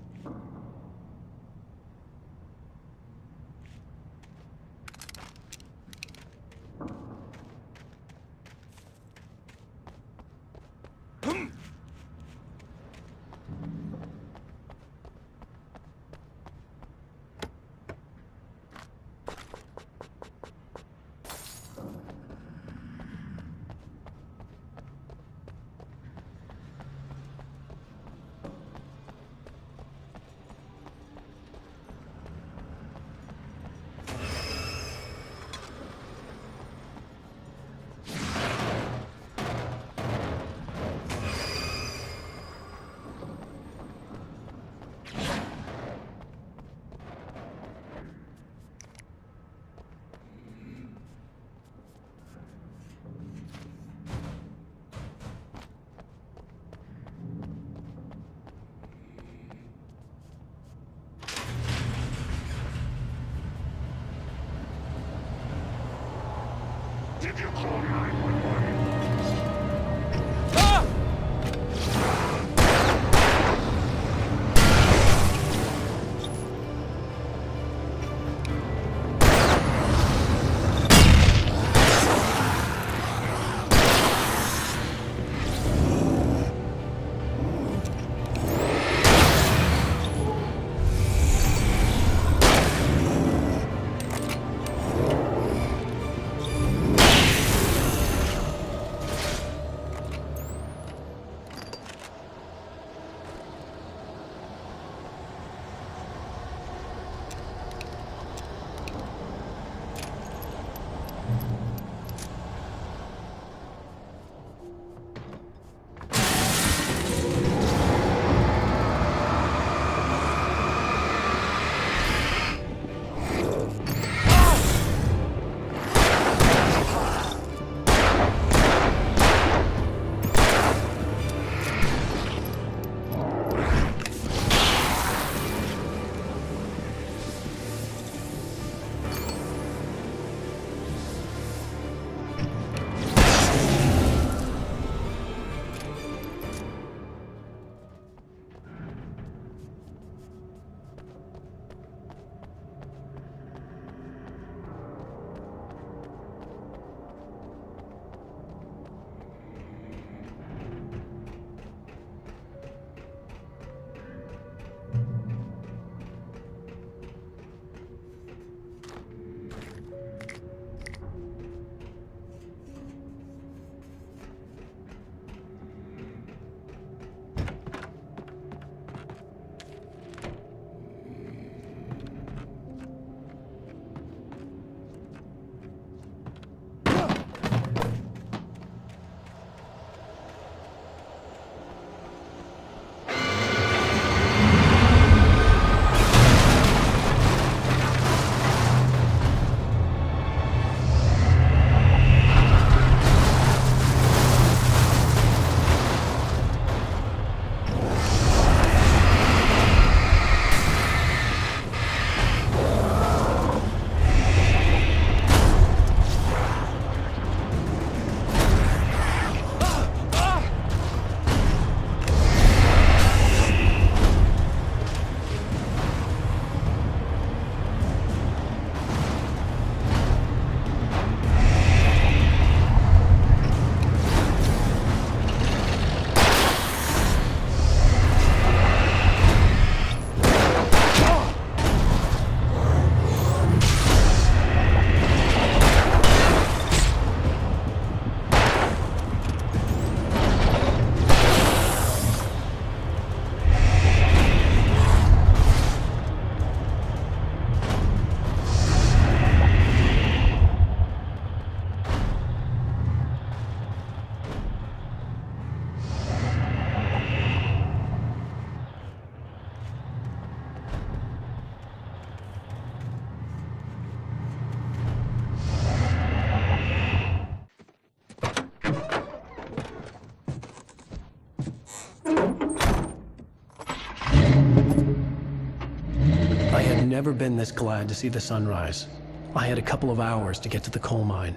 never been this glad to see the sunrise. I had a couple of hours to get to the coal mine.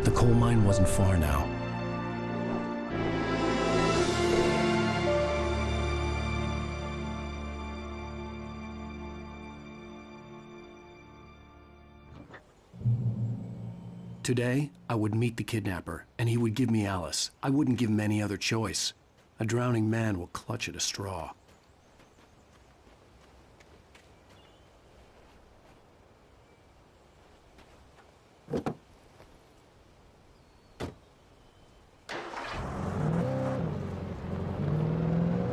The coal mine wasn't far now. Today, I would meet the kidnapper, and he would give me Alice. I wouldn't give him any other choice. A drowning man will clutch at a straw.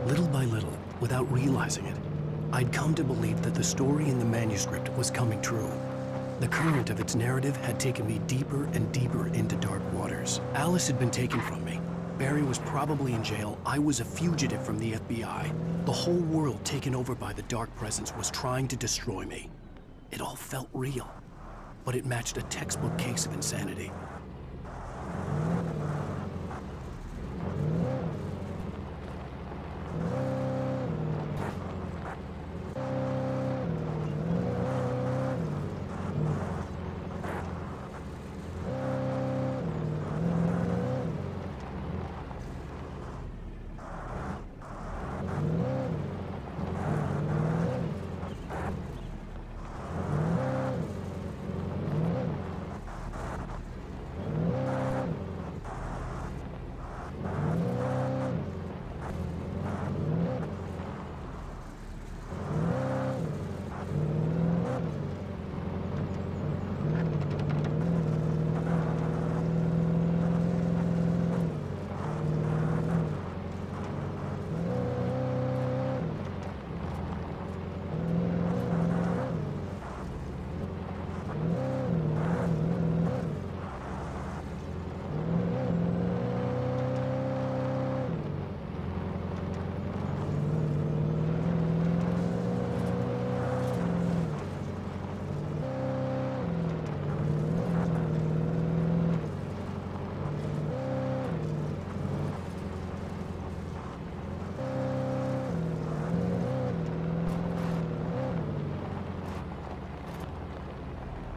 Little by little, without realizing it, I'd come to believe that the story in the manuscript was coming true. The current of its narrative had taken me deeper and deeper into dark waters. Alice had been taken from me. Barry was probably in jail. I was a fugitive from the FBI. The whole world taken over by the dark presence was trying to destroy me. It all felt real, but it matched a textbook case of insanity.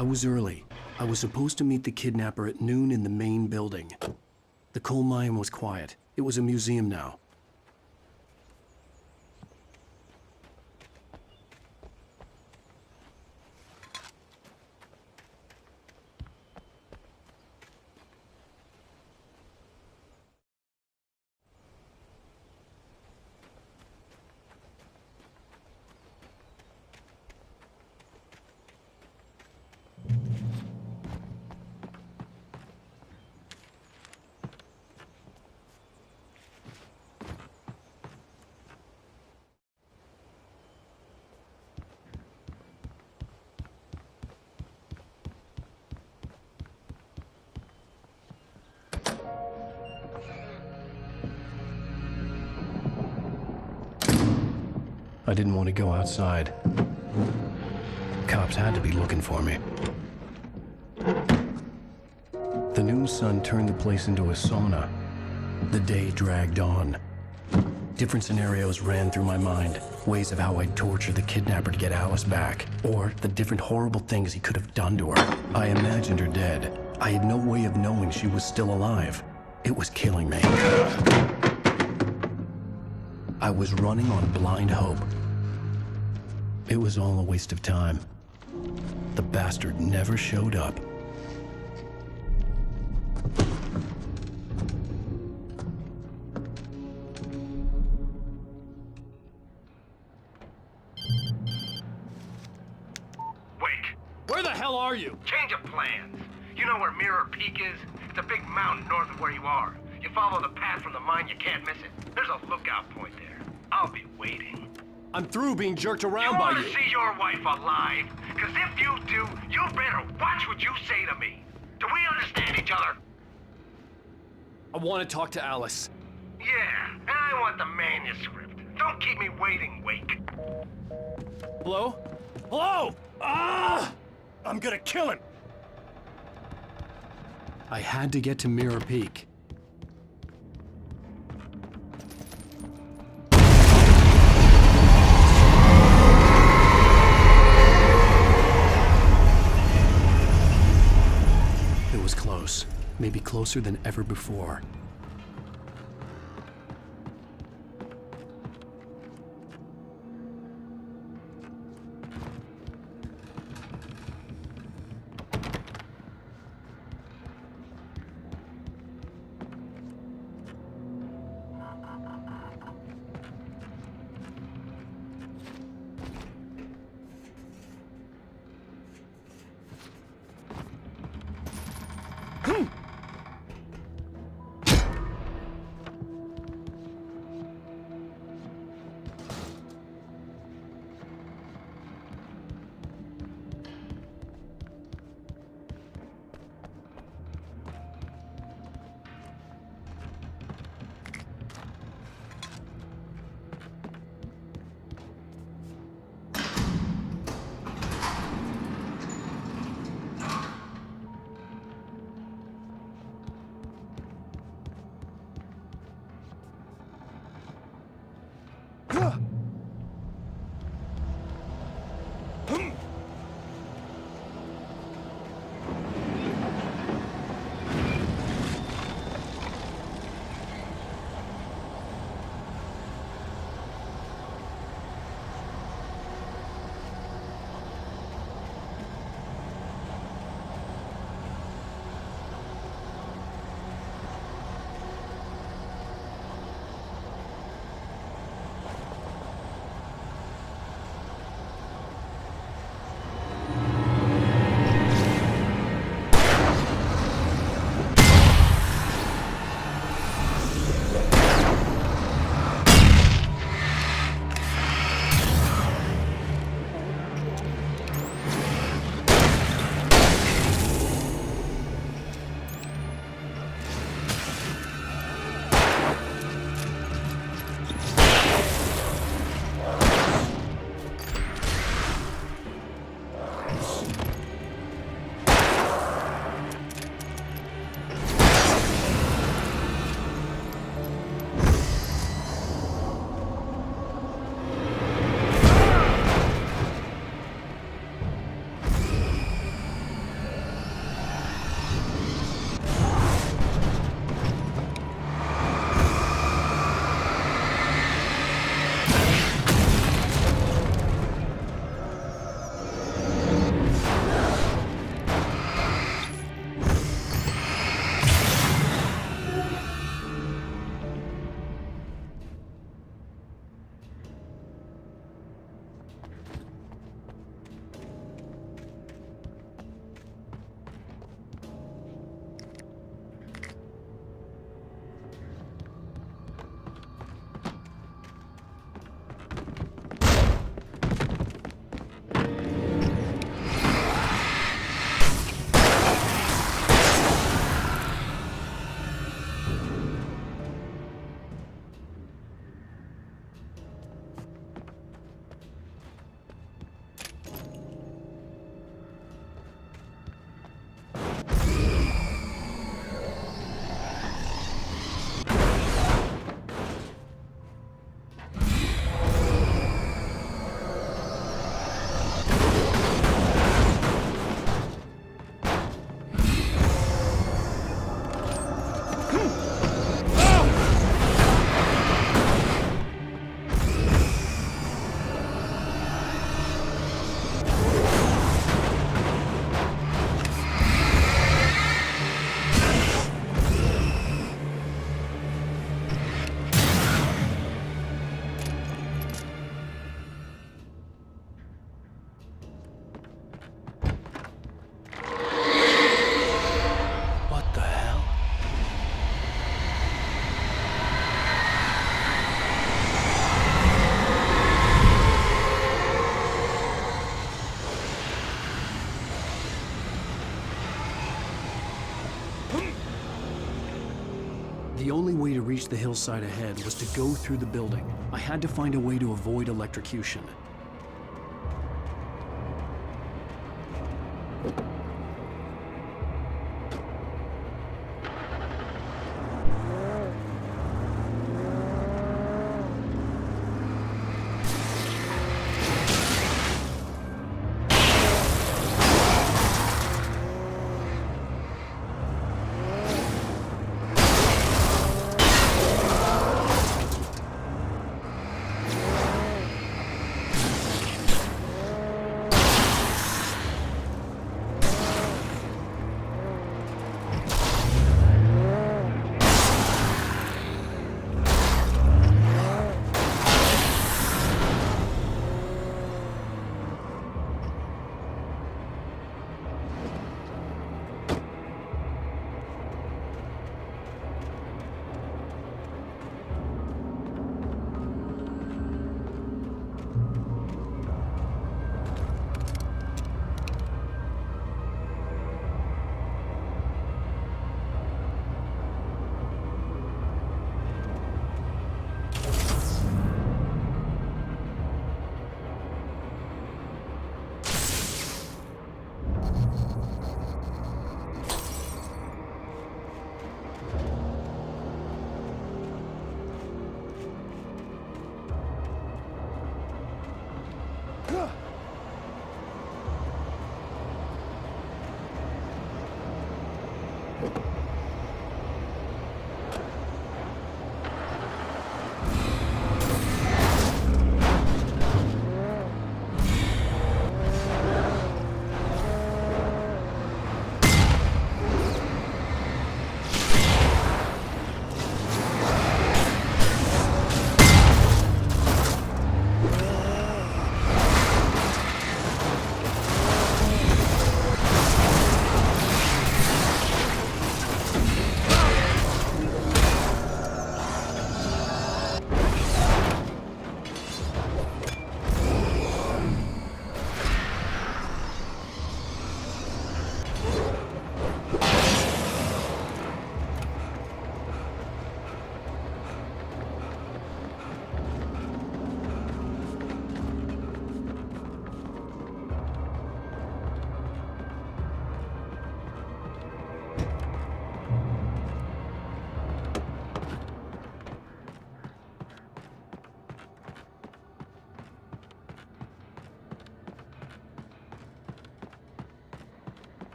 I was early. I was supposed to meet the kidnapper at noon in the main building. The coal mine was quiet. It was a museum now. I didn't want to go outside. Cops had to be looking for me. The noon sun turned the place into a sauna. The day dragged on. Different scenarios ran through my mind. Ways of how I'd torture the kidnapper to get Alice back. Or the different horrible things he could have done to her. I imagined her dead. I had no way of knowing she was still alive. It was killing me. I was running on blind hope. It was all a waste of time. The bastard never showed up. Wake! Where the hell are you? Change of plans. You know where Mirror Peak is? It's a big mountain north of where you are. You follow the path from the mine, you can't miss it. There's a lookout point there. I'll be waiting. I'm through being jerked around by you. You want to see your wife alive? Because if you do, you better watch what you say to me. Do we understand each other? I want to talk to Alice. Yeah, and I want the manuscript. Don't keep me waiting, Wake. Hello? Hello? Ah! I'm gonna kill him! I had to get to Mirror Peak. It was close. Maybe closer than ever before. The only way to reach the hillside ahead was to go through the building. I had to find a way to avoid electrocution.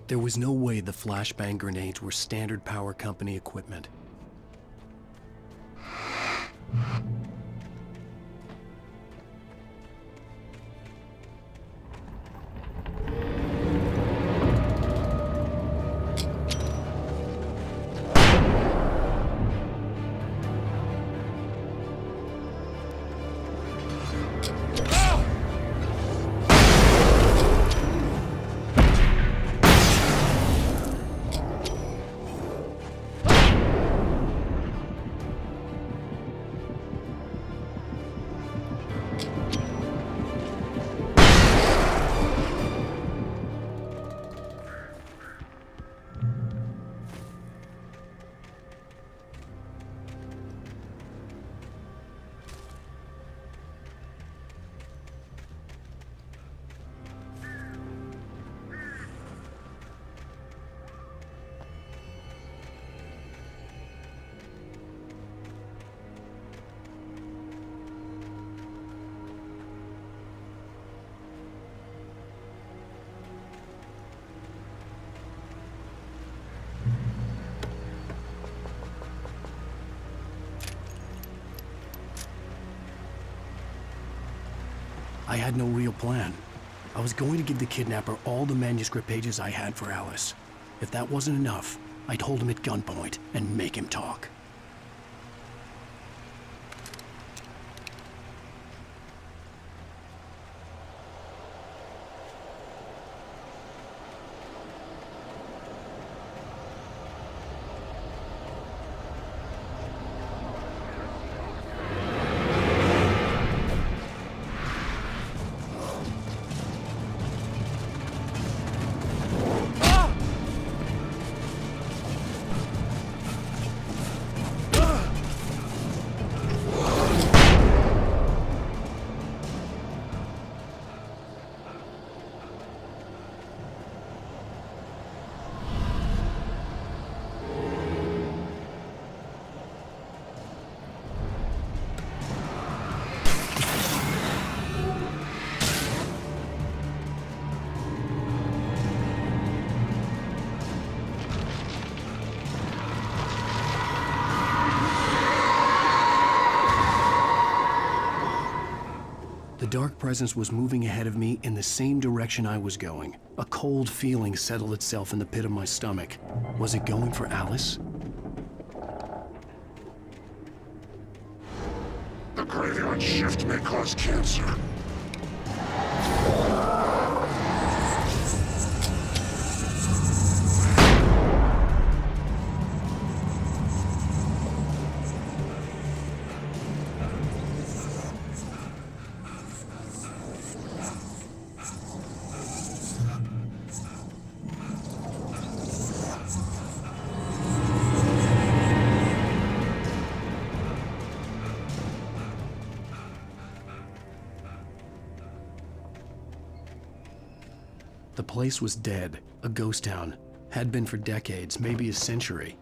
There was no way the flashbang grenades were standard power company equipment. I had no real plan. I was going to give the kidnapper all the manuscript pages I had for Alice. If that wasn't enough, I'd hold him at gunpoint and make him talk. The dark presence was moving ahead of me in the same direction I was going. A cold feeling settled itself in the pit of my stomach. Was it going for Alice? The graveyard shift may cause cancer. The place was dead, a ghost town. Had been for decades, maybe a century.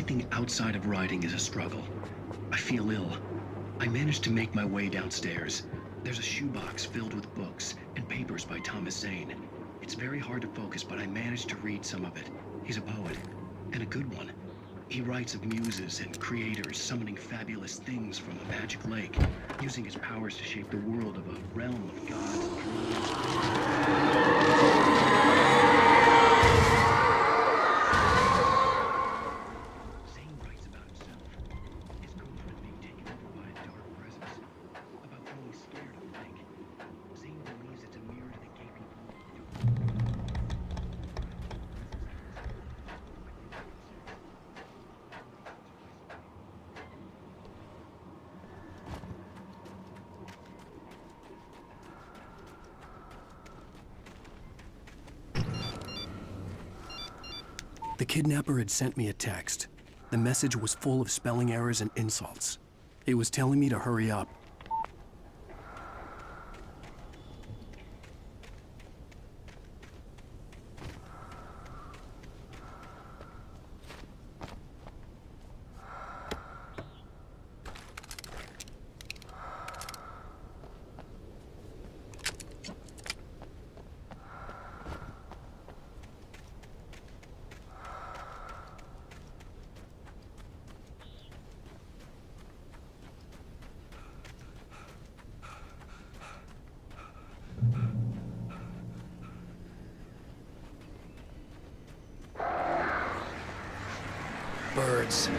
Everything outside of writing is a struggle. I feel ill. I managed to make my way downstairs. There's a shoebox filled with books and papers by Thomas Zane. It's very hard to focus, but I managed to read some of it. He's a poet, and a good one. He writes of muses and creators summoning fabulous things from a magic lake, using his powers to shape the world of a realm of gods and Zane writes about himself, his girlfriend being taken over by a dark presence, about feeling scared of the lake. Zane believes it's a mirror to the gay people. The kidnapper had sent me a text. The message was full of spelling errors and insults. It was telling me to hurry up. Birds.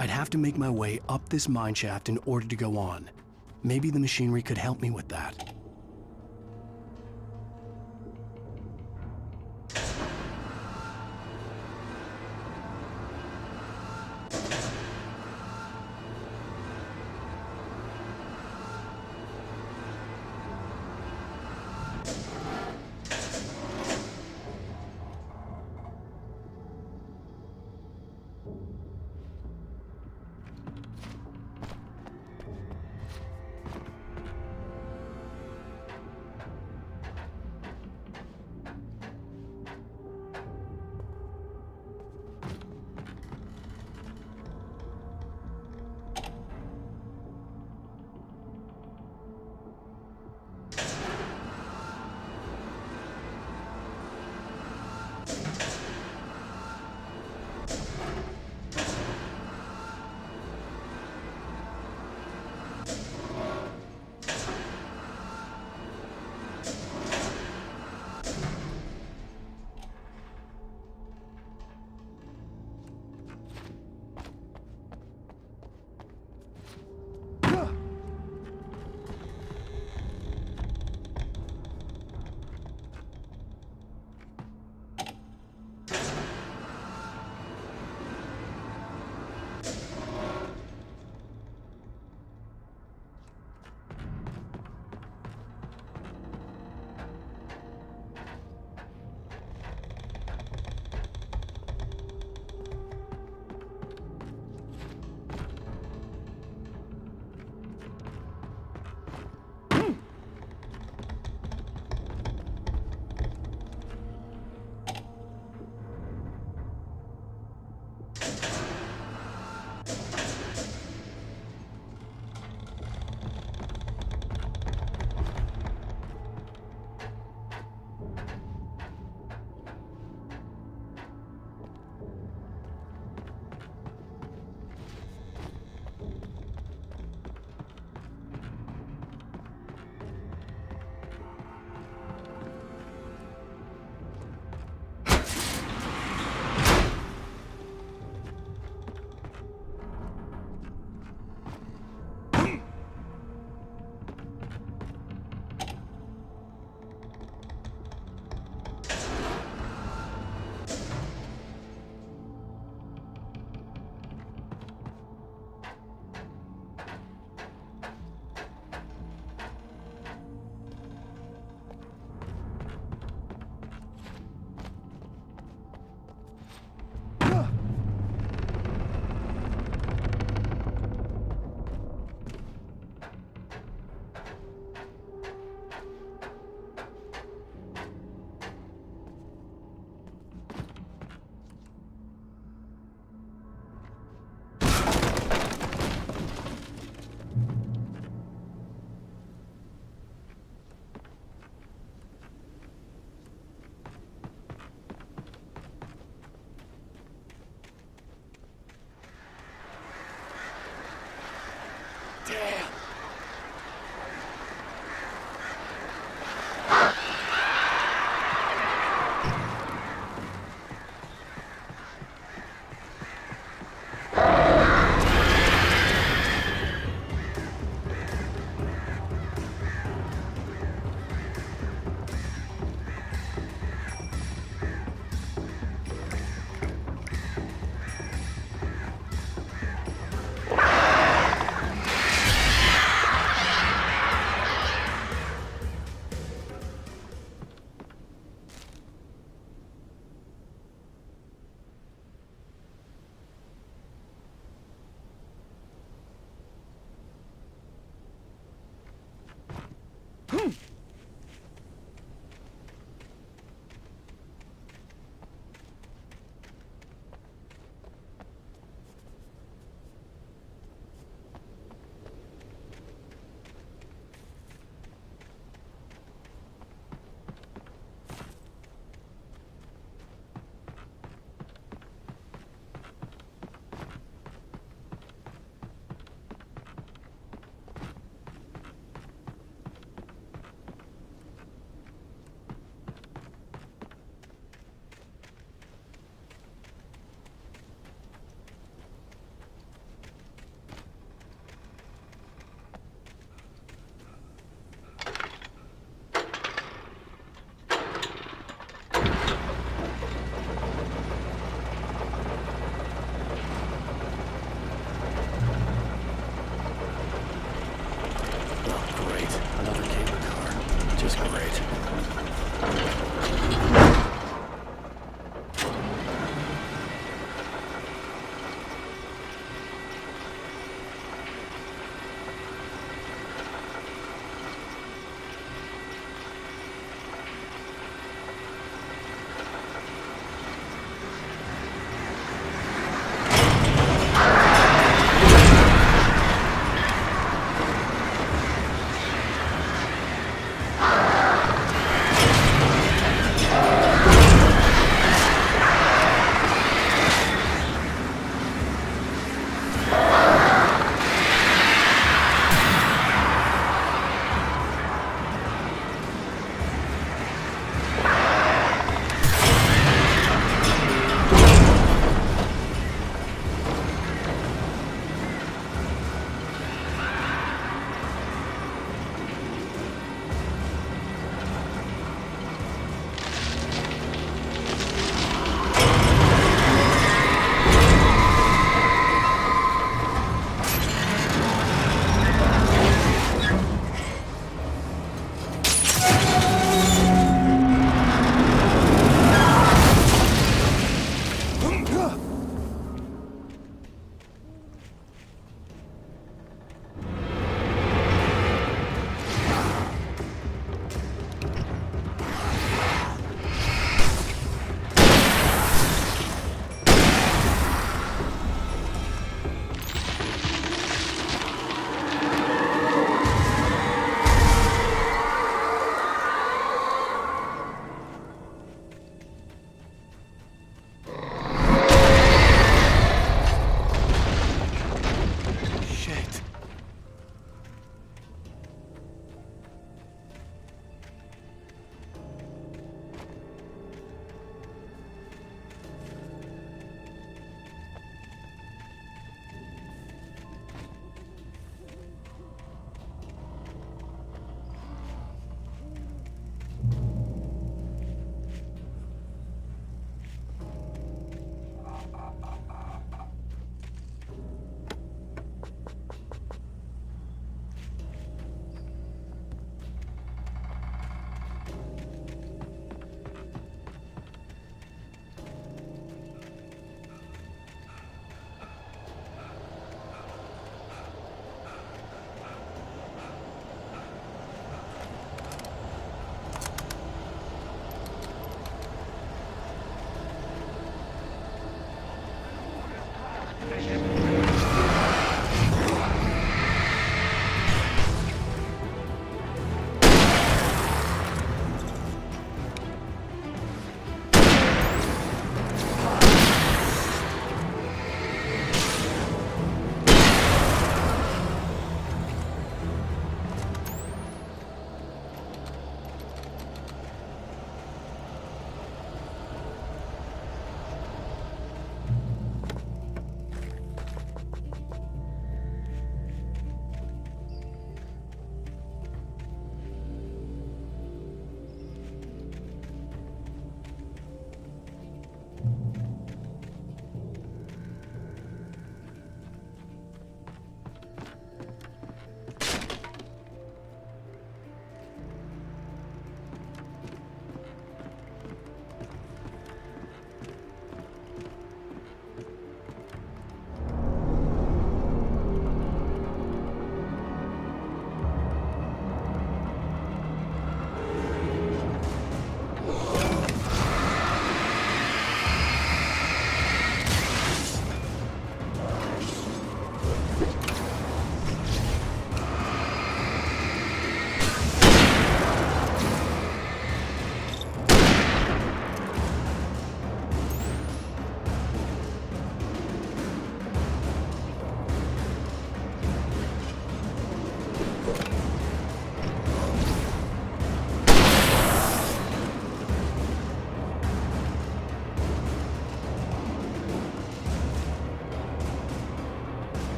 I'd have to make my way up this mine shaft in order to go on. Maybe the machinery could help me with that.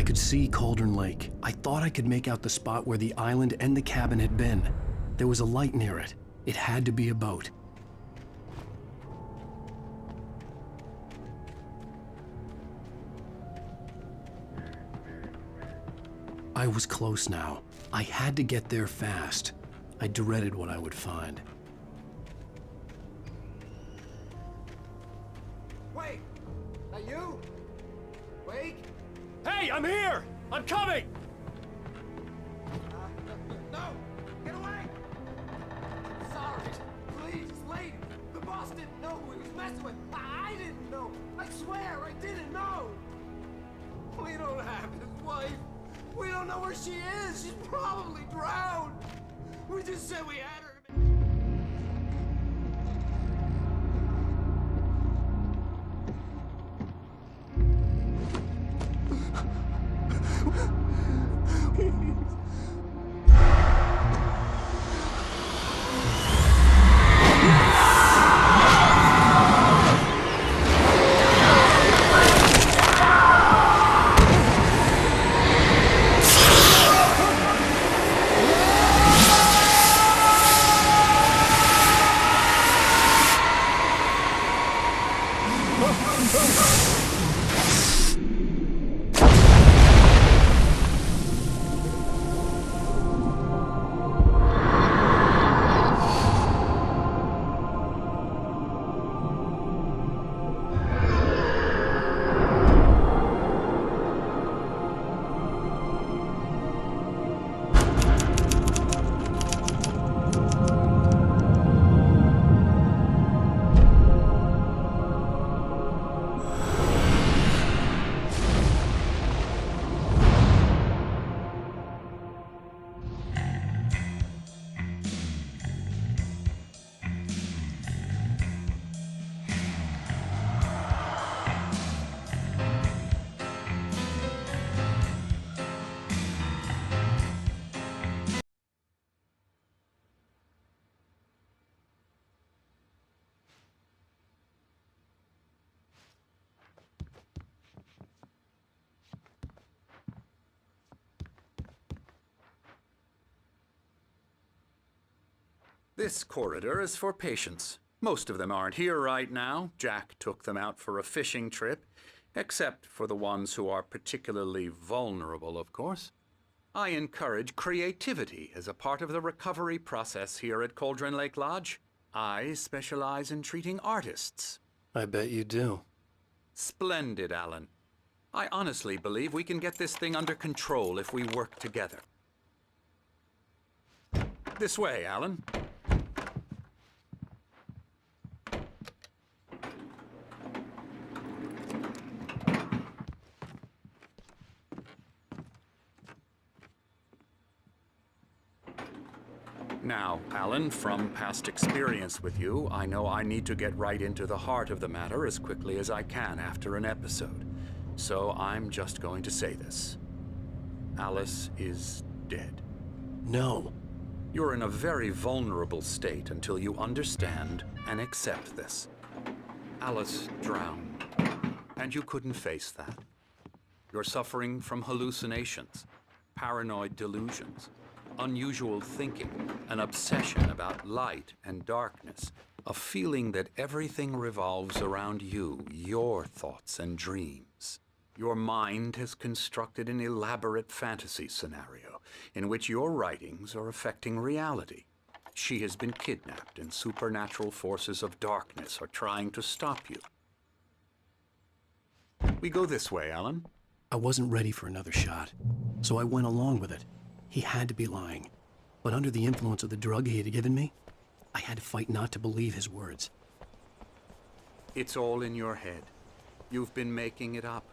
I could see Cauldron Lake. I thought I could make out the spot where the island and the cabin had been. There was a light near it. It had to be a boat. I was close now. I had to get there fast. I dreaded what I would find. Wait! That you? Wake? Hey, I'm here! I'm coming! No! Get away! Sorry. Please, lady. The boss didn't know who he was messing with. I didn't know. I swear I didn't know. We don't have his wife. We don't know where she is. She's probably drowned. We just said we had her. This corridor is for patients. Most of them aren't here right now. Jack took them out for a fishing trip, except for the ones who are particularly vulnerable, of course. I encourage creativity as a part of the recovery process here at Cauldron Lake Lodge. I specialize in treating artists. I bet you do. Splendid, Alan. I honestly believe we can get this thing under control if we work together. This way, Alan. Now, Alan, from past experience with you, I know I need to get right into the heart of the matter as quickly as I can after an episode. So I'm just going to say this. Alice is dead. No. You're in a very vulnerable state until you understand and accept this. Alice drowned, and you couldn't face that. You're suffering from hallucinations, paranoid delusions, unusual thinking, an obsession about light and darkness, a feeling that everything revolves around you, your thoughts and dreams. Your mind has constructed an elaborate fantasy scenario in which your writings are affecting reality. She has been kidnapped and supernatural forces of darkness are trying to stop you. We go this way, Alan. I wasn't ready for another shot, so I went along with it. He had to be lying. But under the influence of the drug he had given me, I had to fight not to believe his words. It's all in your head. You've been making it up.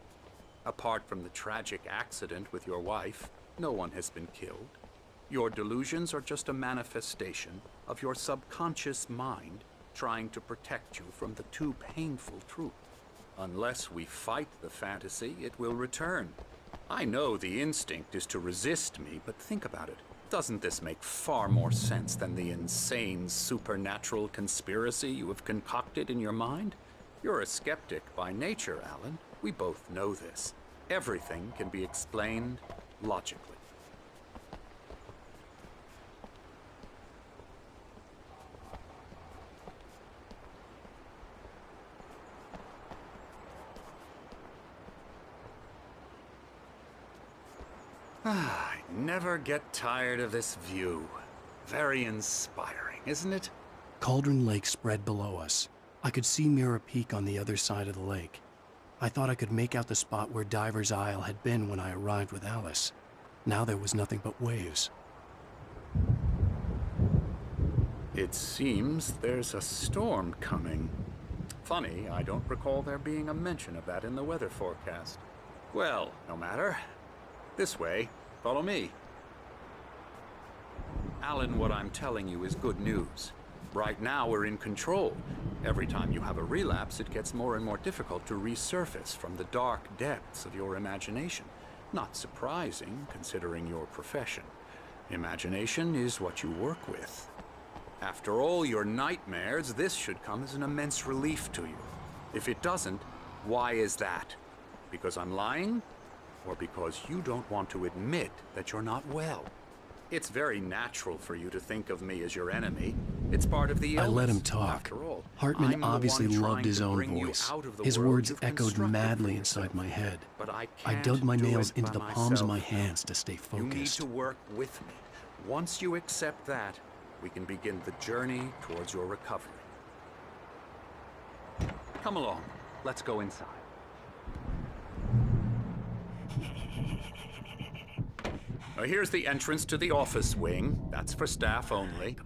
Apart from the tragic accident with your wife, no one has been killed. Your delusions are just a manifestation of your subconscious mind trying to protect you from the too painful truth. Unless we fight the fantasy, it will return. I know the instinct is to resist me, but think about it. Doesn't this make far more sense than the insane supernatural conspiracy you have concocted in your mind? You're a skeptic by nature, Alan. We both know this. Everything can be explained logically. I never get tired of this view. Very inspiring, isn't it? Cauldron Lake spread below us. I could see Mirror Peak on the other side of the lake. I thought I could make out the spot where Diver's Isle had been when I arrived with Alice. Now there was nothing but waves. It seems there's a storm coming. Funny, I don't recall there being a mention of that in the weather forecast. Well, no matter. This way. Follow me. Alan, what I'm telling you is good news. Right now, we're in control. Every time you have a relapse, it gets more and more difficult to resurface from the dark depths of your imagination. Not surprising, considering your profession. Imagination is what you work with. After all your nightmares, this should come as an immense relief to you. If it doesn't, why is that? Because I'm lying? Or because you don't want to admit that you're not well? It's very natural for you to think of me as your enemy. It's part of the illness. I let him talk. After all, Hartman obviously loved his own voice. His words echoed madly inside my head. But I dug my nails into the palms of my hands to stay You need focused. to work with me. Once you accept that, we can begin the journey towards your recovery. Come along. Let's go inside. Here's the entrance to the office wing. That's for staff only.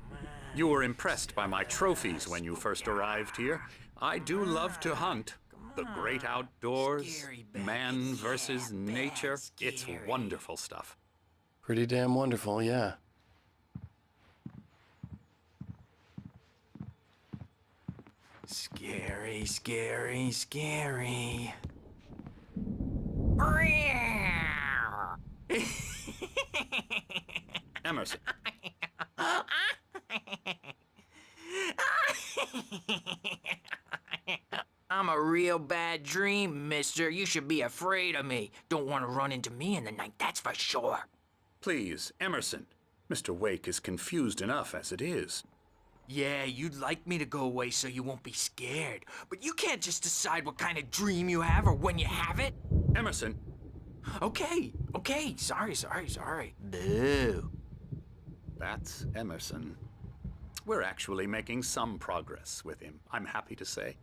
You were impressed by my trophies when you first arrived here. I do love to hunt. The great outdoors, man versus nature. It's wonderful stuff. Pretty damn wonderful, yeah. Scary, scary, scary. Emerson. I'm a real bad dream, mister. You should be afraid of me. Don't want to run into me in the night, that's for sure. Please, Emerson. Mr. Wake is confused enough as it is. Yeah, you'd like me to go away so you won't be scared. But you can't just decide what kind of dream you have or when you have it. Emerson. Okay. Sorry. Boo. That's Emerson. We're actually making some progress with him, I'm happy to say.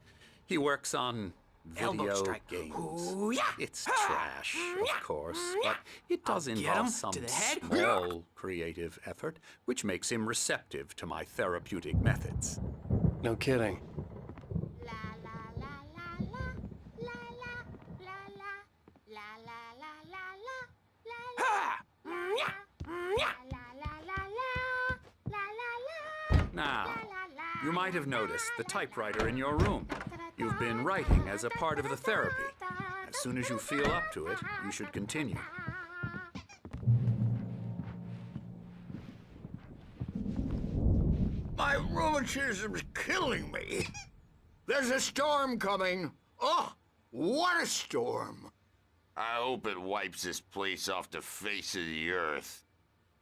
He works on video games. Ooh, yeah. It's trash, of course, but it does involve some small creative effort, which makes him receptive to my therapeutic methods. No kidding. Now, you might have noticed the typewriter in your room. You've been writing as a part of the therapy. As soon as you feel up to it, you should continue. My rheumatism's killing me. There's a storm coming. Oh, what a storm. I hope it wipes this place off the face of the earth.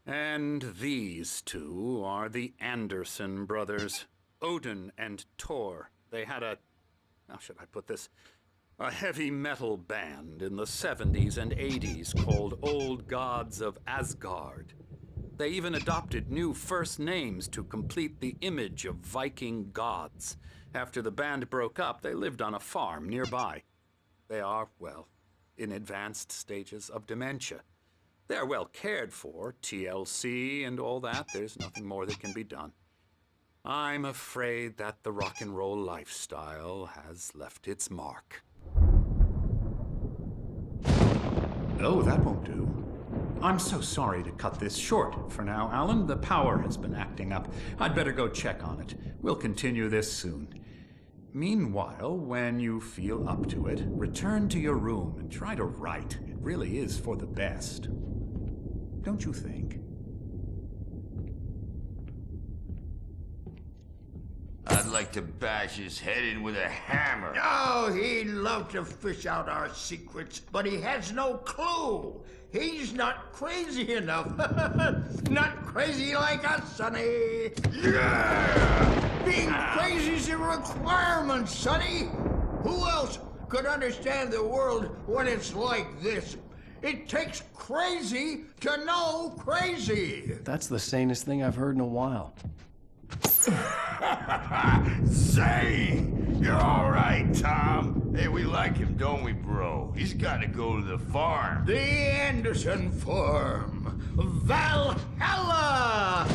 And these two are the Anderson brothers, Odin and Thor. They had how should I put this? A heavy metal band in the 70s and 80s called Old Gods of Asgard. They even adopted new first names to complete the image of Viking gods. After the band broke up, they lived on a farm nearby. They are, well, in advanced stages of dementia. They're well cared for, TLC and all that. There's nothing more that can be done. I'm afraid that the rock and roll lifestyle has left its mark. Oh, that won't do. I'm so sorry to cut this short for now, Alan. The power has been acting up. I'd better go check on it. We'll continue this soon. Meanwhile, when you feel up to it, return to your room and try to write. It really is for the best. Don't you think? I'd like like to bash his head in with a hammer. Oh, he'd love to fish out our secrets, but he has no clue. He's not crazy enough. Not crazy like us, Sonny. Yeah! Being crazy's a requirement, Sonny. Who else could understand the world when it's like this? It takes crazy to know crazy. That's the sanest thing I've heard in a while. Say, you're all right, Tom. Hey, we like him, don't we, bro? He's got to go to the farm. The Anderson farm. Valhalla!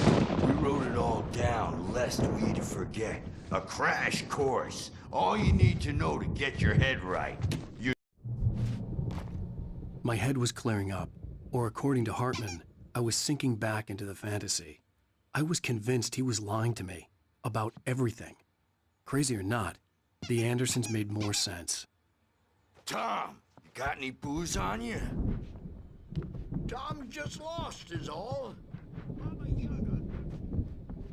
We wrote it all down, lest we forget. A crash course. All you need to know to get your head right. My head was clearing up, or according to Hartman, I was sinking back into the fantasy. I was convinced he was lying to me about everything. Crazy or not, the Andersons made more sense. Tom, you got any booze on you? Tom just lost is all.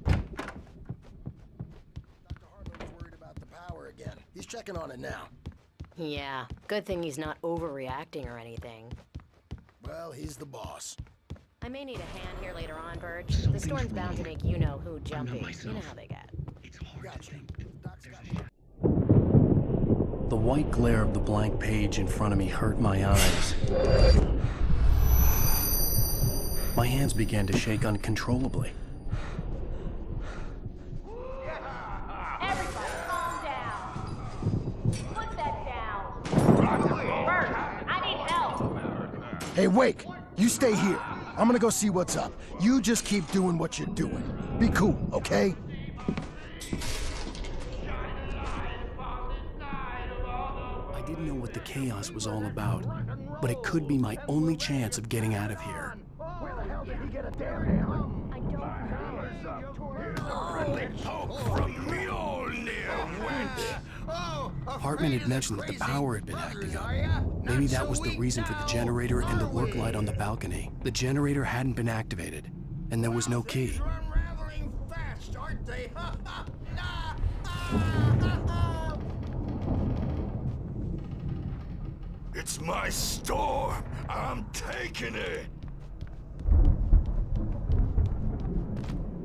Dr. Hartman's worried about the power again. He's checking on it now. Yeah, good thing he's not overreacting or anything. Well, he's the boss. I may need a hand here later on, Birch. The storm's bound to make you-know-who jumpy. You know how they get. It's hard to think. The white glare of the blank page in front of me hurt my eyes. My hands began to shake uncontrollably. Everybody, calm down. Put that down. Birch, I need help. Hey, Wake, you stay here. I'm gonna go see what's up. You just keep doing what you're doing. Be cool, okay? I didn't know what the chaos was all about, but it could be my only chance of getting out of here. Where the hell did he get a damn hammer? I don't know. Hartman had mentioned that the power had been acting up. Maybe that was the reason for the generator and the work light on the balcony. The generator hadn't been activated, and there was no key. Unraveling fast, aren't they? It's my storm. I'm taking it.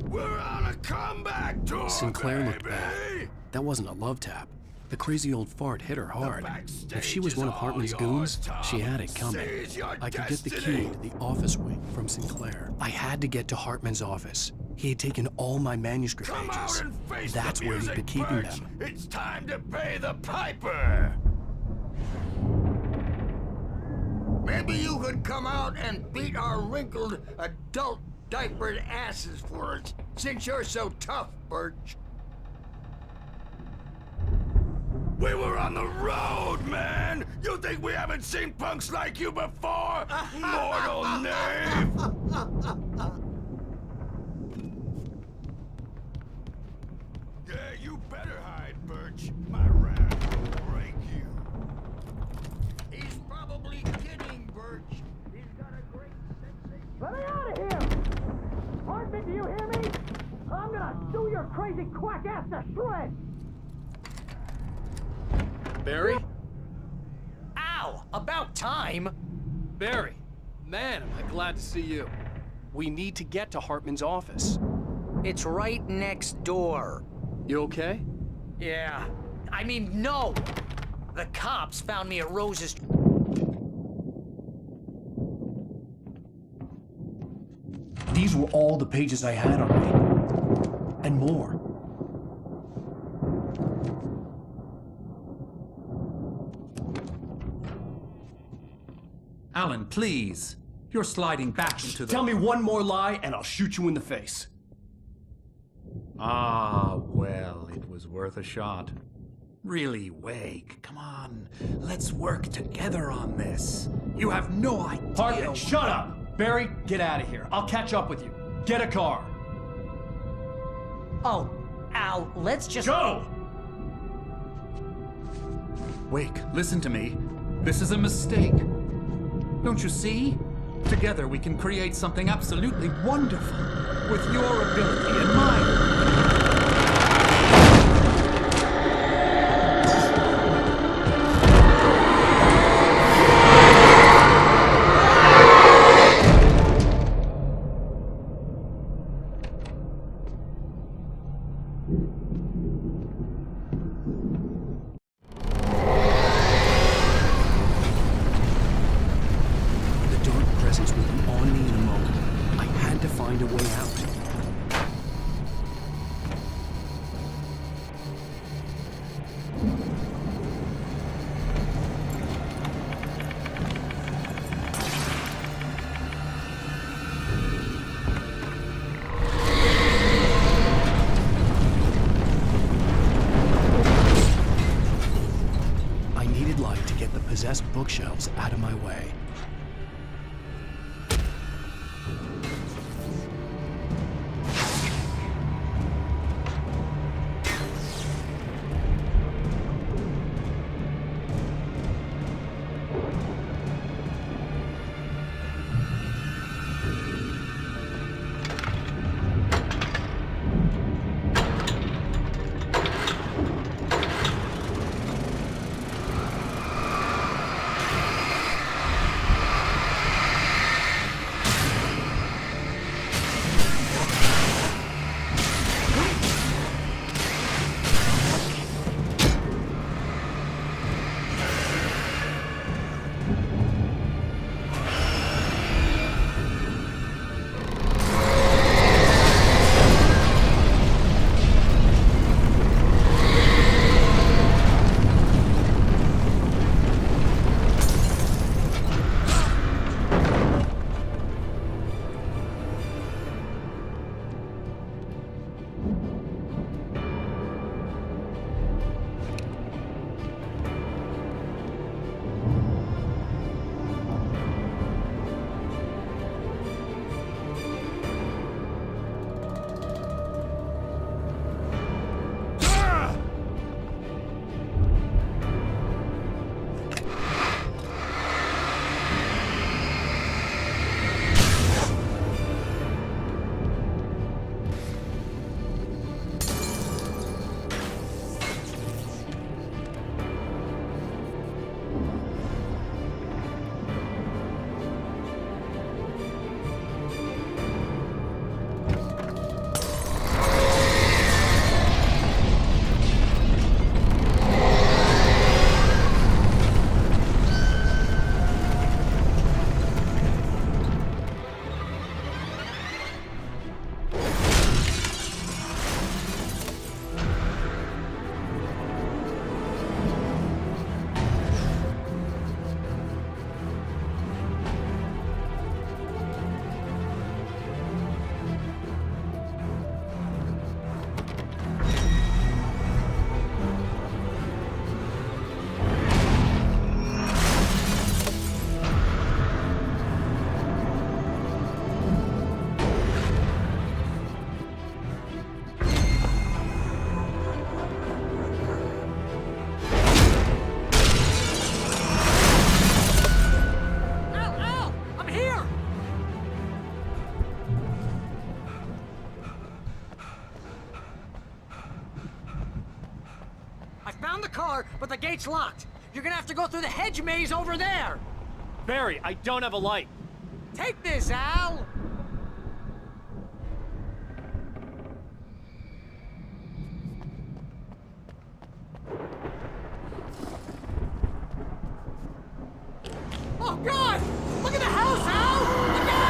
We're on a comeback tour, Sinclair looked baby. back. That wasn't a love tap. The crazy old fart hit her hard. If she was one of Hartman's goons, she had it coming. I could get the key to the office wing from Sinclair. I had to get to Hartman's office. He had taken all my manuscript pages. That's where he'd been keeping them. It's time to pay the piper. Maybe you could come out and beat our wrinkled, adult diapered asses for us, since you're so tough, Birch. We were on the road, man! You think we haven't seen punks like you before? Mortal knave! Yeah, you better hide, Birch. My wrath will break you. He's probably kidding, Birch. He's got a great sense of... Let me out of here! Hartman, do you hear me? I'm gonna do your crazy quack ass to shreds! Barry? Ow! About time! Barry, man, am I glad to see you. We need to get to Hartman's office. It's right next door. You okay? Yeah. I mean, no! The cops found me at Rose's... These were all the pages I had on me. And more. Alan, please. You're sliding back into the... Tell me one more lie and I'll shoot you in the face. Ah, well, it was worth a shot. Really, Wake, come on. Let's work together on this. You have no idea... Hartman, shut up! Barry, get out of here. I'll catch up with you. Get a car. Oh, Al, let's just... Go! Wake, listen to me. This is a mistake. Don't you see? Together we can create something absolutely wonderful. With your ability and mine. like to get the possessed bookshelves out of my way. But the gate's locked. You're gonna have to go through the hedge maze over there. Barry, I don't have a light. Take this, Al! Oh, God! Look at the house, Al! Look out!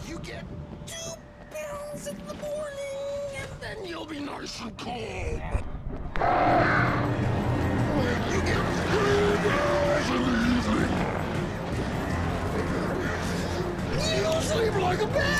You get 2 pills in the morning, and then you'll be nice and calm. You get 3 pills in the evening. You'll sleep like a baby.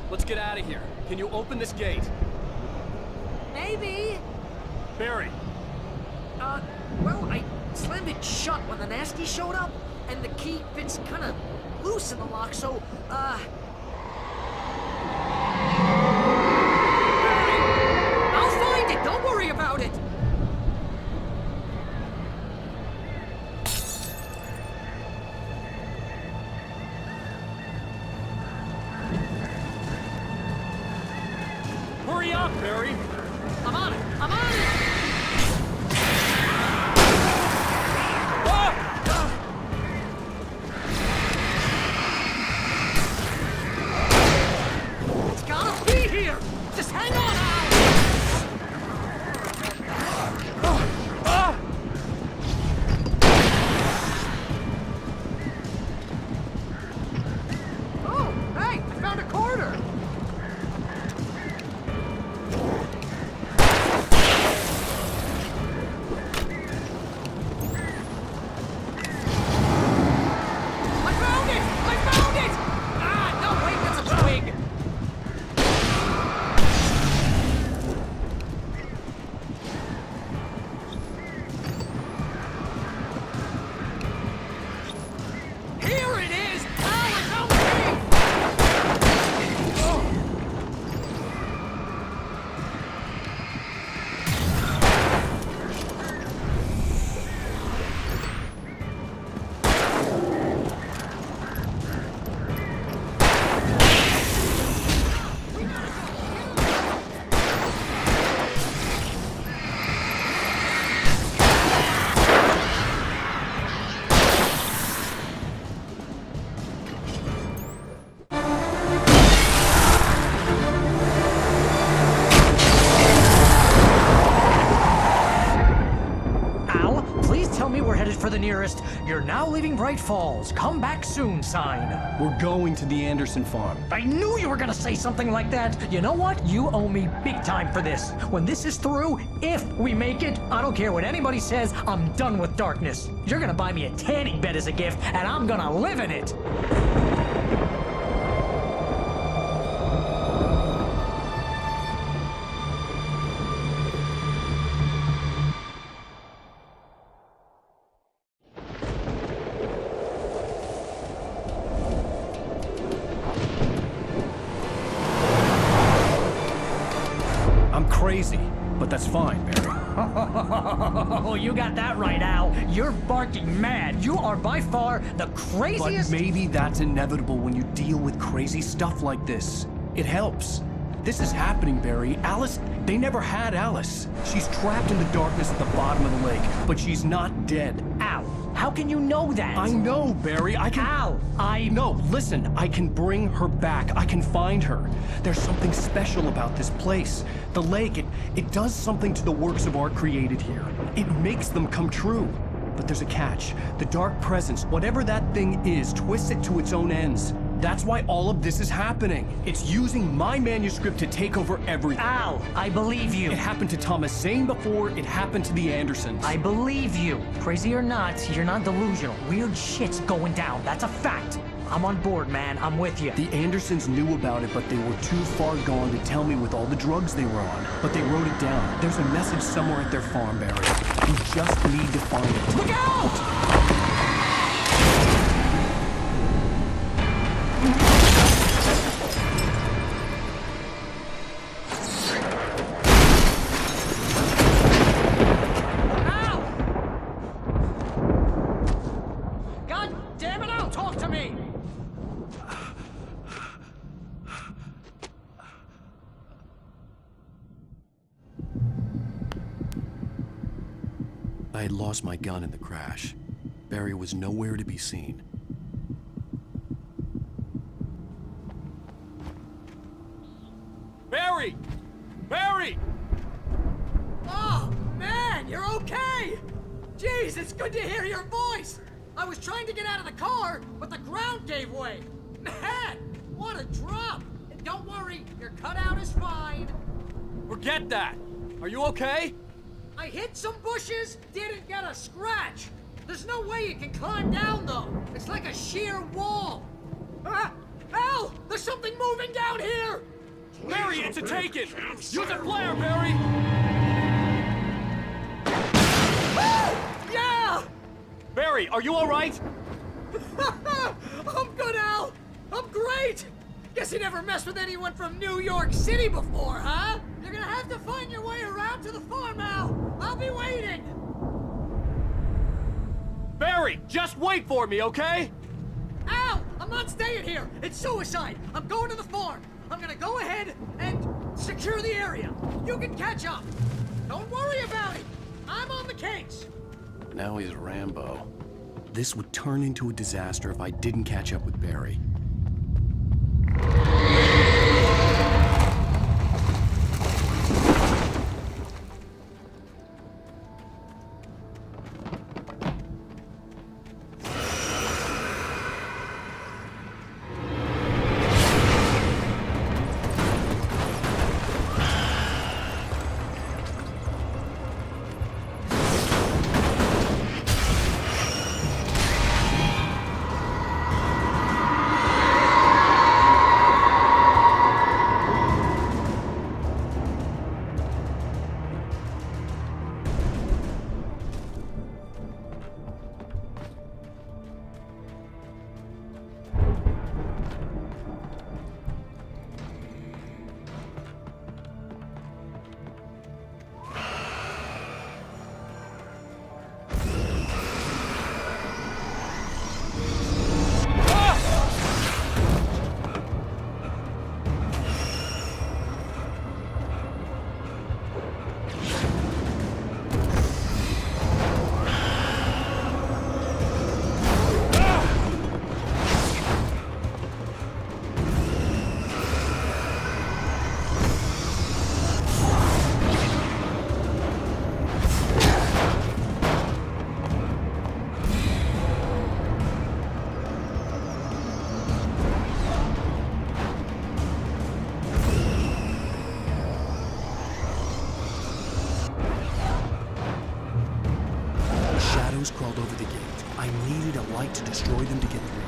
let's get out of here. Can you open this gate? Maybe. Barry. Well, I slammed it shut when the nasty showed up, and the key fits kind of loose in the lock, so, Barry, I'll find it! Don't worry about it! Hurry up, Barry! I'm on it! I'm on it! It's gotta be here! Just hang on, Al! Oh, hey! I found a corner! For the nearest, "You're now leaving Bright Falls. Come back soon" sign. We're going to the Anderson farm. I knew you were gonna say something like that. You know what? You owe me big time for this. When this is through, if we make it, I don't care what anybody says, I'm done with darkness. You're gonna buy me a tanning bed as a gift, and I'm gonna live in it. Crazy, but that's fine, Barry. Oh, you got that right, Al. You're barking mad. You are by far the craziest— But maybe that's inevitable when you deal with crazy stuff like this. It helps. This is happening, Barry. Alice, they never had Alice. She's trapped in the darkness at the bottom of the lake, but she's not dead. Al, how can you know that? I know, Barry. I can— Al, No, listen. I can bring her back. I can find her. There's something special about this place. The lake, it does something to the works of art created here. It makes them come true. But there's a catch. The dark presence, whatever that thing is, twists it to its own ends. That's why all of this is happening. It's using my manuscript to take over everything. Al, I believe you. It happened to Thomas Zane before, it happened to the Andersons. I believe you. Crazy or not, you're not delusional. Weird shit's going down. That's a fact. I'm on board, man. I'm with you. The Andersons knew about it, but they were too far gone to tell me with all the drugs they were on. But they wrote it down. There's a message somewhere at their farm, Barry. We just need to find it. Look out! I had lost my gun in the crash. Barry was nowhere to be seen. Barry! Barry! Oh, man, you're okay! Jeez, it's good to hear your voice! I was trying to get out of the car, but the ground gave way. Man, what a drop! And don't worry, your cutout is fine. Forget that! Are you okay? I hit some bushes, didn't get a scratch. There's no way you can climb down, though. It's like a sheer wall. Ah! Help! Al! There's something moving down here! Barry, it's a taken! Use a flare, Barry! Yeah! Barry, are you alright? I'm good, Al! I'm great! Guess you never messed with anyone from New York City before, huh? You're gonna have to find your way around to the farm, Al! I'll be waiting! Barry, just wait for me, okay? Al! I'm not staying here! It's suicide! I'm going to the farm! I'm gonna go ahead and secure the area! You can catch up! Don't worry about it! I'm on the case! Now he's Rambo. This would turn into a disaster if I didn't catch up with Barry. Crawled over the gate. I needed a light to destroy them to get through.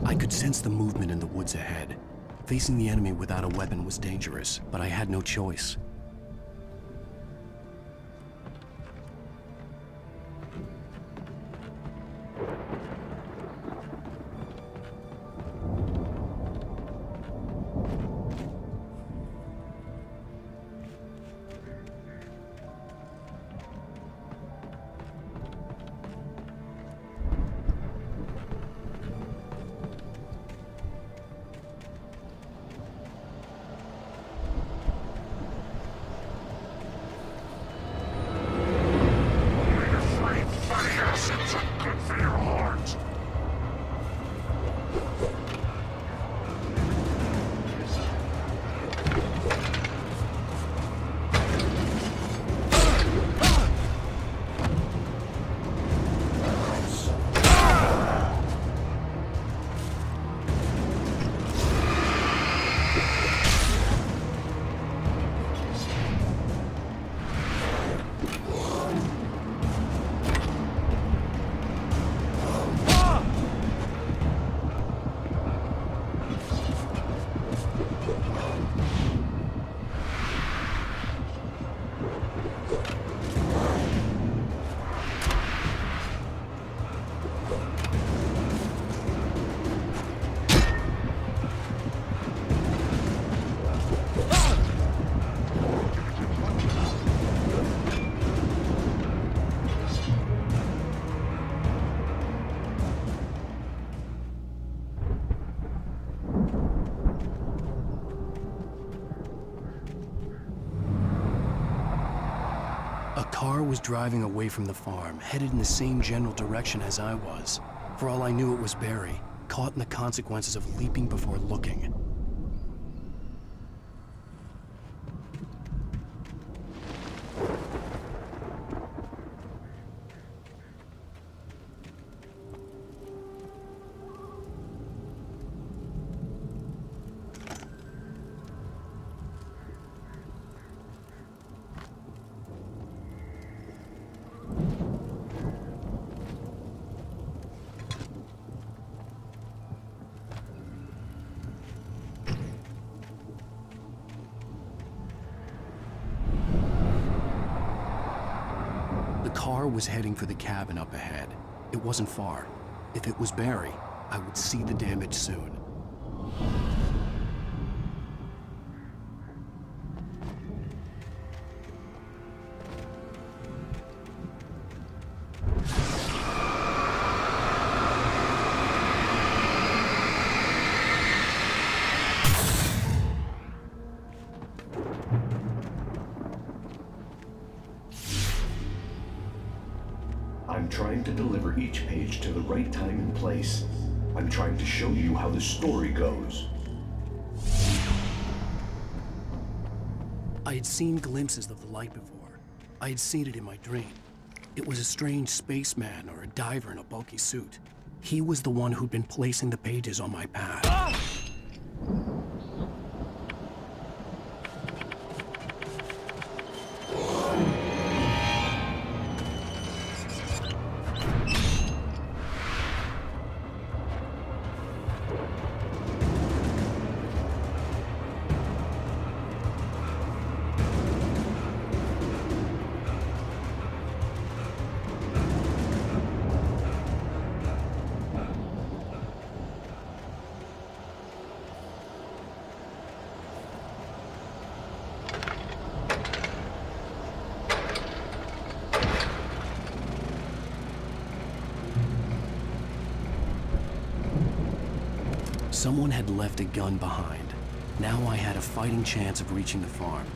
I could sense the movement in the woods ahead. Facing the enemy without a weapon was dangerous, but I had no choice. car was driving away from the farm, headed in the same general direction as I was. For all I knew, it was Barry, caught in the consequences of leaping before looking. The car was heading for the cabin up ahead. It wasn't far. If it was Barry, I would see the damage soon. I'm trying to deliver each page to the right time and place. I'm trying to show you how the story goes. I had seen glimpses of the light before. I had seen it in my dream. It was a strange spaceman or a diver in a bulky suit. He was the one who'd been placing the pages on my path. Someone had left a gun behind. Now I had a fighting chance of reaching the farm.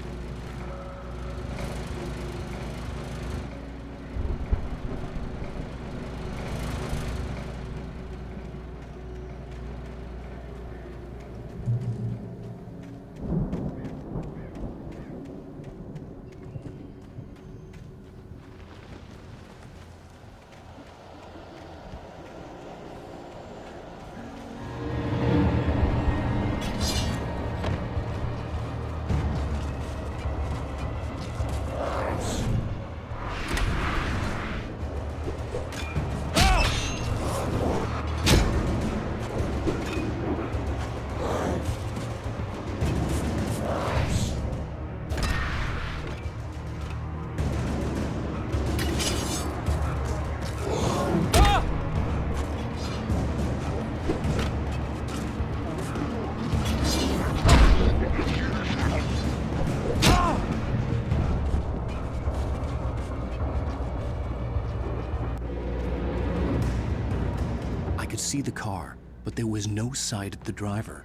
I could see the car, but there was no sight of the driver.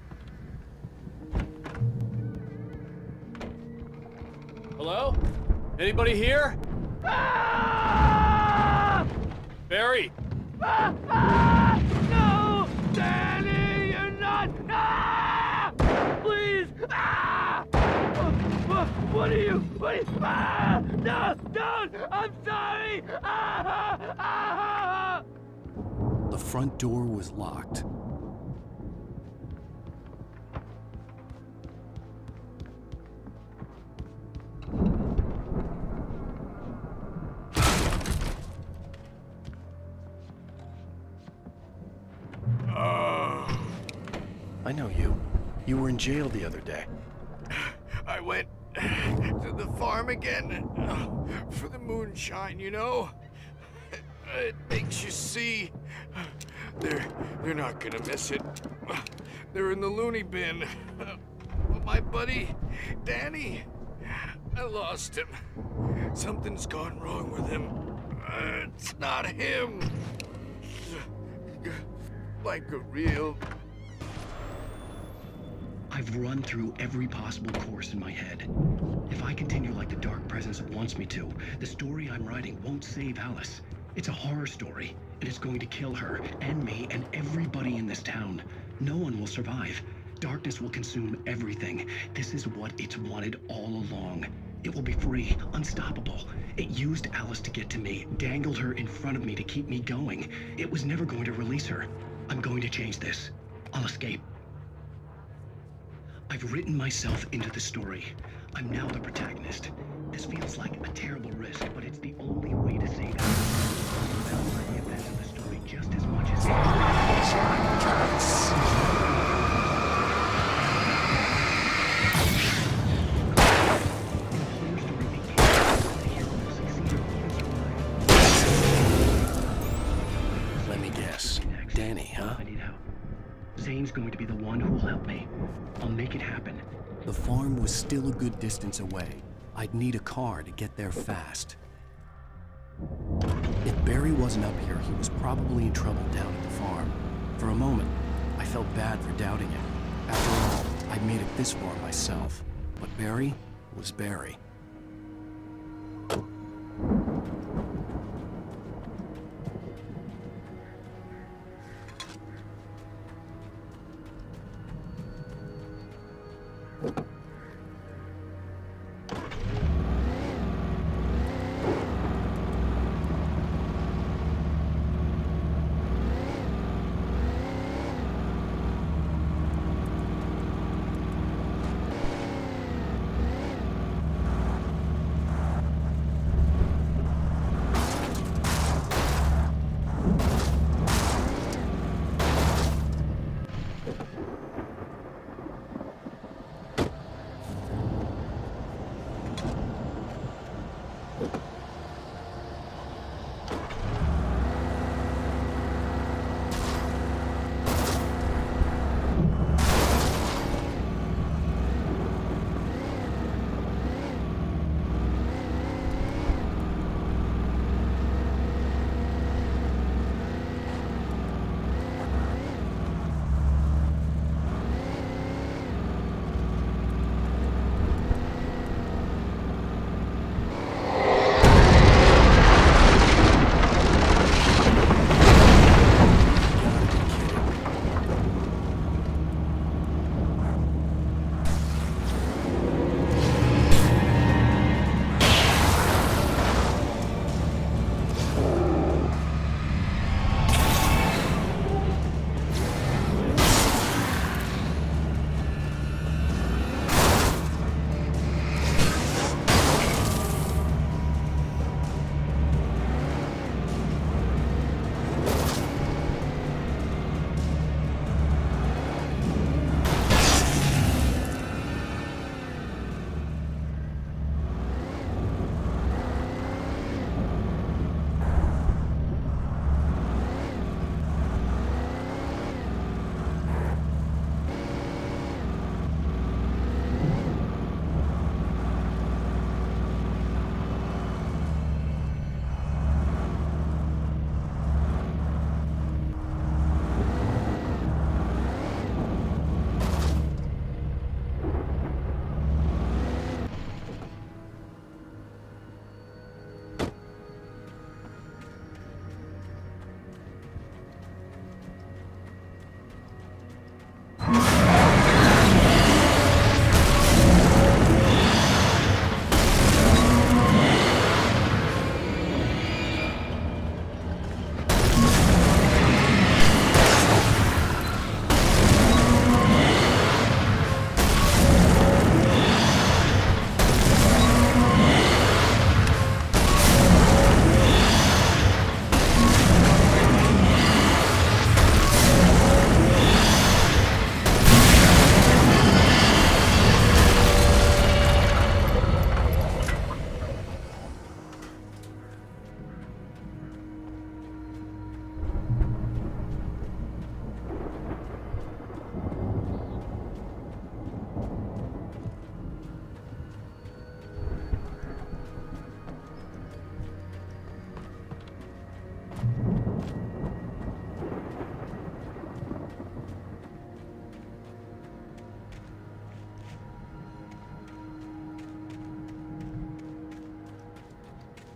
Hello? Anybody here? Barry! No! Danny, you're not! Please! What are you? No! Don't! I'm sorry! The front door was locked. I know you. You were in jail the other day. I went to the farm again for the moonshine, you know? It makes you see. They're not gonna miss it. They're in the loony bin. My buddy, Danny, I lost him. Something's gone wrong with him. It's not him. Like a real I've run through every possible course in my head. If I continue like the Dark Presence wants me to, the story I'm writing won't save Alice. It's a horror story, and it's going to kill her, and me, and everybody in this town. No one will survive. Darkness will consume everything. This is what it's wanted all along. It will be free, unstoppable. It used Alice to get to me, dangled her in front of me to keep me going. It was never going to release her. I'm going to change this. I'll escape. I've written myself into the story. I'm now the protagonist. This feels like a terrible risk, but it's the only way to save Alice. I'll learn the events of the story just as much as Let me guess. Danny, huh? I need help. Zane's going to be the one who'll help me. I'll make it happen. The farm was still a good distance away. I'd need a car to get there fast. If Barry wasn't up here, he was probably in trouble down at the farm. For a moment, I felt bad for doubting him. After all, I'd made it this far myself. But Barry was Barry.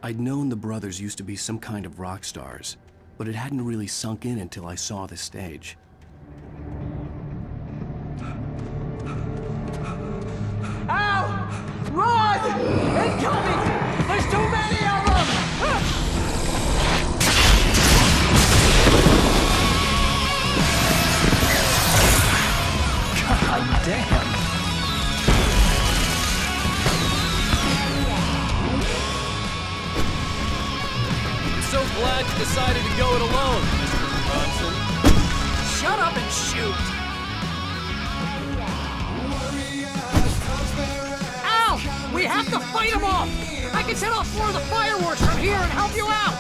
I'd known the brothers used to be some kind of rock stars, but it hadn't really sunk in until I saw the stage. Al! Run! Incoming! There's too many of them! God damn! So glad you decided to go it alone, Mr. Ransom. Shut up and shoot! Al! We have to fight them off! I can set off more of the fireworks from here and help you out!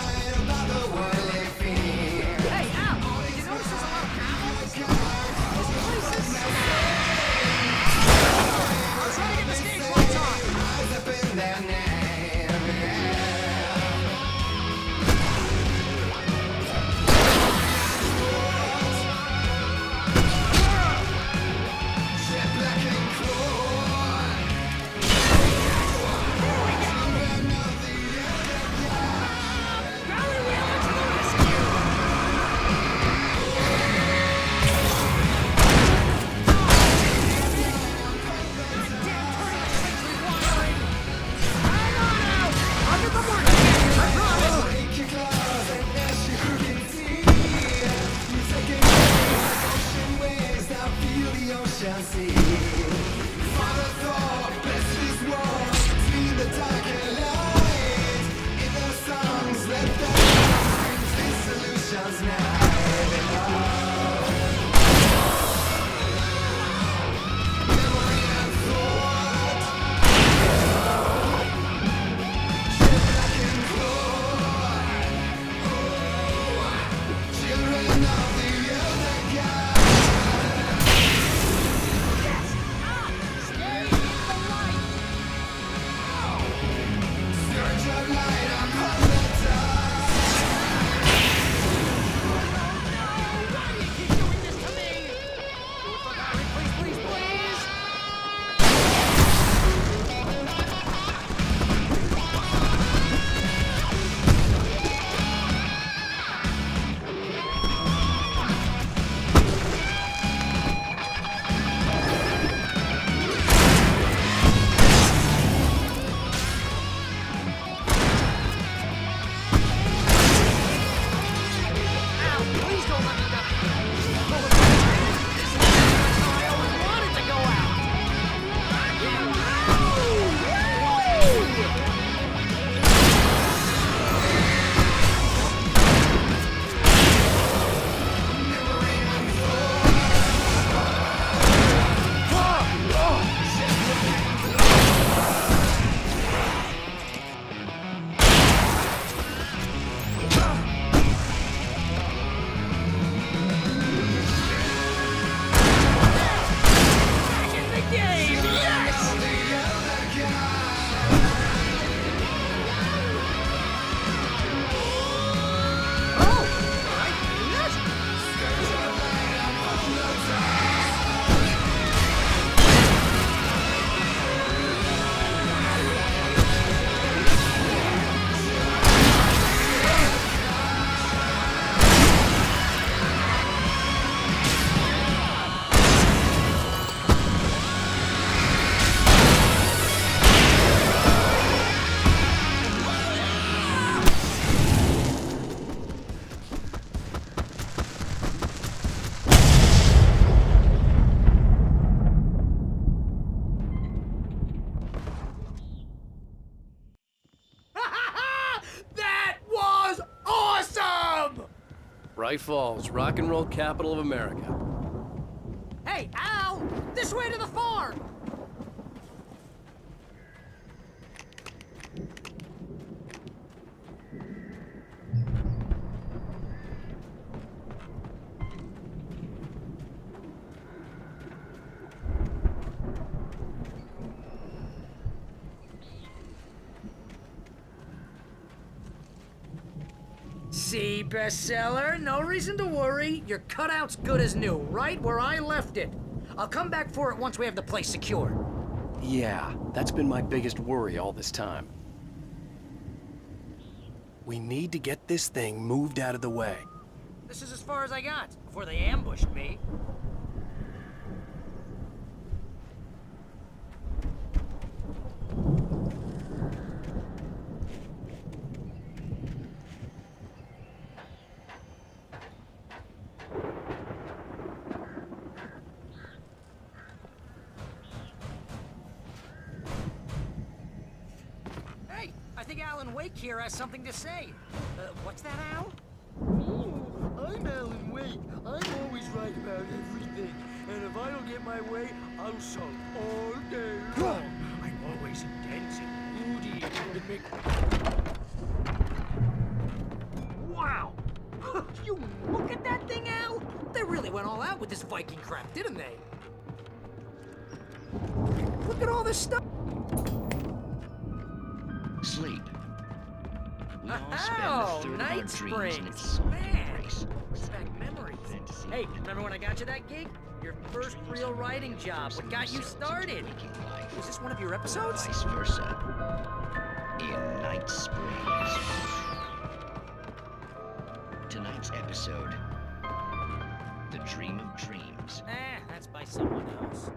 Hey, Al! Did you notice there's a lot of cabins? This place is... I'll try to get the stage lights on! Bright Falls, rock and roll capital of America. Hey, Al! This way to the farm! See, bestseller? No reason to worry. Your cutout's good as new, right where I left it. I'll come back for it once we have the place secured. Yeah, that's been my biggest worry all this time. We need to get this thing moved out of the way. This is as far as I got before they ambushed me. Hey, I think Alan Wake here has something to say. What's that, Al? I'm Alan Wake. I'm always right about everything. And if I don't get my way, I'll sulk all day long. I'm always intense and moody and make... Wow! You look at that thing, Al! They really went all out with this Viking crap, didn't they? Look at all this stuff! Sleep. We all spend a third of our dreams in its soft embrace. Brings back memories. Hey, remember when I got you that gig? Your first real writing job. What got you started? Was this one of your episodes? Vice versa. In Night Springs. Tonight's episode, The Dream of Dreams. That's by someone else.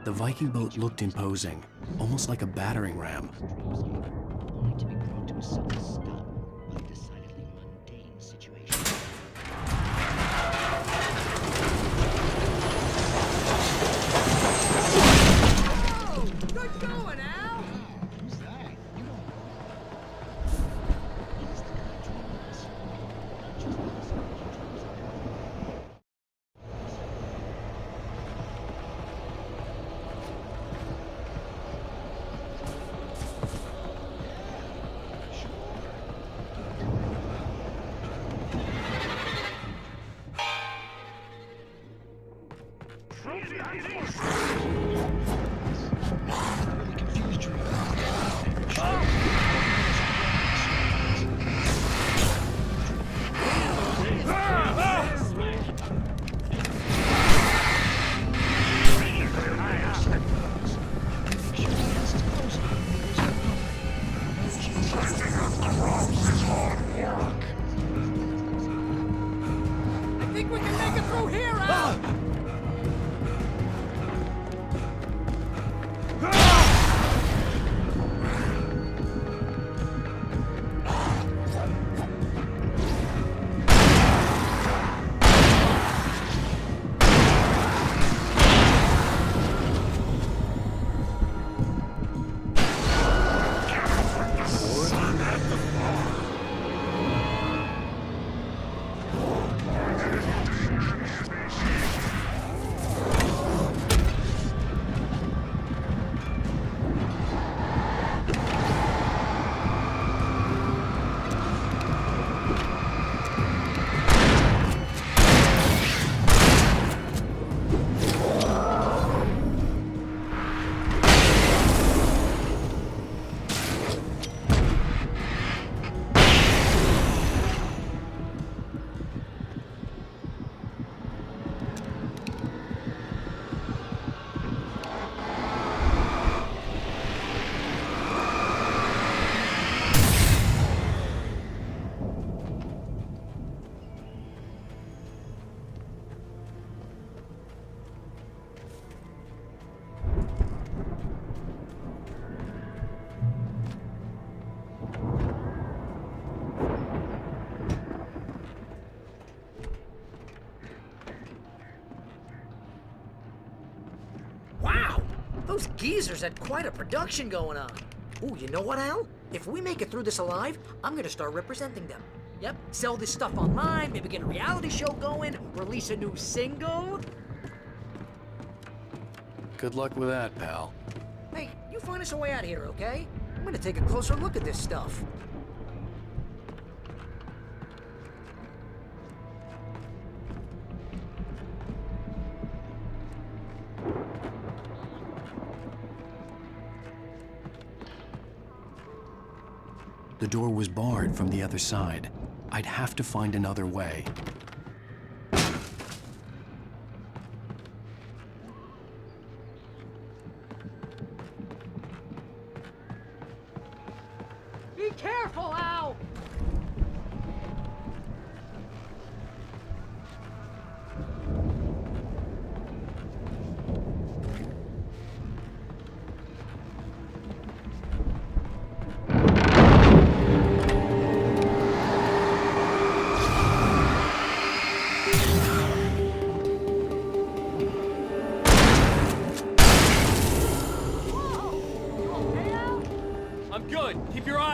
The Viking boat looked imposing, almost like a battering ram. Only to be brought to a sudden stop by a decidedly mundane situation. Oh, good going, Al! Who's that? You don't know. He's the guy dreaming us. Just because he dreams of it. I think we can make it through here, Al! Wow! Those geezers had quite a production going on. Ooh, you know what, Al? If we make it through this alive, I'm gonna start representing them. Yep, sell this stuff online, maybe get a reality show going, release a new single. Good luck with that, pal. Hey, you find us a way out of here, okay? I'm gonna take a closer look at this stuff. The door was barred from the other side. I'd have to find another way. Be careful, Al!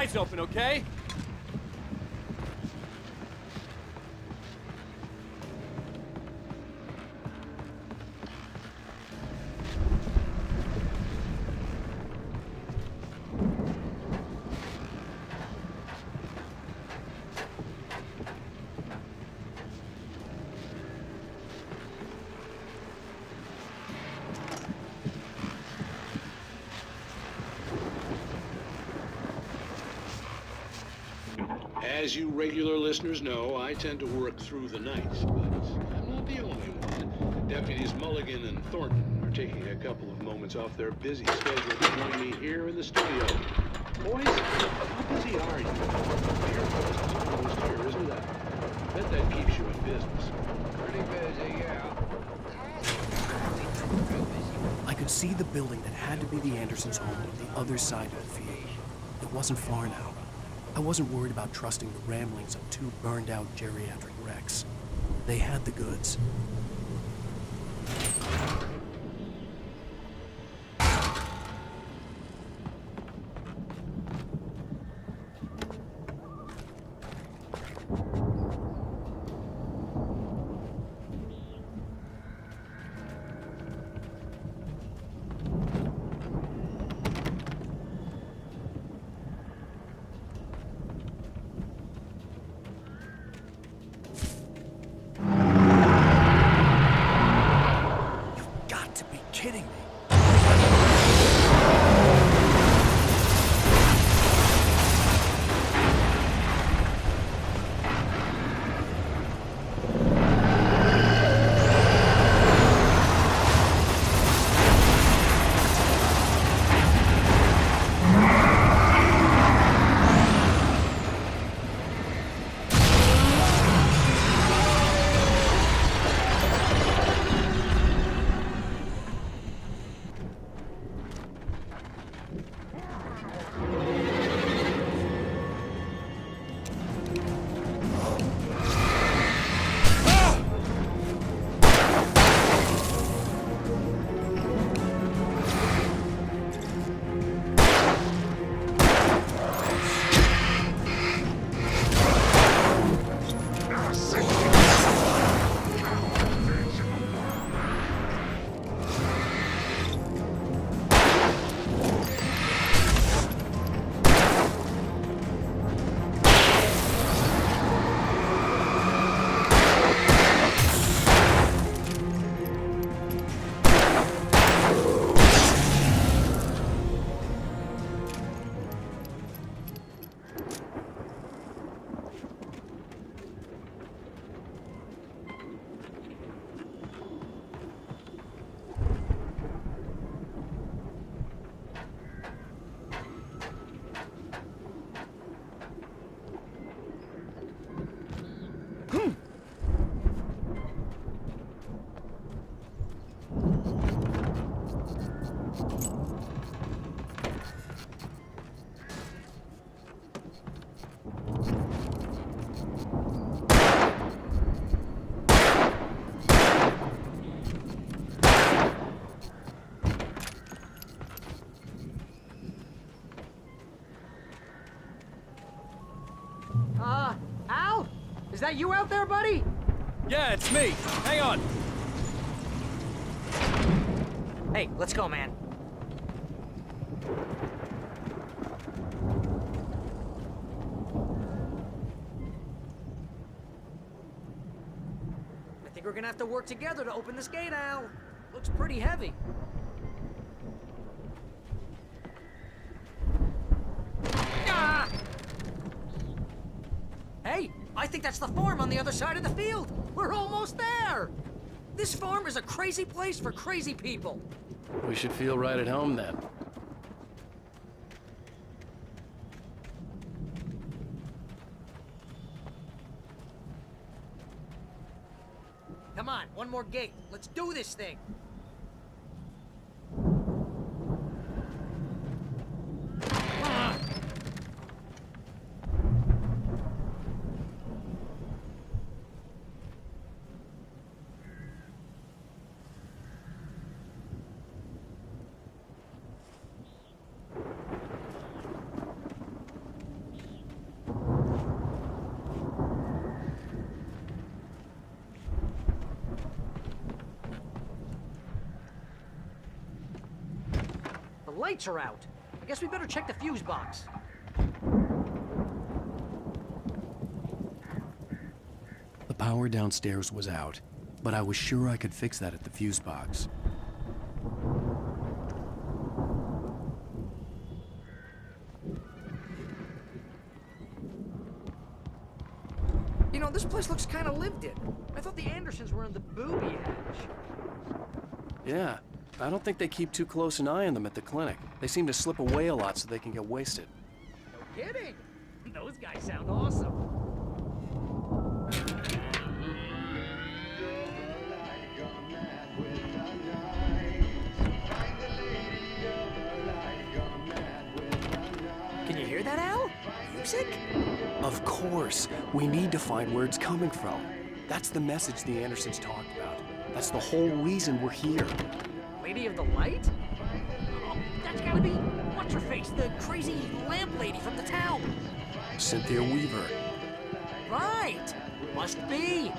eyes open, okay? As you regular listeners know, I tend to work through the night, but I'm not the only one. Deputies Mulligan and Thornton are taking a couple of moments off their busy schedule to join me here in the studio. Boys, how busy are you? Your post is almost here, isn't it? Bet that keeps you in business. Pretty busy, yeah. I could see the building that had to be the Andersons' home on the other side of the field. It wasn't far now. I wasn't worried about trusting the ramblings of two burned-out geriatric wrecks. They had the goods. Kidding me. Al? Is that you out there, buddy? Yeah, it's me. Hang on. Hey, let's go, man. I think we're gonna have to work together to open this gate, Al. Looks pretty heavy. Ah! Hey, I think that's the farm on the other side of the field. We're almost there. This farm is a crazy place for crazy people. We should feel right at home then. Come on, one more gate. Let's do this thing. lights are out. I guess we better check the fuse box. The power downstairs was out, but I was sure I could fix that at the fuse box. You know, this place looks kind of lived in. I thought the Andersons were in the booby hatch. Yeah, I don't think they keep too close an eye on them at the clinic. They seem to slip away a lot so they can get wasted. No kidding. Those guys sound awesome. Can you hear that, Al? Music? Of course. We need to find where it's coming from. That's the message the Andersons talked about. That's the whole reason we're here. Lady of the Light? Oh, that's gotta be... What's-her-face? The crazy lamp lady from the town. Cynthia Weaver. Right. Must be.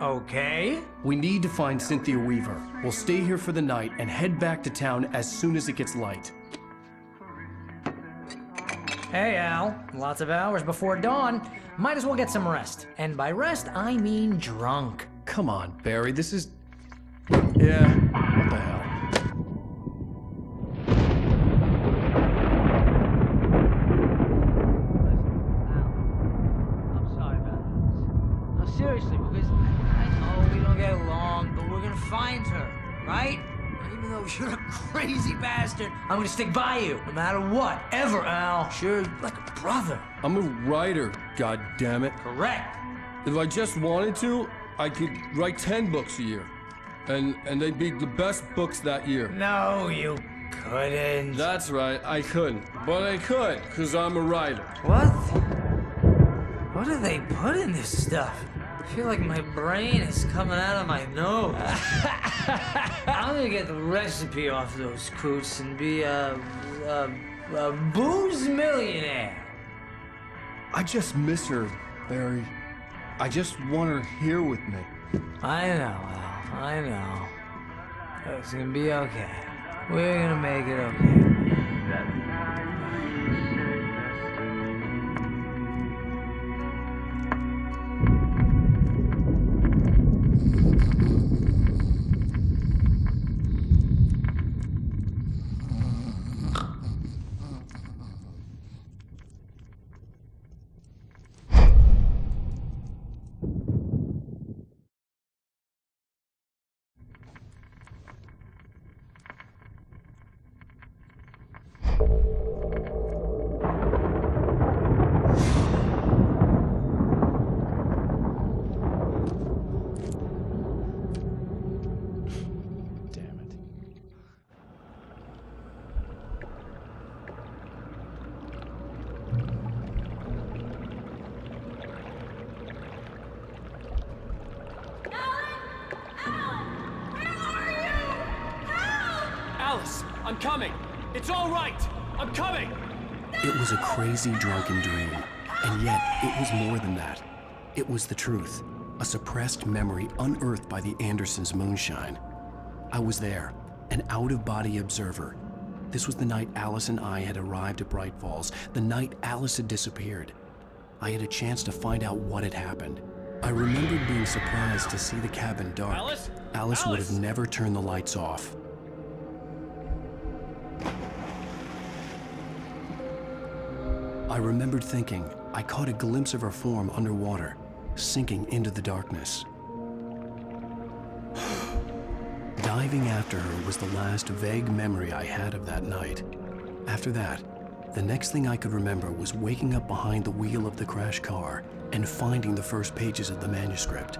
Okay. We need to find Cynthia Weaver. We'll stay here for the night and head back to town as soon as it gets light. Hey, Al. Lots of hours before dawn. Might as well get some rest. And by rest, I mean drunk. Come on, Barry, this is... Yeah, what the hell? I'm sorry about this. No, seriously, because I know we don't get along, but we're gonna find her, right? Even though you're a crazy bastard, I'm gonna stick by you, no matter what, ever, Al. Sure, like a brother. I'm a writer, goddammit. Correct. If I just wanted to, I could write 10 books a year. And they'd be the best books that year. No, you couldn't. That's right, I couldn't. But I could, because I'm a writer. What? What do they put in this stuff? I feel like my brain is coming out of my nose. I'm gonna get the recipe off those coots and be a booze millionaire. I just miss her, Barry. I just want her here with me. I know, Al. I know. It's gonna be okay. We're gonna make it okay. Alice, I'm coming. It's all right. I'm coming. It was a crazy drunken dream, and yet it was more than that. It was the truth, a suppressed memory unearthed by the Andersons' moonshine. I was there, an out-of-body observer. This was the night Alice and I had arrived at Bright Falls, the night Alice had disappeared. I had a chance to find out what had happened. I remembered being surprised to see the cabin dark. Alice would have never turned the lights off. I remembered thinking I caught a glimpse of her form underwater, sinking into the darkness. Diving after her was the last vague memory I had of that night. After that, the next thing I could remember was waking up behind the wheel of the crashed car and finding the first pages of the manuscript.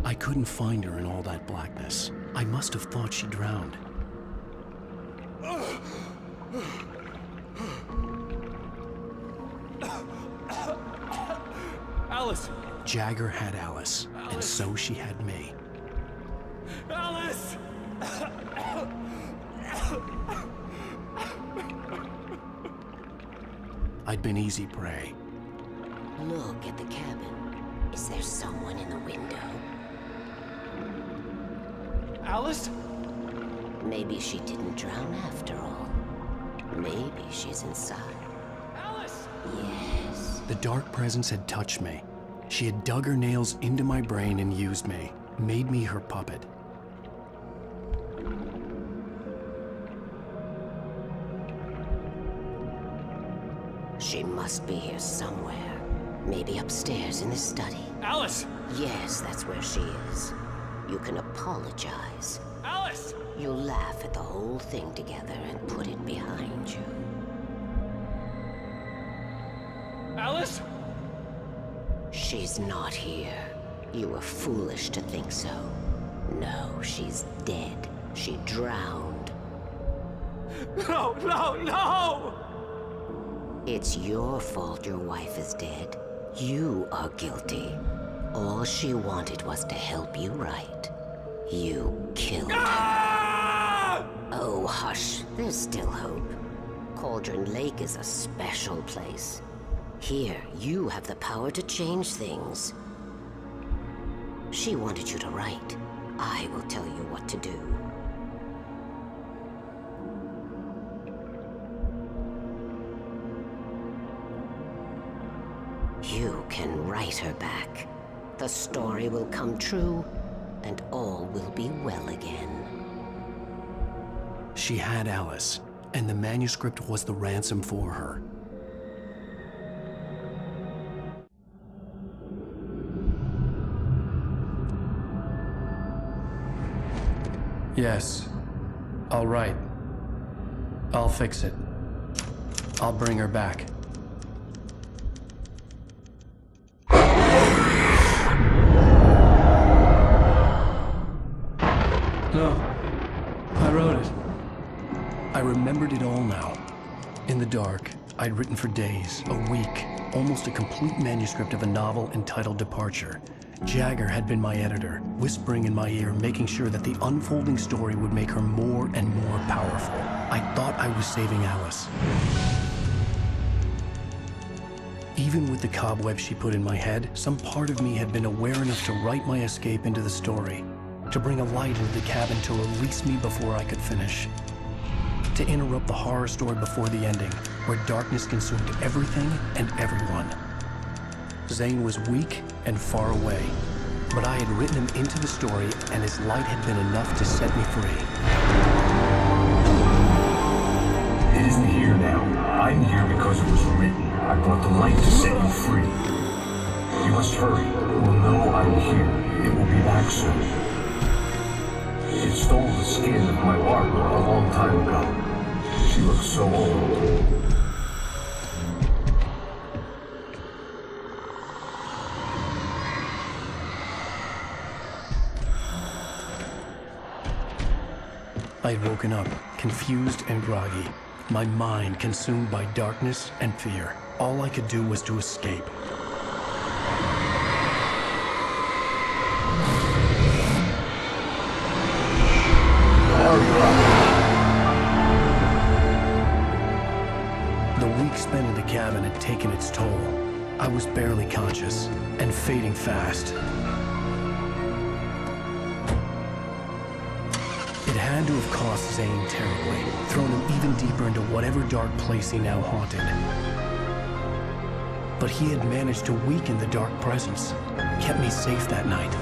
I I couldn't find her in all that blackness. I must have thought she drowned. Alice! Jagger had Alice, and so she had me. Alice! I'd been easy prey. Look at the cabin. Is there someone in the window? Alice? Maybe she didn't drown after all. Maybe she's inside. Alice! Yes. The dark presence had touched me. She had dug her nails into my brain and used me, made me her puppet. She must be here somewhere. Maybe upstairs in the study. Alice! Yes, that's where she is. You can apologize. Alice! You laugh at the whole thing together and put it behind you. Alice? She's not here. You were foolish to think so. No, she's dead. She drowned. No, no, no! It's your fault your wife is dead. You are guilty. All she wanted was to help you right. You killed her. Oh, hush. There's still hope. Cauldron Lake is a special place. Here, you have the power to change things. She wanted you to write. I will tell you what to do. You can write her back. The story will come true, and all will be well again. She had Alice, and the manuscript was the ransom for her. Yes. All right. I'll fix it. I'll bring her back. No. I wrote it. I remembered it all now. In the dark, I'd written for days, a week, almost a complete manuscript of a novel entitled Departure. Jagger had been my editor, whispering in my ear, making sure that the unfolding story would make her more and more powerful. I thought I was saving Alice. Even with the cobweb she put in my head, some part of me had been aware enough to write my escape into the story, to bring a light into the cabin to release me before I could finish, to interrupt the horror story before the ending, where darkness consumed everything and everyone. Zane was weak and far away, but I had written him into the story, and his light had been enough to set me free. It isn't here now. I'm here because it was written. I brought the light to set you free. You must hurry. We'll know I'm here. It will be back soon. It stole the skin of my art a long time ago. She looks so old. I had woken up, confused and groggy, my mind consumed by darkness and fear. All I could do was to escape. The week spent in the cabin had taken its toll. I was barely conscious, and fading fast. It had to have cost Zane terribly, thrown him even deeper into whatever dark place he now haunted. But he had managed to weaken the dark presence, kept me safe that night.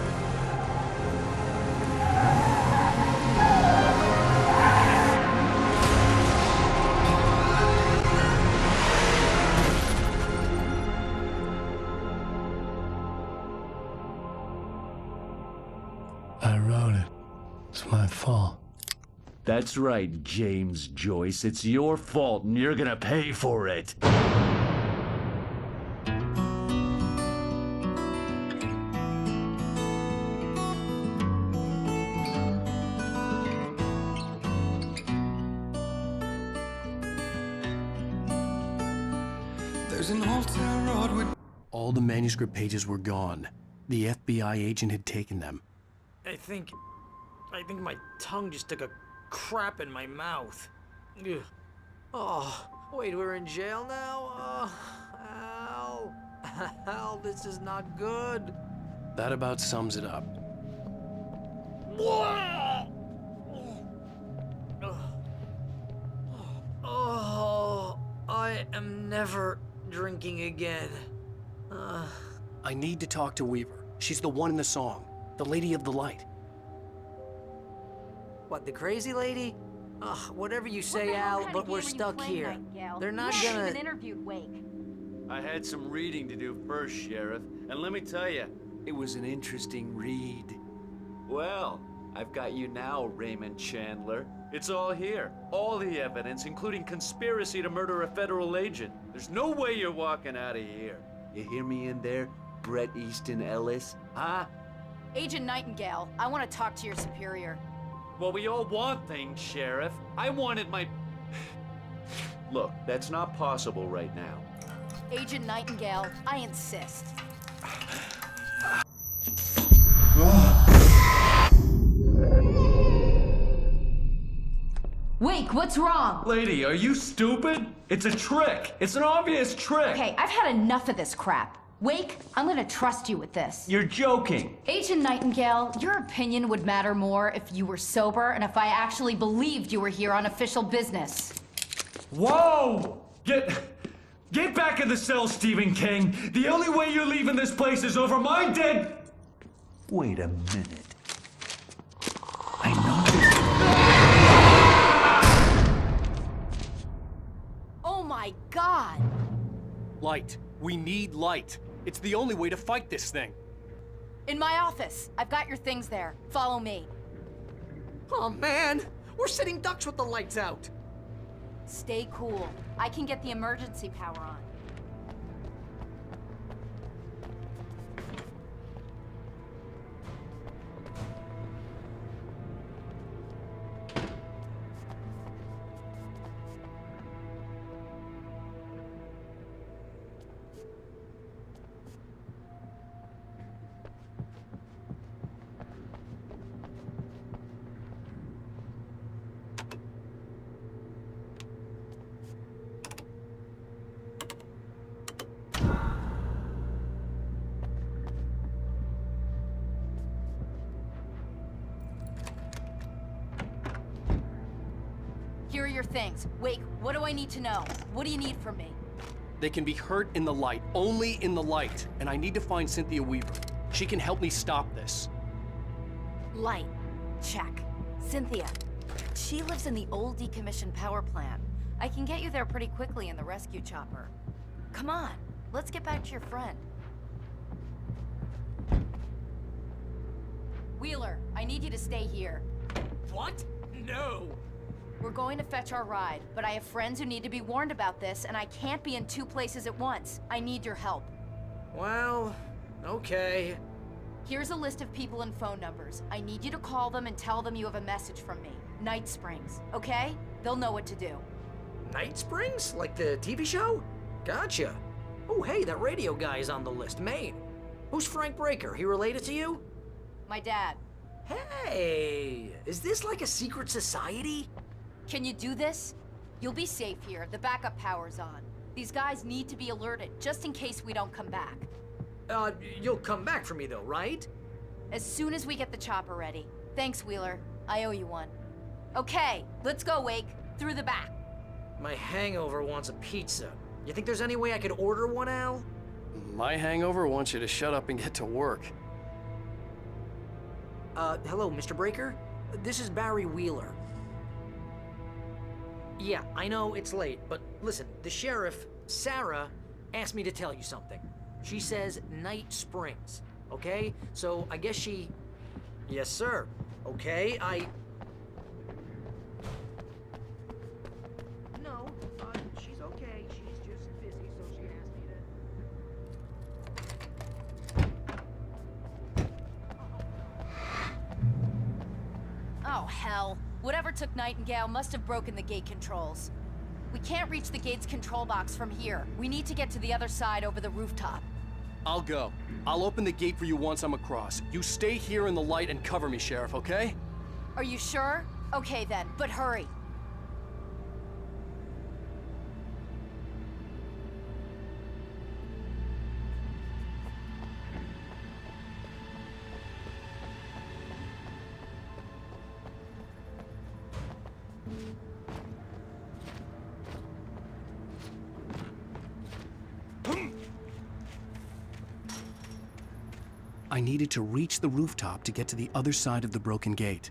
I wrote it. It's my fault. That's right, James Joyce. It's your fault, and you're gonna pay for it. All the manuscript pages were gone. The FBI agent had taken them. I think my tongue just took a crap in my mouth. Ugh. Oh, wait, we're in jail now? Oh, Al. Al, this is not good. That about sums it up. Oh, I am never drinking again. I need to talk to Weaver. She's the one in the song. The Lady of the Light. What, the crazy lady? Ugh, whatever you say, Al, but we're stuck here. They're not gonna... even interviewed Wake. I had some reading to do first, Sheriff, and let me tell you, it was an interesting read. Well, I've got you now, Raymond Chandler. It's all here. All the evidence, including conspiracy to murder a federal agent. There's no way you're walking out of here. You hear me in there, Bret Easton Ellis? Huh? Agent Nightingale, I want to talk to your superior. Well, we all want things, Sheriff. I wanted my... Look, that's not possible right now. Agent Nightingale, I insist. Wake, what's wrong? Lady, are you stupid? It's a trick. It's an obvious trick. Okay, I've had enough of this crap. Wake, I'm gonna trust you with this. You're joking. Agent Nightingale, your opinion would matter more if you were sober and if I actually believed you were here on official business. Whoa! Get back in the cell, Stephen King. The only way you're leaving this place is over my dead... Wait a minute. Oh my God! Light. We need light. It's the only way to fight this thing. In my office. I've got your things there. Follow me. Oh man, we're sitting ducks with the lights out. Stay cool. I can get the emergency power on. Here are your things. Wake, what do I need to know? What do you need from me? They can be hurt in the light, only in the light. And I need to find Cynthia Weaver. She can help me stop this. Light. Check. Cynthia. She lives in the old decommissioned power plant. I can get you there pretty quickly in the rescue chopper. Come on, let's get back to your friend. Wheeler, I need you to stay here. What? No! We're going to fetch our ride, but I have friends who need to be warned about this, and I can't be in two places at once. I need your help. Well, okay. Here's a list of people and phone numbers. I need you to call them and tell them you have a message from me. Night Springs, okay? They'll know what to do. Night Springs? Like the TV show? Gotcha. Oh, hey, that radio guy is on the list, Maine. Who's Frank Breaker? He related to you? My dad. Hey, is this like a secret society? Can you do this? You'll be safe here. The backup power's on. These guys need to be alerted, just in case we don't come back. You'll come back for me though, right? As soon as we get the chopper ready. Thanks, Wheeler. I owe you one. Okay, let's go, Wake. Through the back. My hangover wants a pizza. You think there's any way I could order one, Al? My hangover wants you to shut up and get to work. Hello, Mr. Breaker? This is Barry Wheeler. Yeah, I know it's late, but listen, the sheriff, Sarah, asked me to tell you something. She says Night Springs, okay? So I guess she... Yes, sir. Okay, No, she's okay. She's just busy, so she asked me to... Oh, hell. Whatever took Nightingale must have broken the gate controls. We can't reach the gate's control box from here. We need to get to the other side over the rooftop. I'll go. I'll open the gate for you once I'm across. You stay here in the light and cover me, Sheriff, okay? Are you sure? Okay then, but hurry. I needed to reach the rooftop to get to the other side of the broken gate.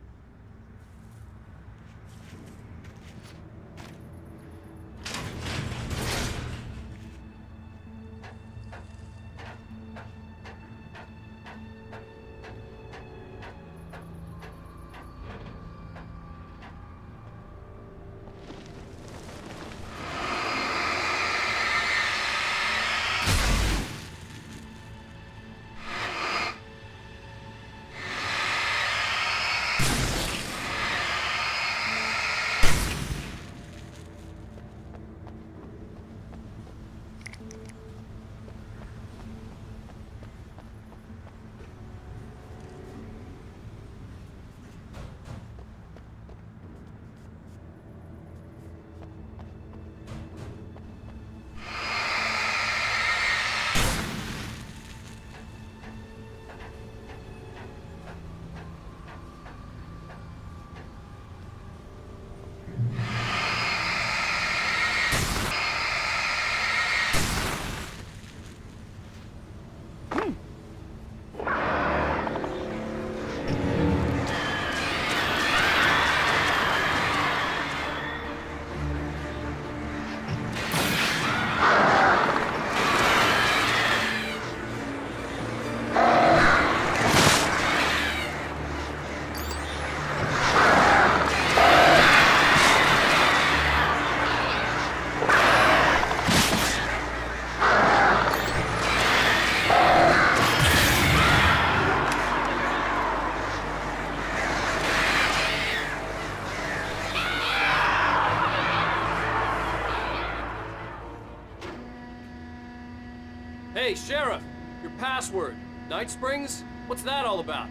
Hey, Sheriff! Your password. Night Springs? What's that all about?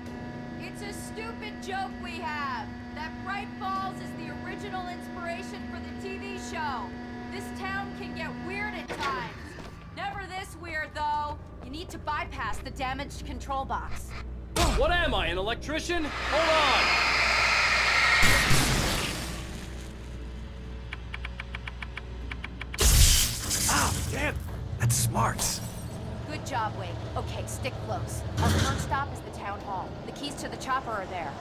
It's a stupid joke we have. That Bright Falls is the original inspiration for the TV show. This town can get weird at times. Never this weird, though. You need to bypass the damaged control box. What am I, an electrician? Hold on! Ah, damn! That's smart. Good job, Wake. Okay, stick close. Our first stop is the town hall. The keys to the chopper are there.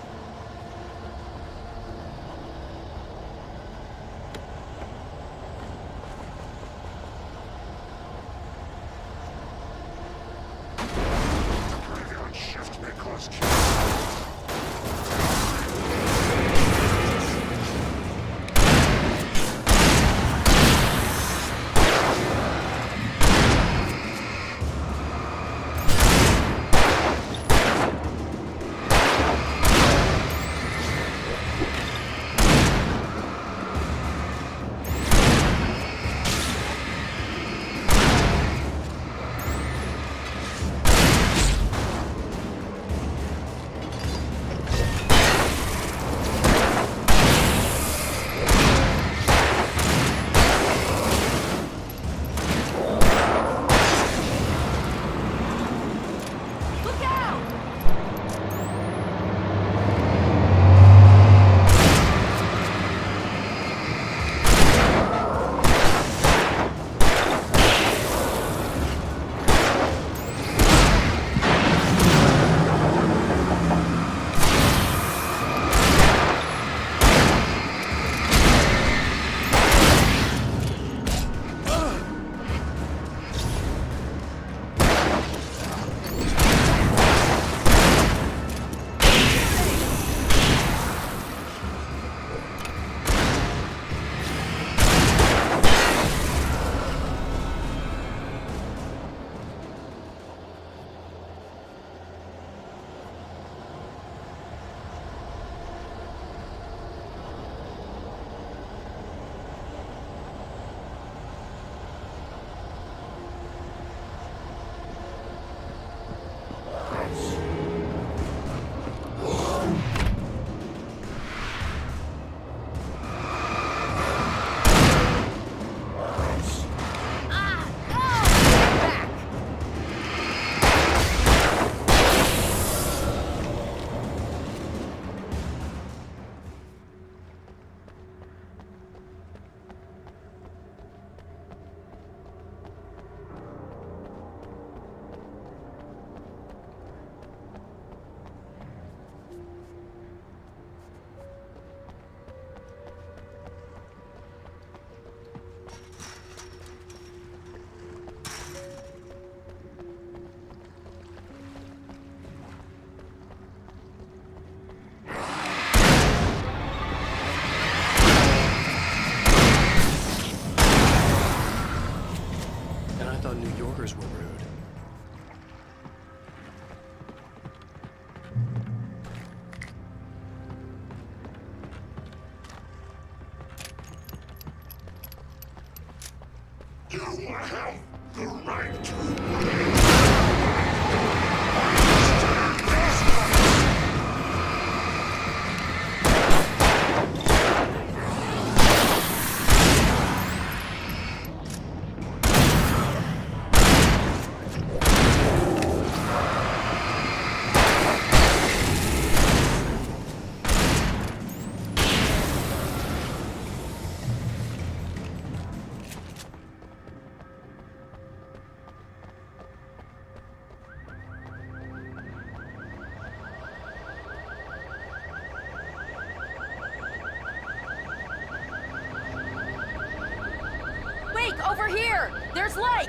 Over here! There's light!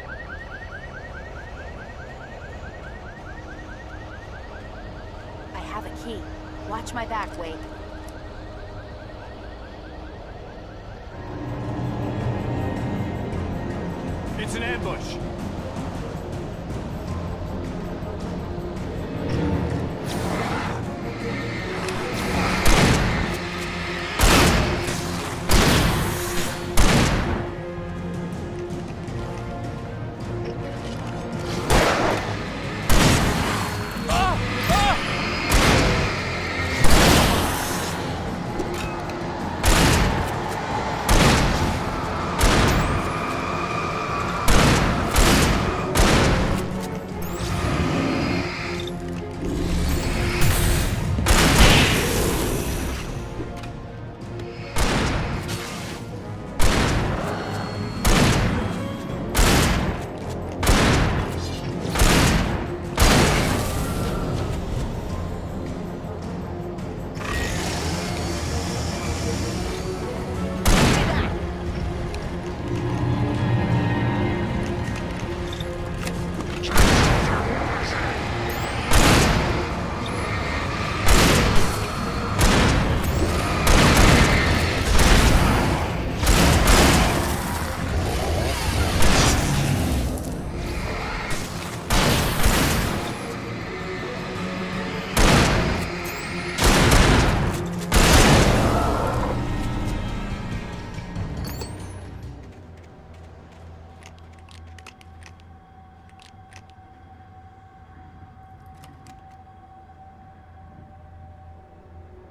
I have a key. Watch my back, Wake. It's an ambush.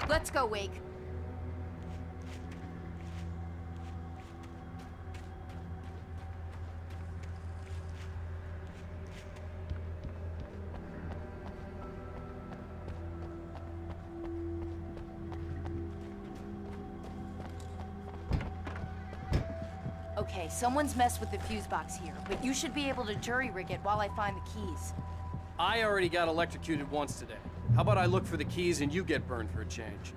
Let's go, Wake. Okay, someone's messed with the fuse box here, but you should be able to jury-rig it while I find the keys. I already got electrocuted once today. How about I look for the keys and you get burned for a change?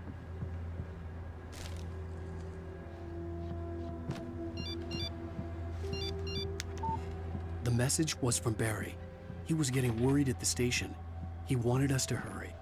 The message was from Barry. He was getting worried at the station. He wanted us to hurry.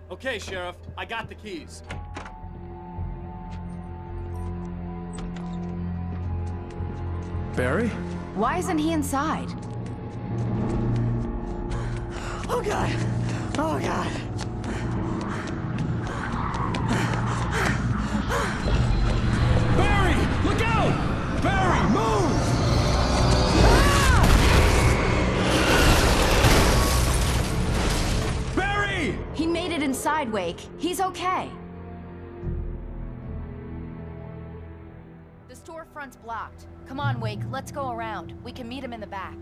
Okay, Sheriff, I got the keys. Barry? Why isn't he inside? Oh God! Oh God! Barry! Look out! Barry, move! Barry! He made it inside, Wake. He's okay. The storefront's blocked. Come on, Wake, let's go around. We can meet him in the back.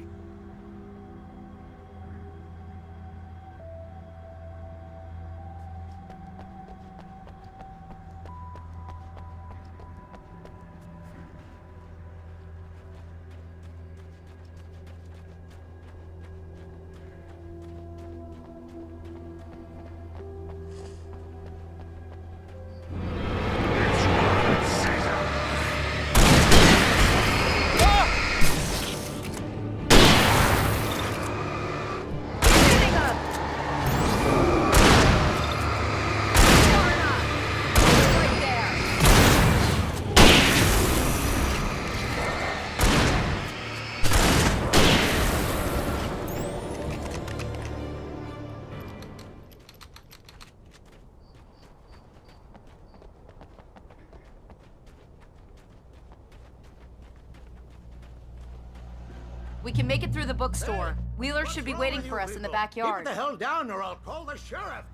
We can make it through the bookstore. Wheeler should be waiting for us in the backyard. Keep the hell down or I'll call the sheriff.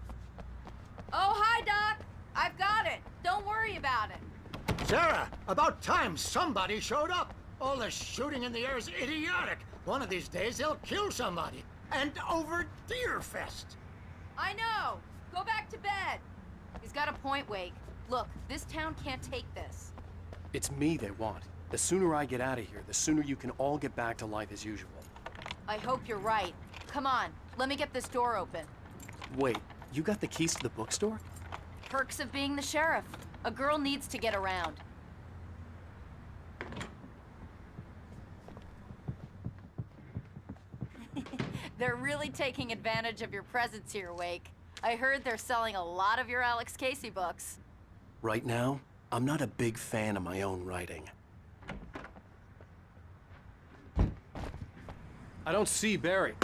Oh, hi, Doc. I've got it. Don't worry about it. Sarah, about time somebody showed up. All this shooting in the air is idiotic. One of these days they'll kill somebody. And over Deerfest. I know. Go back to bed. He's got a point, Wake. Look, this town can't take this. It's me they want. The sooner I get out of here, the sooner you can all get back to life as usual. I hope you're right. Come on, let me get this door open. Wait, you got the keys to the bookstore? Perks of being the sheriff. A girl needs to get around. They're really taking advantage of your presence here, Wake. I heard they're selling a lot of your Alex Casey books. Right now, I'm not a big fan of my own writing. I don't see Barry.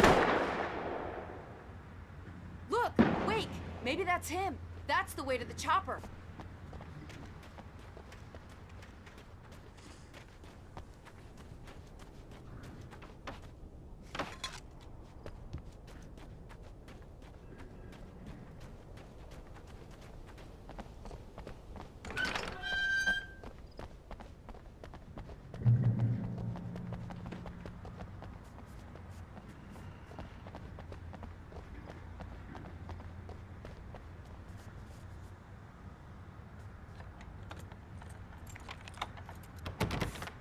Look, Wake, maybe that's him. That's the way to the chopper.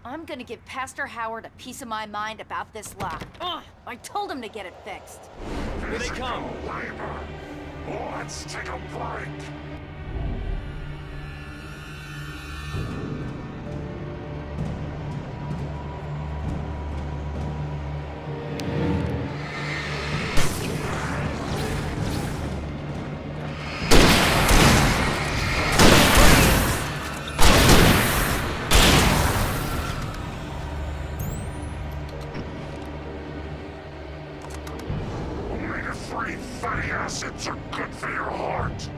I'm gonna give Pastor Howard a piece of my mind about this lock. Ugh, I told him to get it fixed. Here they come. Let's take a break. Omega-3 fatty acids are good for your heart.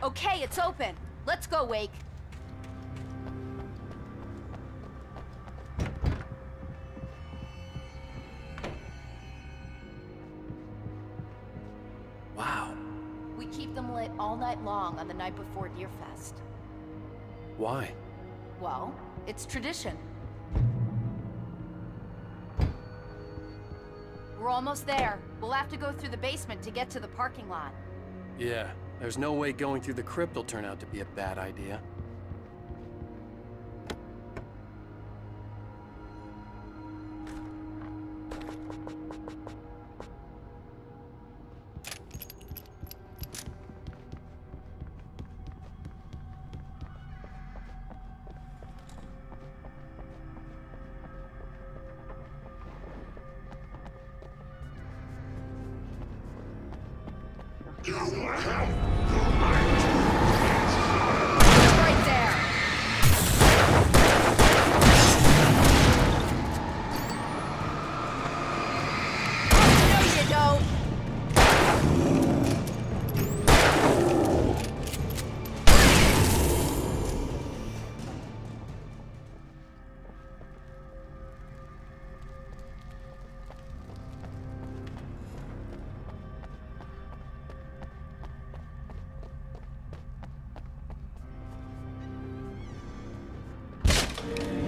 Okay, it's open. Let's go, Wake. Wow. We keep them lit all night long on the night before Deerfest. Why? Well, it's tradition. We're almost there. We'll have to go through the basement to get to the parking lot. Yeah, there's no way going through the crypt will turn out to be a bad idea. Right there. No, you don't.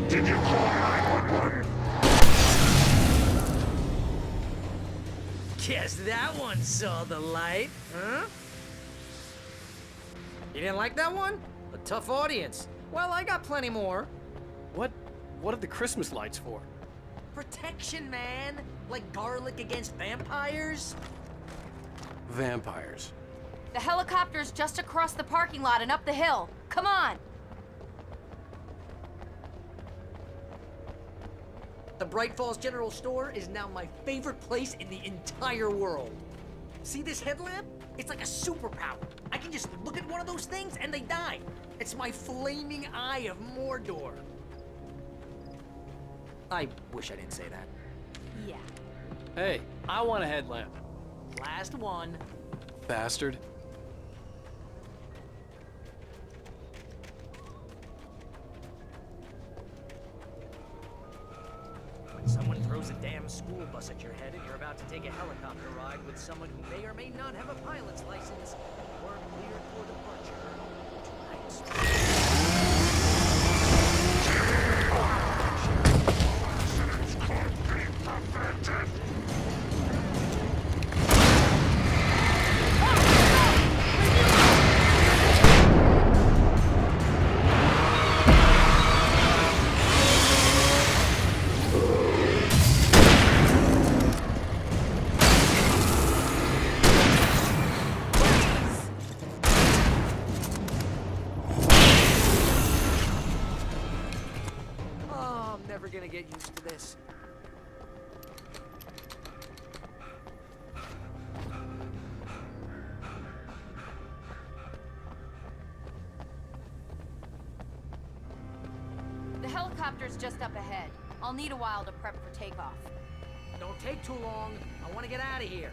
Did you call 911? Guess that one saw the light, huh? You didn't like that one? A tough audience. Well, I got plenty more. What are the Christmas lights for? Protection, man. Like garlic against vampires. Vampires. The helicopter's just across the parking lot and up the hill. Come on. The Bright Falls General Store is now my favorite place in the entire world. See this headlamp? It's like a superpower. I can just look at one of those things and they die. It's my flaming eye of Mordor. I wish I didn't say that. Yeah. Hey, I want a headlamp. Last one. Bastard. When someone throws a damn school bus at your head and you're about to take a helicopter ride with someone who may or may not have a pilot's license, or cleared for departure, tonight's... Oh, I'm never gonna get used to this. The helicopter's just up ahead. I'll need a while to prep for takeoff. Don't take too long. I want to get out of here.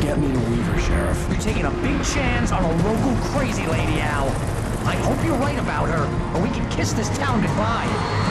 get me to Weaver, Sheriff. You're taking a big chance on a local crazy lady, Al. I hope you're right about her, or we can kiss this town goodbye.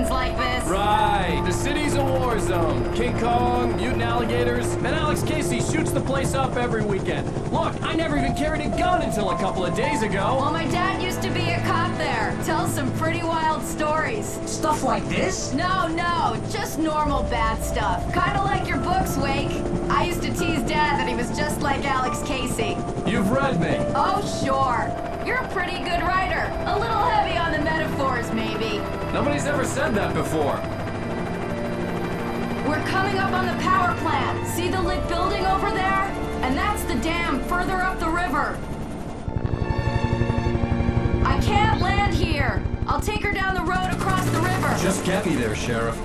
Like this. Right. The city's a war zone. King Kong, mutant alligators, and Alex Casey shoots the place up every weekend. Look, I never even carried a gun until a couple of days ago. Well, my dad used to be a cop there. Tells some pretty wild stories. Stuff like this? No, just normal bad stuff. Kinda like your books, Wake. I used to tease Dad that he was just like Alex Casey. You've read me. Oh, sure. You're a pretty good writer. A little heavy on the metaphors, maybe. Nobody's ever said that before. We're coming up on the power plant. See the lit building over there? And that's the dam further up the river. I can't land here. I'll take her down the road across the river. Just get me there, Sheriff.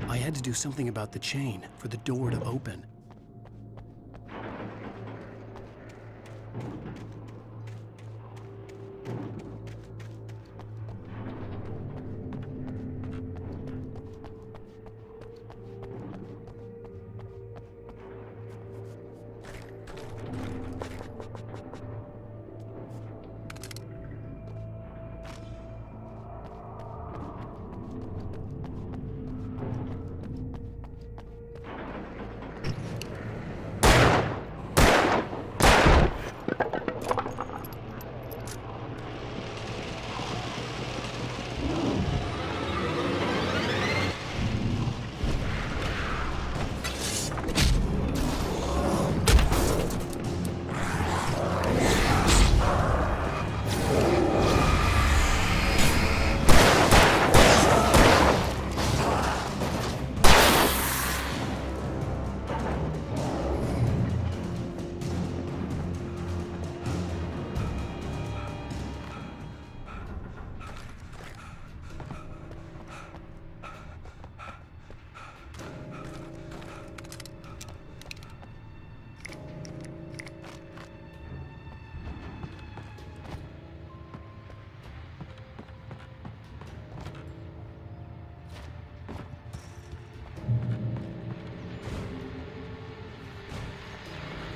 I had to do something about the chain for the door to open.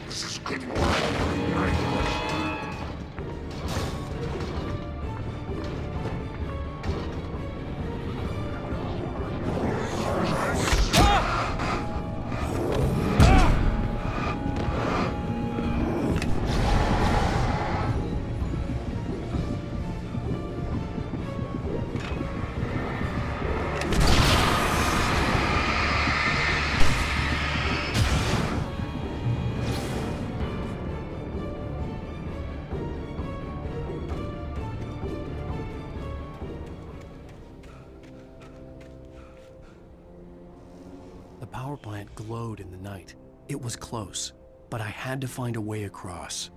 This is good work. power plant glowed in the night. It was close, but I had to find a way across.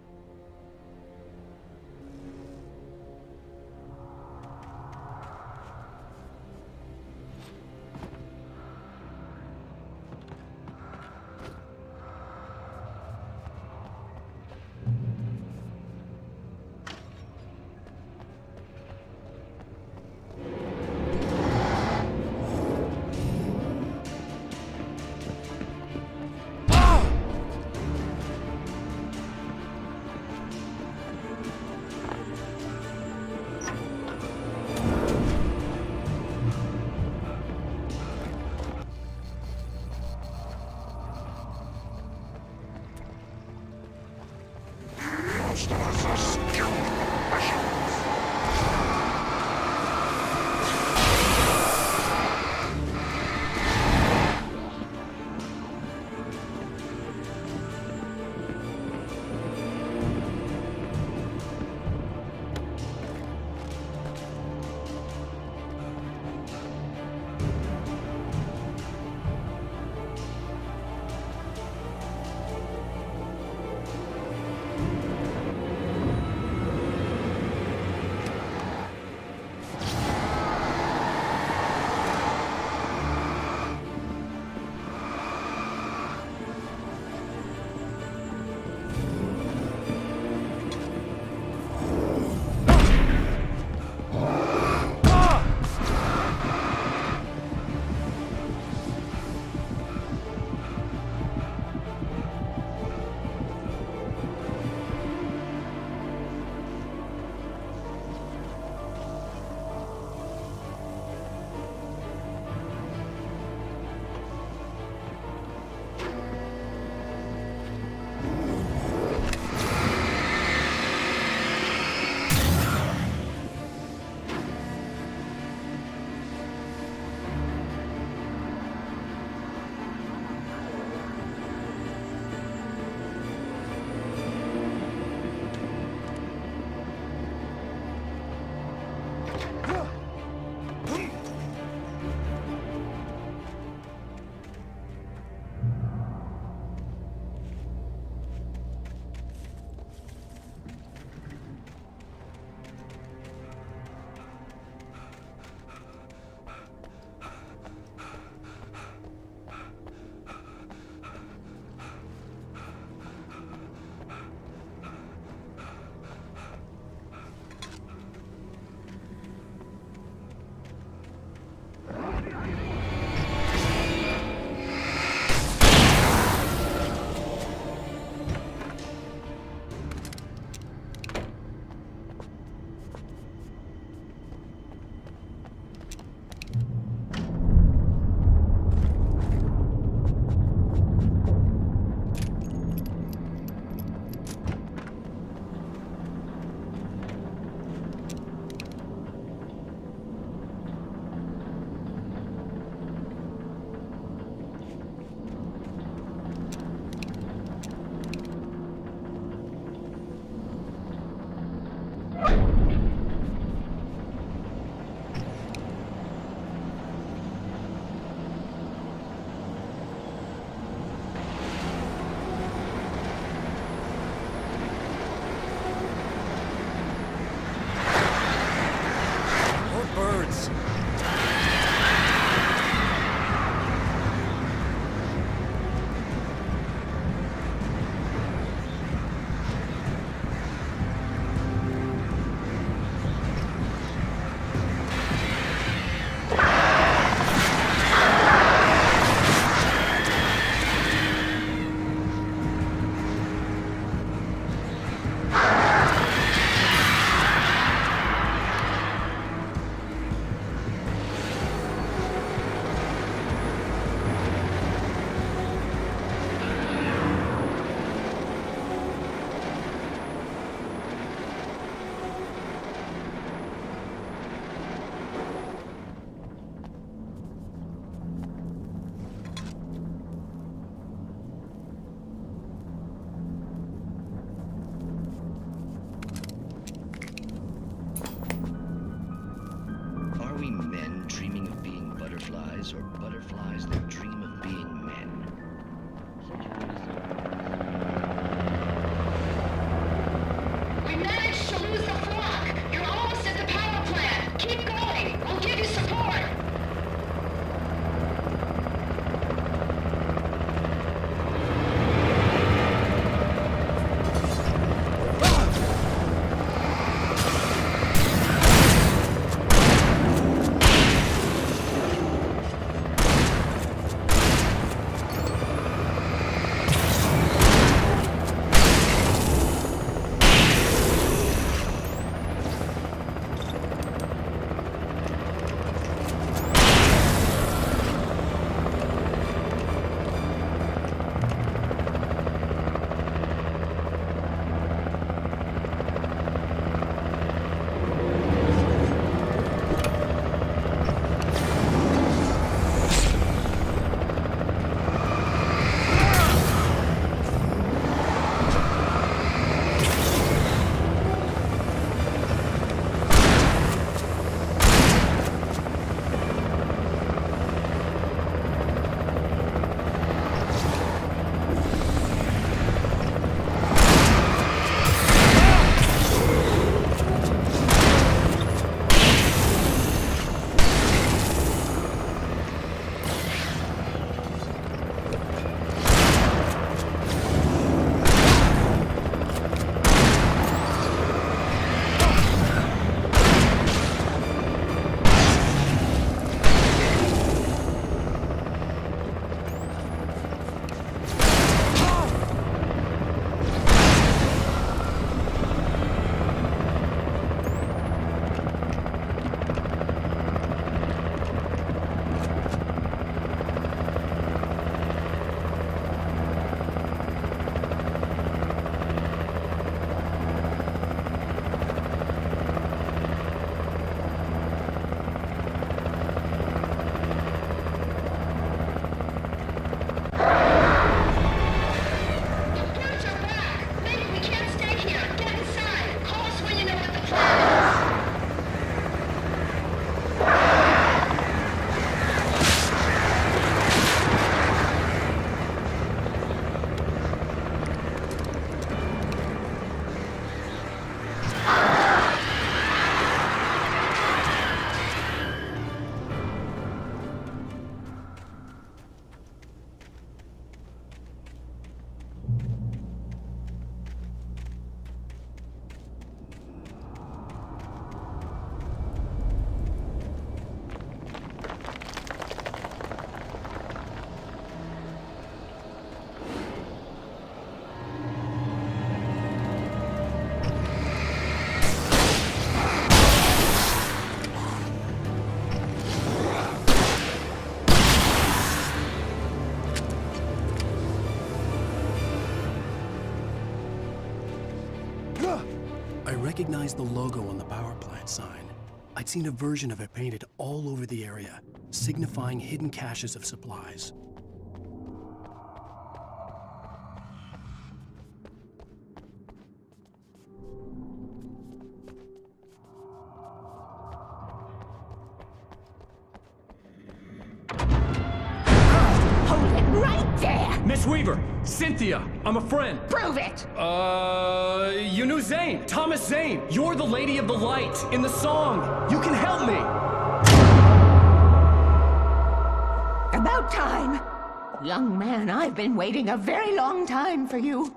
Are we men dreaming of being butterflies, or butterflies that dream of being men? recognized the logo on the power plant sign. I'd seen a version of it painted all over the area, signifying hidden caches of supplies. Hold it right there! Miss Weaver! Cynthia! I'm a friend! Prove it! You knew Zane! Thomas Zane! You're the Lady of the Light in the song! You can help me! About time! Young man, I've been waiting a very long time for you.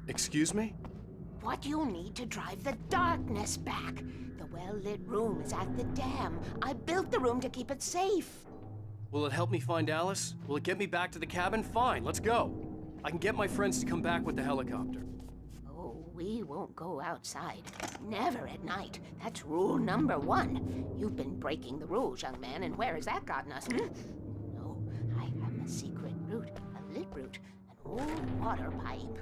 Excuse me? What you need to drive the darkness back. The well-lit room is at the dam. I built the room to keep it safe. Will it help me find Alice? Will it get me back to the cabin? Fine, let's go. I can get my friends to come back with the helicopter. Oh, we won't go outside. Never at night. That's rule number 1. You've been breaking the rules, young man, and where has that gotten us? No, I have a secret route, a lit route, an old water pipe.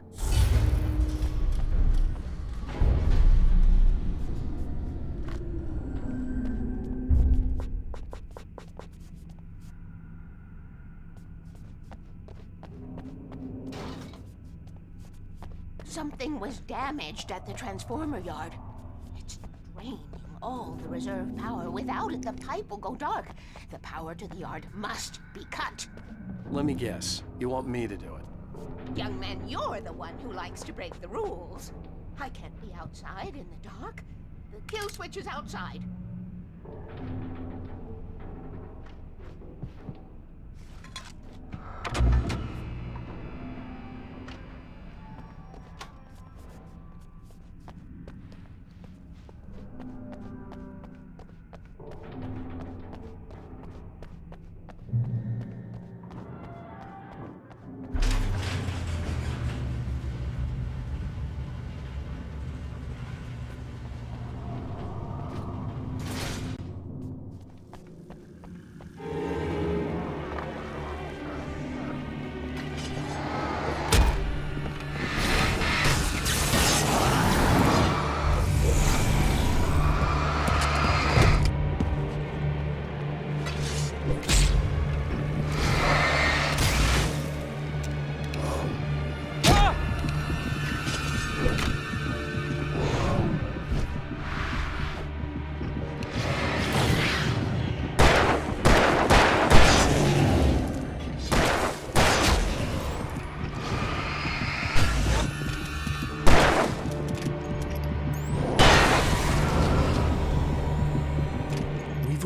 Something was damaged at the transformer yard. It's draining all the reserve power. Without it, the pipe will go dark. The power to the yard must be cut. Let me guess. You want me to do it? Young man, you're the one who likes to break the rules. I can't be outside in the dark. The kill switch is outside.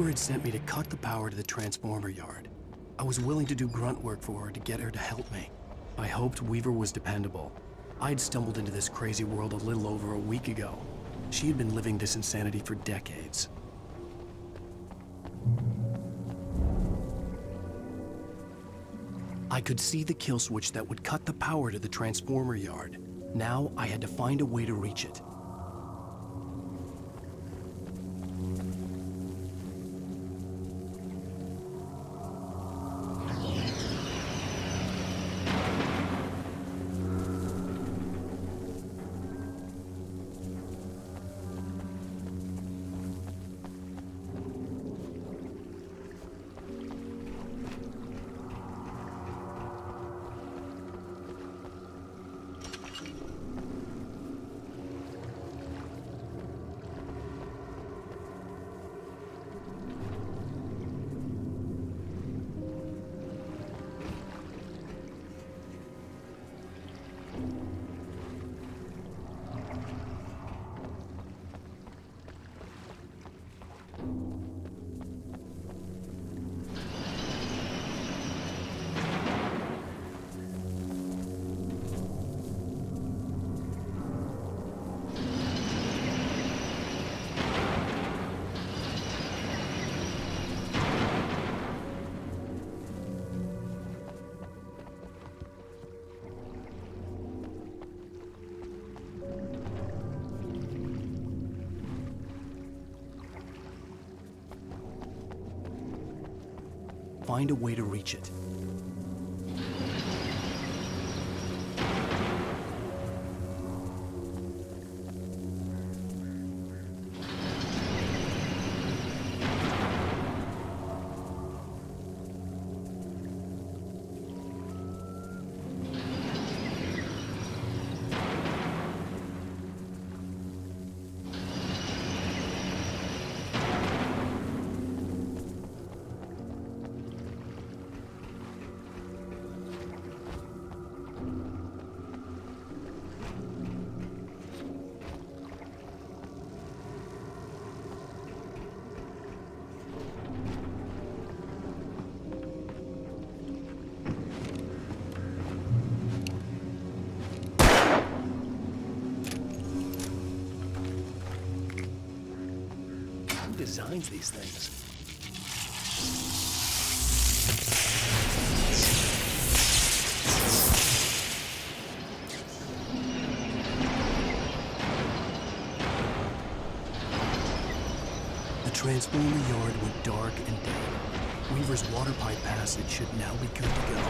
Had sent me to cut the power to the transformer yard. I was willing to do grunt work for her to get her to help me. I hoped Weaver was dependable. I'd stumbled into this crazy world a little over a week ago. She had been living this insanity for decades. I could see the kill switch that would cut the power to the transformer yard. Now I had to find a way to reach it. find a way to reach it. Who designs these things? The transponder yard went dark and dead. Weaver's water pipe passage should now be good to go.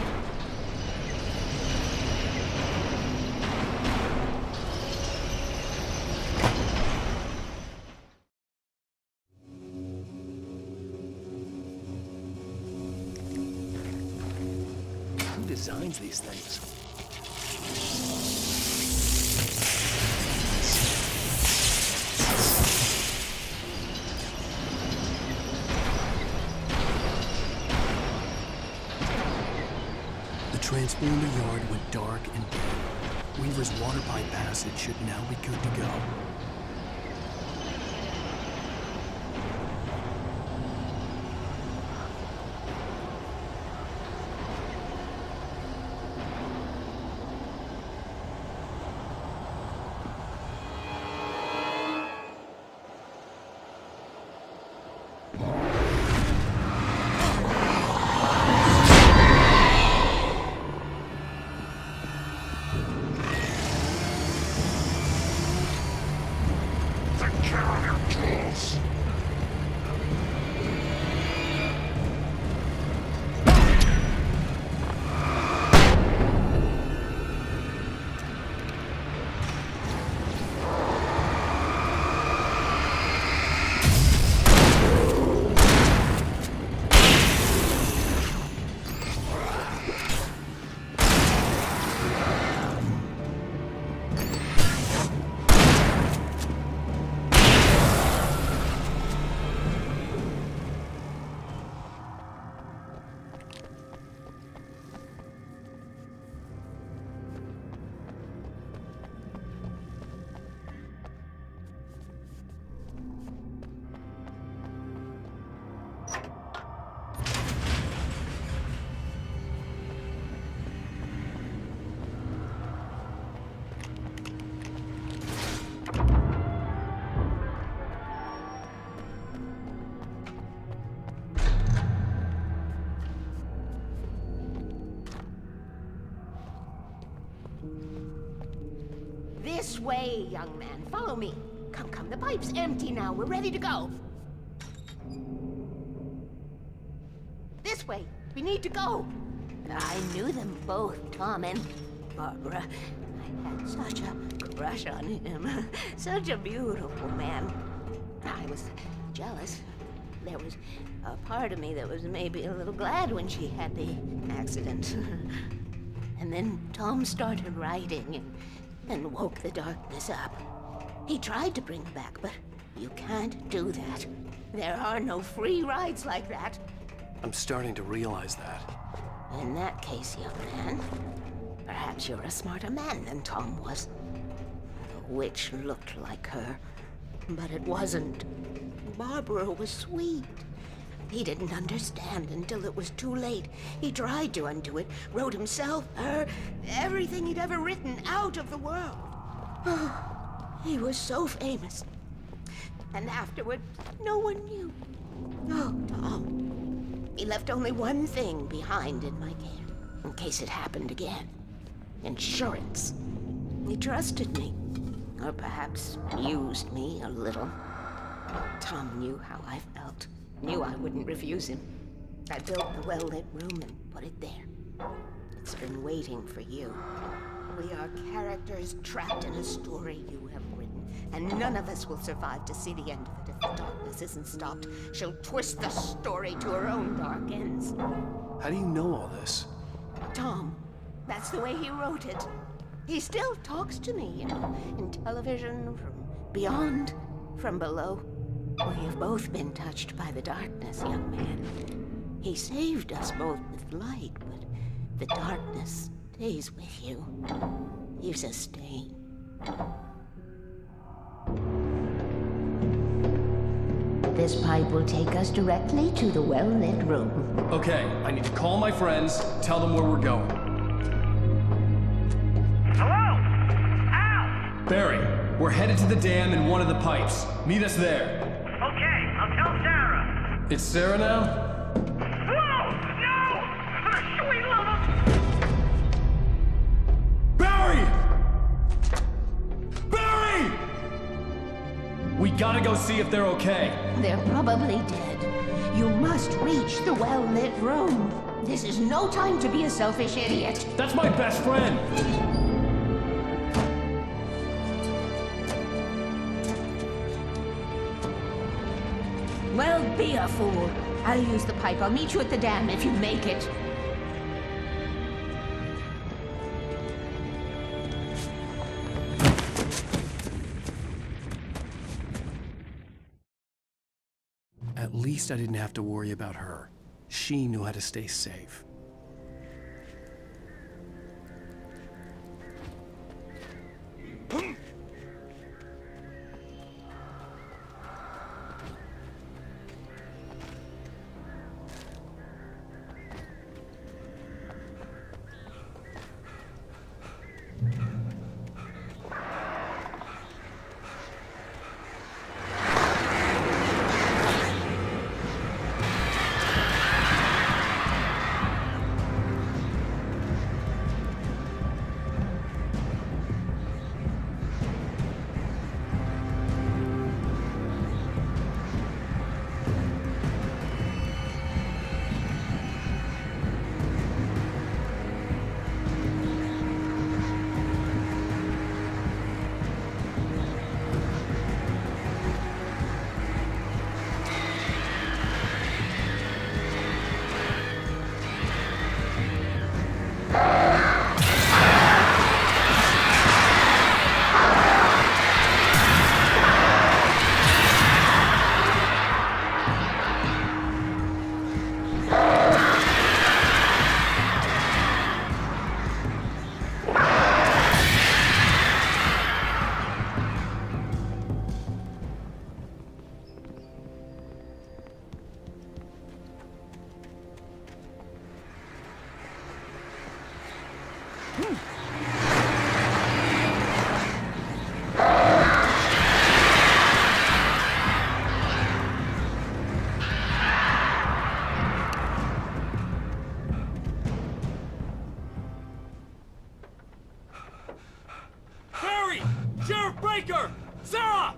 Who designs these things? The transponder yard went dark and dead. Weaver's water pipe passage should now be good to go. This way, young man. Follow me. Come, come. The pipe's empty now. We're ready to go. This way. We need to go. I knew them both, Tom and Barbara. I had such a crush on him. Such a beautiful man. I was jealous. There was a part of me that was maybe a little glad when she had the accident. And then Tom started writing and woke the darkness up. He tried to bring her back, but you can't do that. There are no free rides like that. I'm starting to realize that. In that case, young man, perhaps you're a smarter man than Tom was. The witch looked like her, but it wasn't. Barbara was sweet. He didn't understand until it was too late. He tried to undo it, wrote himself, her, everything he'd ever written out of the world. He was so famous. And afterward, no one knew. Oh, Tom. He left only one thing behind in my care, in case it happened again. Insurance. He trusted me. Or perhaps used me a little. Tom knew how I felt. Knew I wouldn't refuse him. I built the well-lit room and put it there. It's been waiting for you. We are characters trapped in a story you have written, and none of us will survive to see the end of it if the darkness isn't stopped. She'll twist the story to her own dark ends. How do you know all this? Tom, that's the way he wrote it. He still talks to me, you know, in television, from beyond, from below. We have both been touched by the darkness, young man. He saved us both with light, but the darkness stays with you. Leaves a stain. This pipe will take us directly to the well-lit room. Okay, I need to call my friends, tell them where we're going. Hello? Al! Barry, we're headed to the dam in one of the pipes. Meet us there. Okay, I'll tell Sarah. It's Sarah now? Whoa! No! For the sweet love of... Barry! Barry! We gotta go see if they're okay. They're probably dead. You must reach the well-lit room. This is no time to be a selfish idiot. That's my best friend! Well, be a fool. I'll use the pipe. I'll meet you at the dam if you make it. At least I didn't have to worry about her. She knew how to stay safe.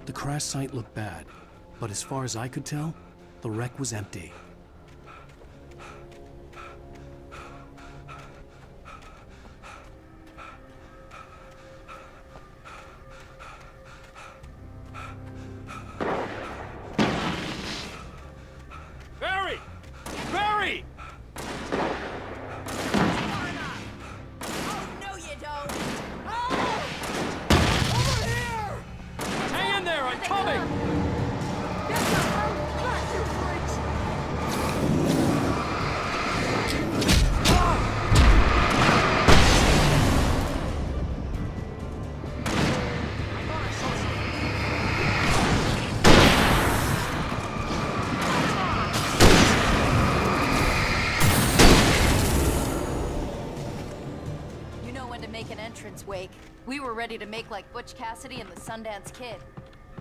The crash site looked bad, but as far as I could tell, the wreck was empty. Barry! Barry! Oh, no you don't! Hang in there, I'm coming! You know when to make an entrance, Wake. We were ready to make like Butch Cassidy and the Sundance Kid.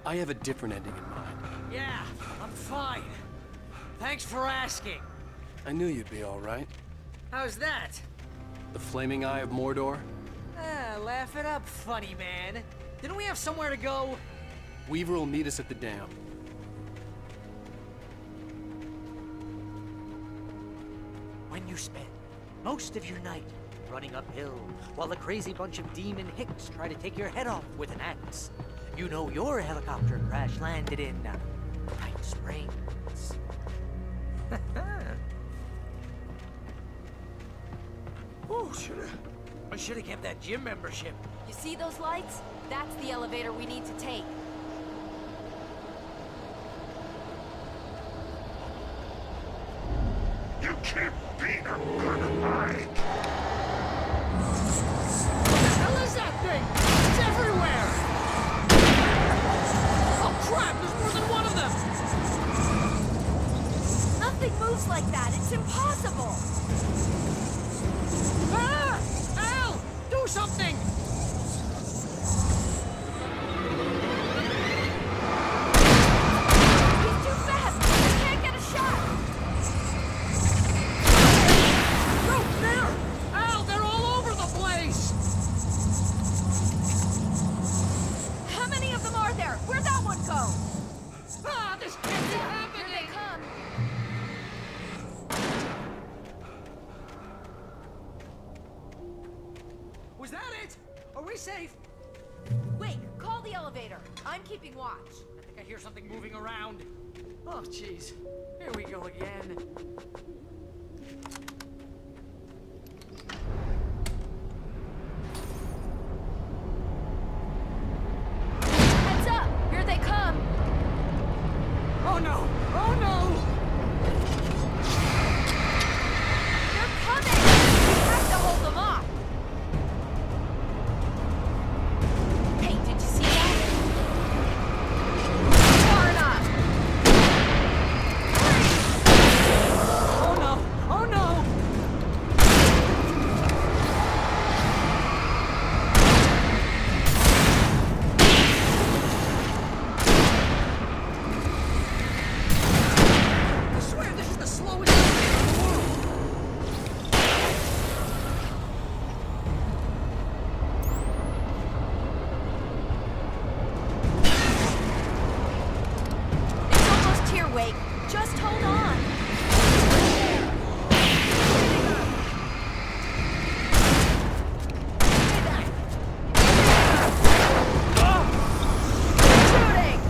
I have a different ending in mind. Yeah, I'm fine. Thanks for asking. I knew you'd be all right. How's that? The flaming eye of Mordor? Laugh it up, funny man. Didn't we have somewhere to go? Weaver will meet us at the dam. when you spend most of your night running uphill while a crazy bunch of demon hicks try to take your head off with an axe. You know your helicopter crash landed in Night Springs. Oh, I should have kept that gym membership. You see those lights? That's the elevator we need to take. You can't beat a good fight. What the hell is that thing? It's everywhere! Oh crap, there's more than one of them! Nothing moves like that. It's impossible. Ah! Al! Do something! He's too fast. I can't get a shot. No, there! Al, they're all over the place! How many of them are there? Where'd that one go? Ah, this can't be happening! Here they come. Was that it? Are we safe? Wait, call the elevator. I'm keeping watch. I think I hear something moving around. Oh, jeez. Here we go again. Heads up! Here they come. Oh no! Oh no! They're coming! We have to hold them off. Hey, did you see that? Far enough. Oh no! Oh no! I swear this is the slowest elevator in the world! It's almost here, Wake. Just hold on. Shooting!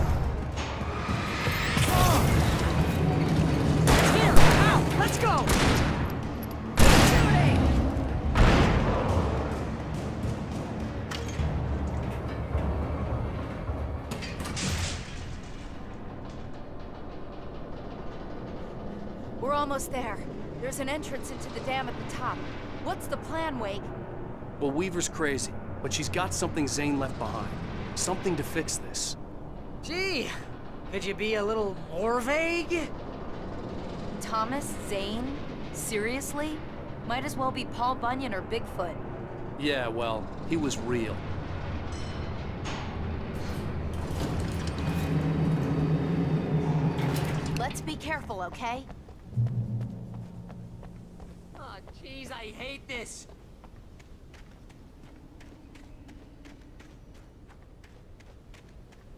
Here! Now! Let's go! Shooting! We're almost there. There's an entrance into the dam at the top. What's the plan, Wake? Well, Weaver's crazy, but she's got something Zane left behind. Something to fix this. Gee, could you be a little more vague? Thomas Zane? Seriously? Might as well be Paul Bunyan or Bigfoot. Yeah, well, he was real. Let's be careful, okay? Oh, jeez, I hate this.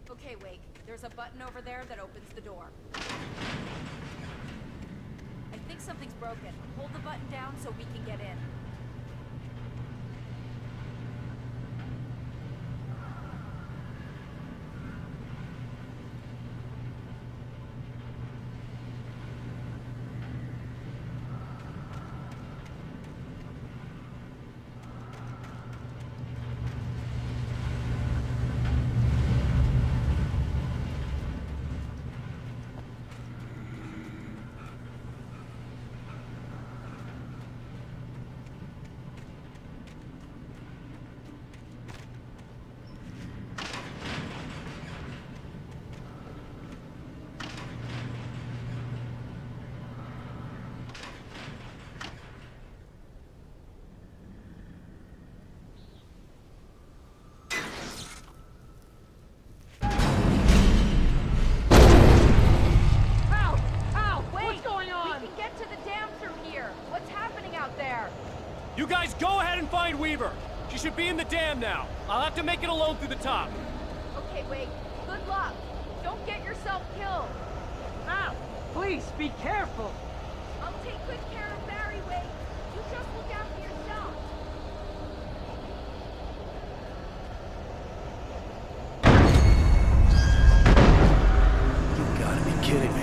Okay, Wake. There's a button over there that opens the door. I think something's broken. Hold the button down so we can get in. You guys go ahead and find Weaver. She should be in the dam now. I'll have to make it alone through the top. Okay, Wake. Good luck. Don't get yourself killed. Now, please be careful. I'll take good care of Barry, Wake. just look out for yourself. You gotta be kidding me.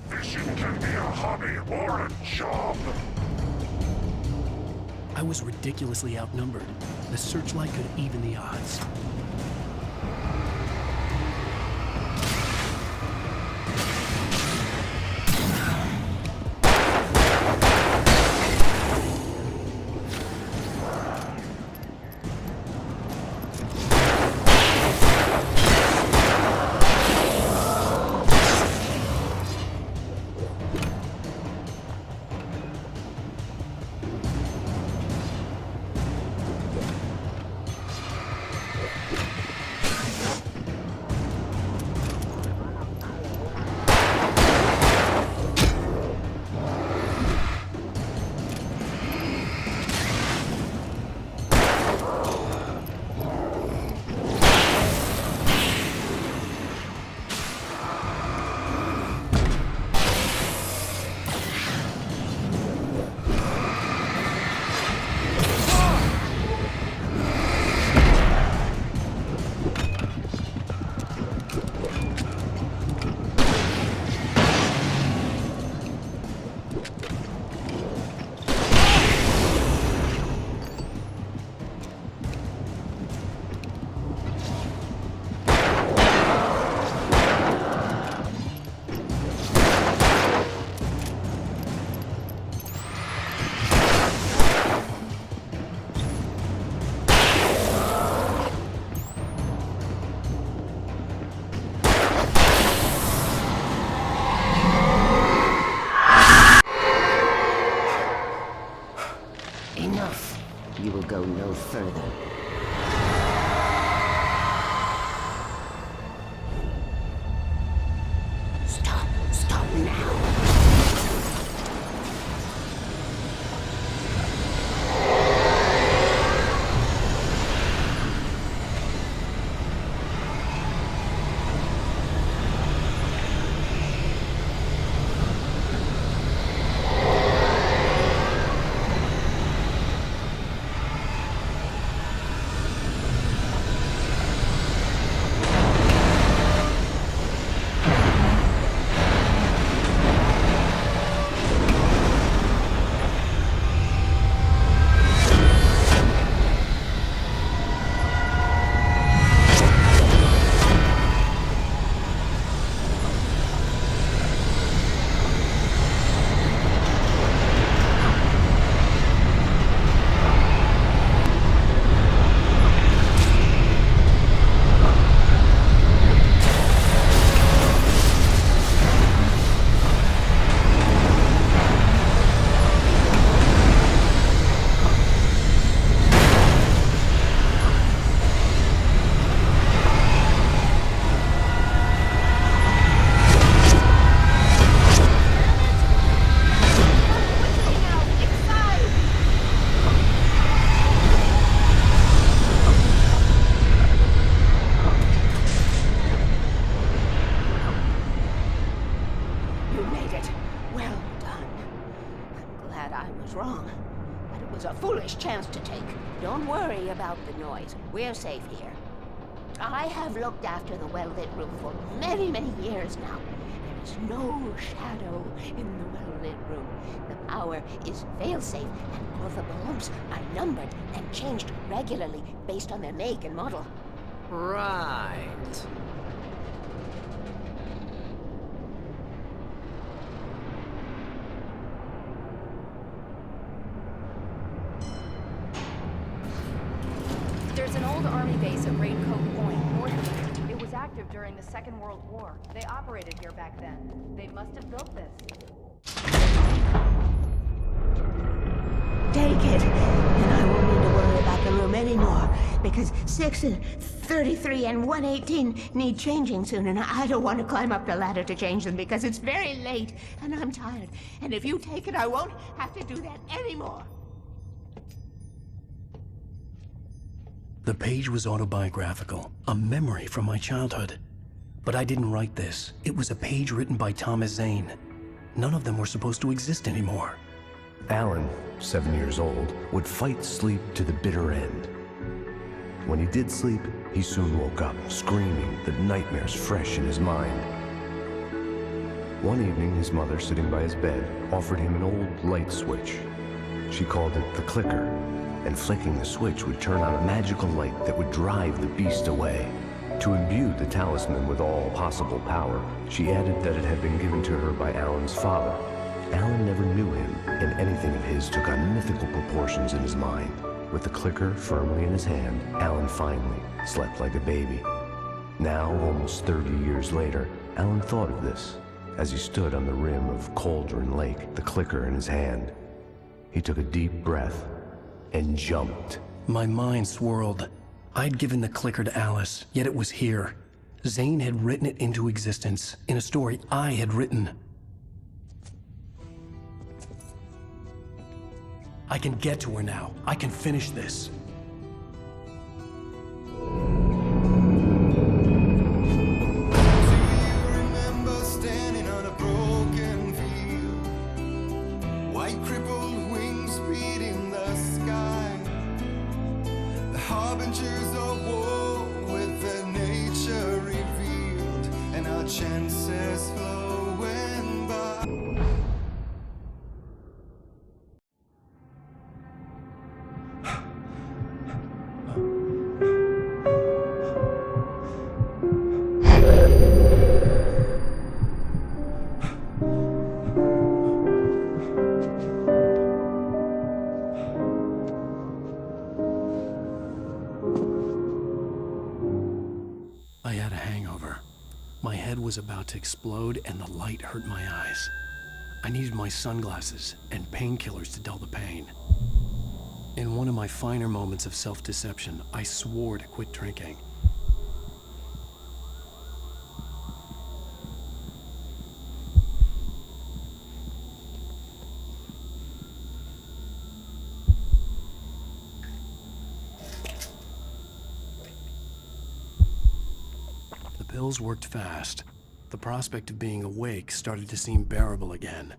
Fishing can be a hobby or a job. I was ridiculously outnumbered. The searchlight could even the odds. Enough. You will go no further. Stop. Stop now. wrong. But it was a foolish chance to take. Don't worry about the noise. We're safe here. I have looked after the well-lit room for many, many years now. There is no shadow in the well-lit room. The power is fail-safe, and all the bulbs are numbered and changed regularly based on their make and model. Right. There's an old army base at Raincoat Point, north of here. It was active during the Second World War. They operated here back then. They must have built this. Take it, and I won't need to worry about the room anymore, because 6 and 33 and 118 need changing soon, and I don't want to climb up the ladder to change them because it's very late, and I'm tired. And if you take it, I won't have to do that anymore. The page was autobiographical, a memory from my childhood. But I didn't write this. It was a page written by Thomas Zane. None of them were supposed to exist anymore. Alan, 7 years old, would fight sleep to the bitter end. When he did sleep, he soon woke up, screaming, the nightmares fresh in his mind. One evening, his mother, sitting by his bed, offered him an old light switch. She called it the clicker, and flicking the switch would turn on a magical light that would drive the beast away. To imbue the talisman with all possible power, she added that it had been given to her by Alan's father. Alan never knew him, and anything of his took on mythical proportions in his mind. With the clicker firmly in his hand, Alan finally slept like a baby. Now, almost 30 years later, Alan thought of this as he stood on the rim of Cauldron Lake, the clicker in his hand. He took a deep breath and jumped. My mind swirled. I'd given the clicker to Alice, yet it was here. Zane had written it into existence in a story I had written. I can get to her now. I can finish this. Harbingers of war with their nature revealed and our chances flowing by. Was about to explode and the light hurt my eyes. I needed my sunglasses and painkillers to dull the pain. In one of my finer moments of self-deception, I swore to quit drinking. The pills worked fast. The prospect of being awake started to seem bearable again.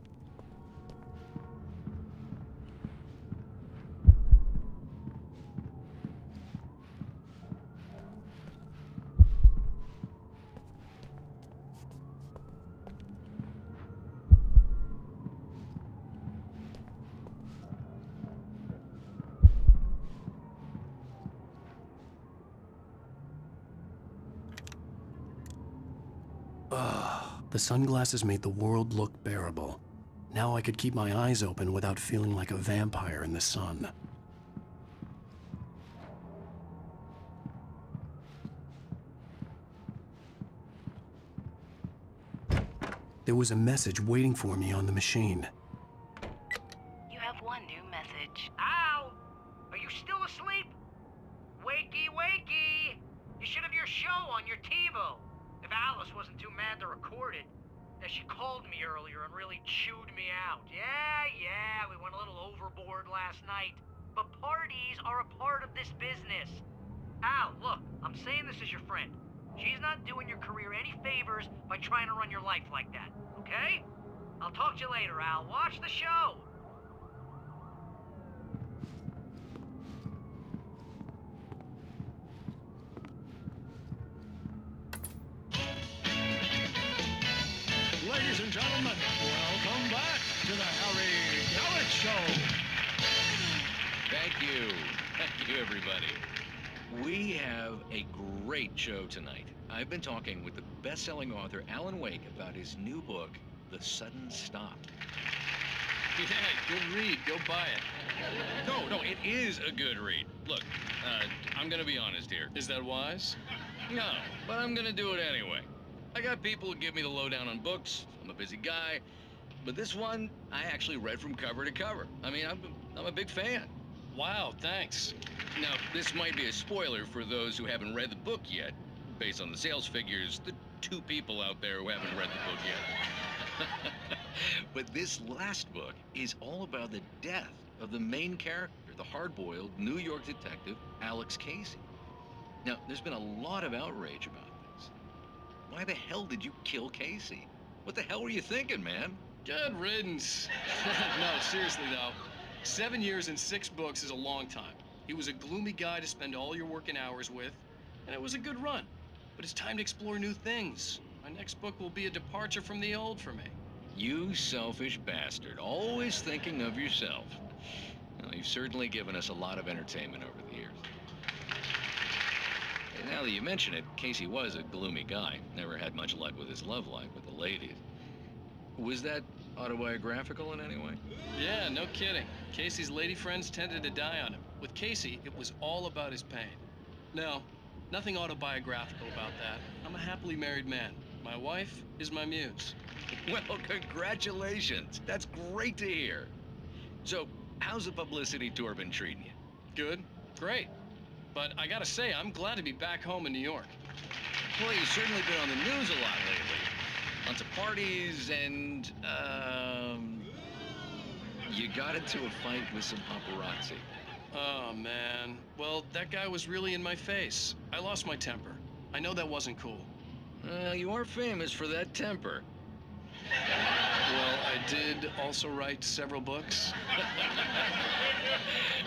The sunglasses made the world look bearable. Now I could keep my eyes open without feeling like a vampire in the sun. There was a message waiting for me on the machine. You have one new message. Al! Are you still asleep? Wakey, wakey! You should have your show on your TiVo. If Alice wasn't too mad to record it. She called me earlier and really chewed me out. Yeah, we went a little overboard last night. But parties are a part of this business. Al, look, I'm saying this as your friend. She's not doing your career any favors by trying to run your life like that, okay? I'll talk to you later, Al. Watch the show! Ladies and gentlemen, welcome back to the Harry Gallic Show. Thank you. Thank you, everybody. We have a great show tonight. I've been talking with the best-selling author Alan Wake about his new book, The Sudden Stop. Yeah, good read. Go buy it. No, it is a good read. Look, I'm gonna be honest here. Is that wise? No, but I'm gonna do it anyway. I got people who give me the lowdown on books. I'm a busy guy. But this one, I actually read from cover to cover. I mean, I'm a big fan. Wow, thanks. Now, this might be a spoiler for those who haven't read the book yet. Based on the sales figures, the 2 people out there who haven't read the book yet. But this last book is all about the death of the main character, the hard-boiled New York detective, Alex Casey. Now, there's been a lot of outrage about this. Why the hell did you kill Casey? What the hell were you thinking, man? Good riddance. No, seriously though. 7 years and 6 books is a long time. He was a gloomy guy to spend all your working hours with, and it was a good run. But it's time to explore new things. My next book will be a departure from the old for me. You selfish bastard, always thinking of yourself. Well, you've certainly given us a lot of entertainment over the years. And now that you mention it, Casey was a gloomy guy. Never had much luck with his love life with the ladies. Was that autobiographical in any way? Yeah, no kidding. Casey's lady friends tended to die on him. With Casey, it was all about his pain. No, nothing autobiographical about that. I'm a happily married man. My wife is my muse. Well, congratulations. That's great to hear. So, how's the publicity tour been treating you? Good. Great. But I gotta say, I'm glad to be back home in New York. Well, you've certainly been on the news a lot lately. Lots of parties and, you got into a fight with some paparazzi. Oh, man. Well, that guy was really in my face. I lost my temper. I know that wasn't cool. You are famous for that temper. Well, I did also write several books.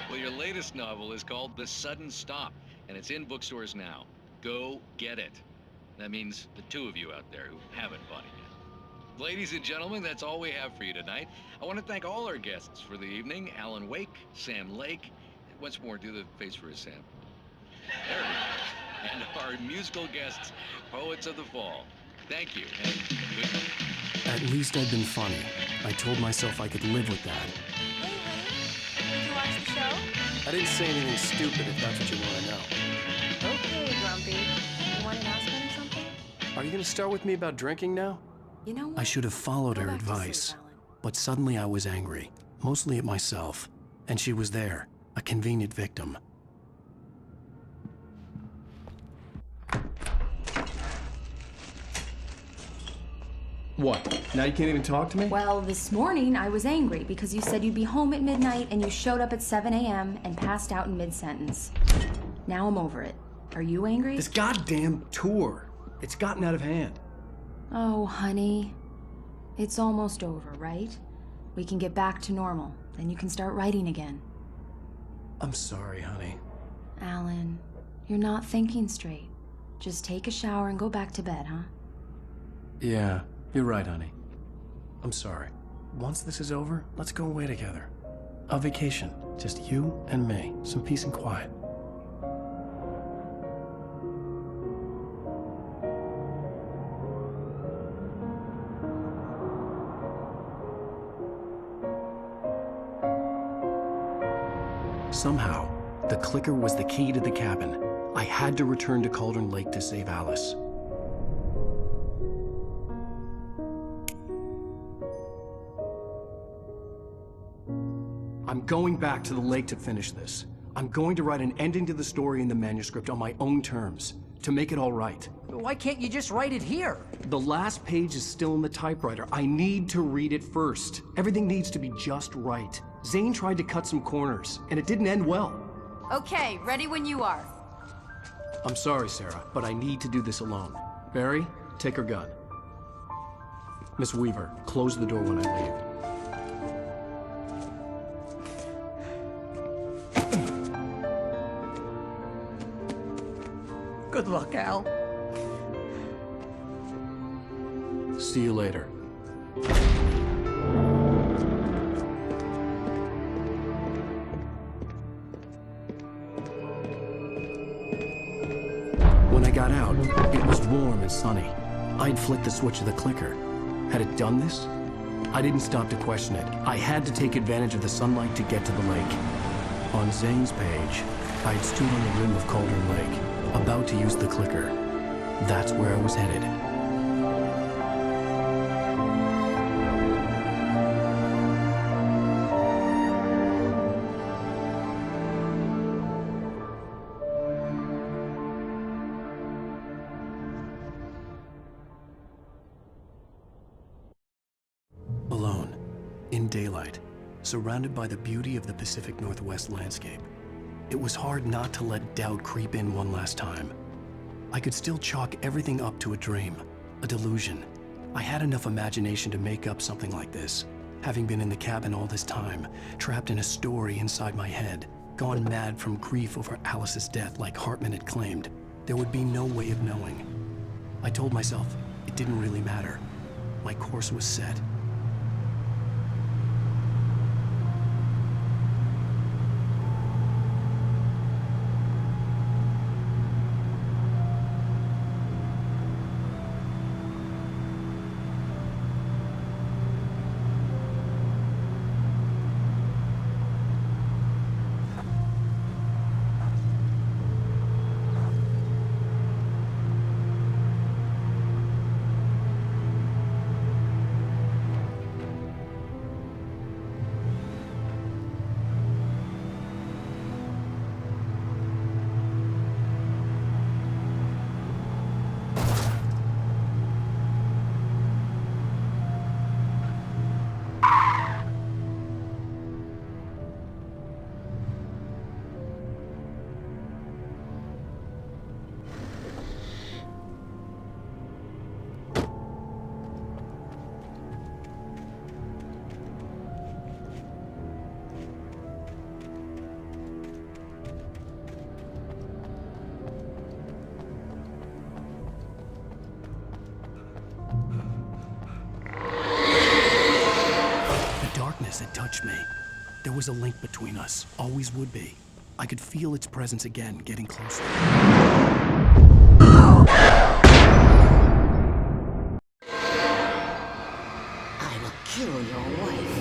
Well, your latest novel is called The Sudden Stop, and it's in bookstores now. Go get it. That means the 2 of you out there who haven't bought it yet. Ladies and gentlemen, that's all we have for you tonight. I want to thank all our guests for the evening. Alan Wake, Sam Lake. Once more, do the face for his Sam. There we go. And our musical guests, Poets of the Fall. Thank you, and good night. At least I'd been funny. I told myself I could live with that. Hey, honey. Did you watch the show? I didn't say anything stupid if that's what you want to know. Okay, Grumpy. You want an aspirin or something? Are you going to start with me about drinking now? You know what? I should have followed Go her back to sleep, advice. Alan. But suddenly I was angry, mostly at myself. And she was there, a convenient victim. What? Now you can't even talk to me? Well, this morning I was angry because you said you'd be home at midnight and you showed up at 7 a.m. and passed out in mid-sentence. Now I'm over it. Are you angry? This goddamn tour. It's gotten out of hand. Oh, honey. It's almost over, right? We can get back to normal. Then you can start writing again. I'm sorry, honey. Alan, you're not thinking straight. Just take a shower and go back to bed, huh? Yeah, you're right, honey. I'm sorry. Once this is over, let's go away together. A vacation. Just you and me. Some peace and quiet. Somehow, the clicker was the key to the cabin. I had to return to Cauldron Lake to save Alice. I'm going back to the lake to finish this. I'm going to write an ending to the story in the manuscript on my own terms, to make it all right. Why can't you just write it here? The last page is still in the typewriter. I need to read it first. Everything needs to be just right. Zane tried to cut some corners, and it didn't end well. Okay, ready when you are. I'm sorry, Sarah, but I need to do this alone. Barry, take her gun. Miss Weaver, close the door when I leave. Good luck, Al. See you later. When I got out, it was warm and sunny. I'd flicked the switch of the clicker. Had it done this? I didn't stop to question it. I had to take advantage of the sunlight to get to the lake. On Zhang's page, I'd stood on the rim of Cauldron Lake, about to use the clicker. That's where I was headed. Alone, in daylight, surrounded by the beauty of the Pacific Northwest landscape, it was hard not to let doubt creep in one last time. I could still chalk everything up to a dream, a delusion. I had enough imagination to make up something like this, having been in the cabin all this time, trapped in a story inside my head, gone mad from grief over Alice's death like Hartman had claimed. There would be no way of knowing. I told myself it didn't really matter. My course was set. It touched me. There was a link between us, always would be. I could feel its presence again, getting closer. I will kill your wife.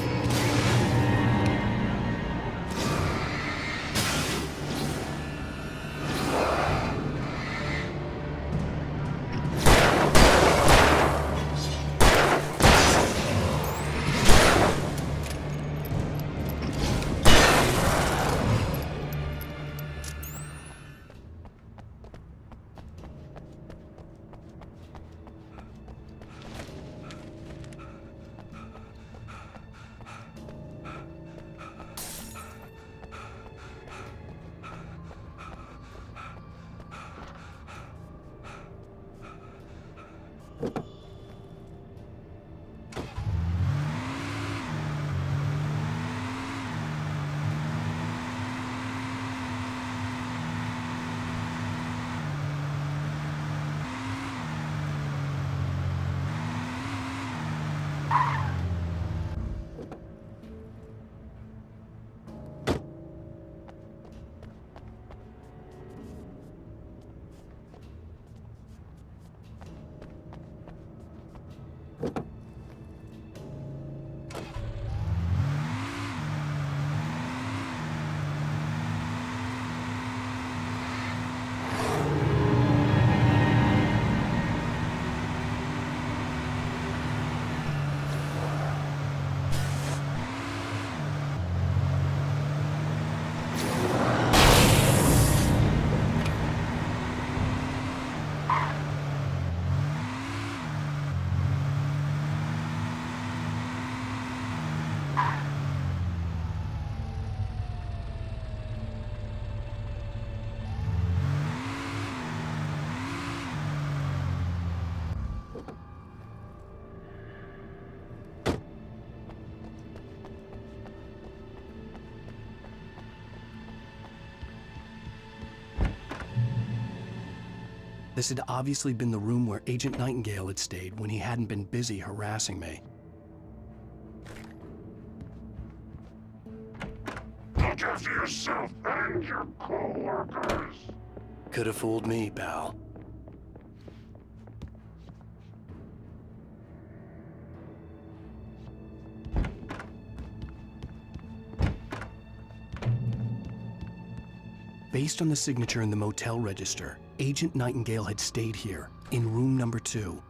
This had obviously been the room where Agent Nightingale had stayed when he hadn't been busy harassing me. look after yourself and your co-workers. Could have fooled me, pal. Based on the signature in the motel register, Agent Nightingale had stayed here, in room number 2.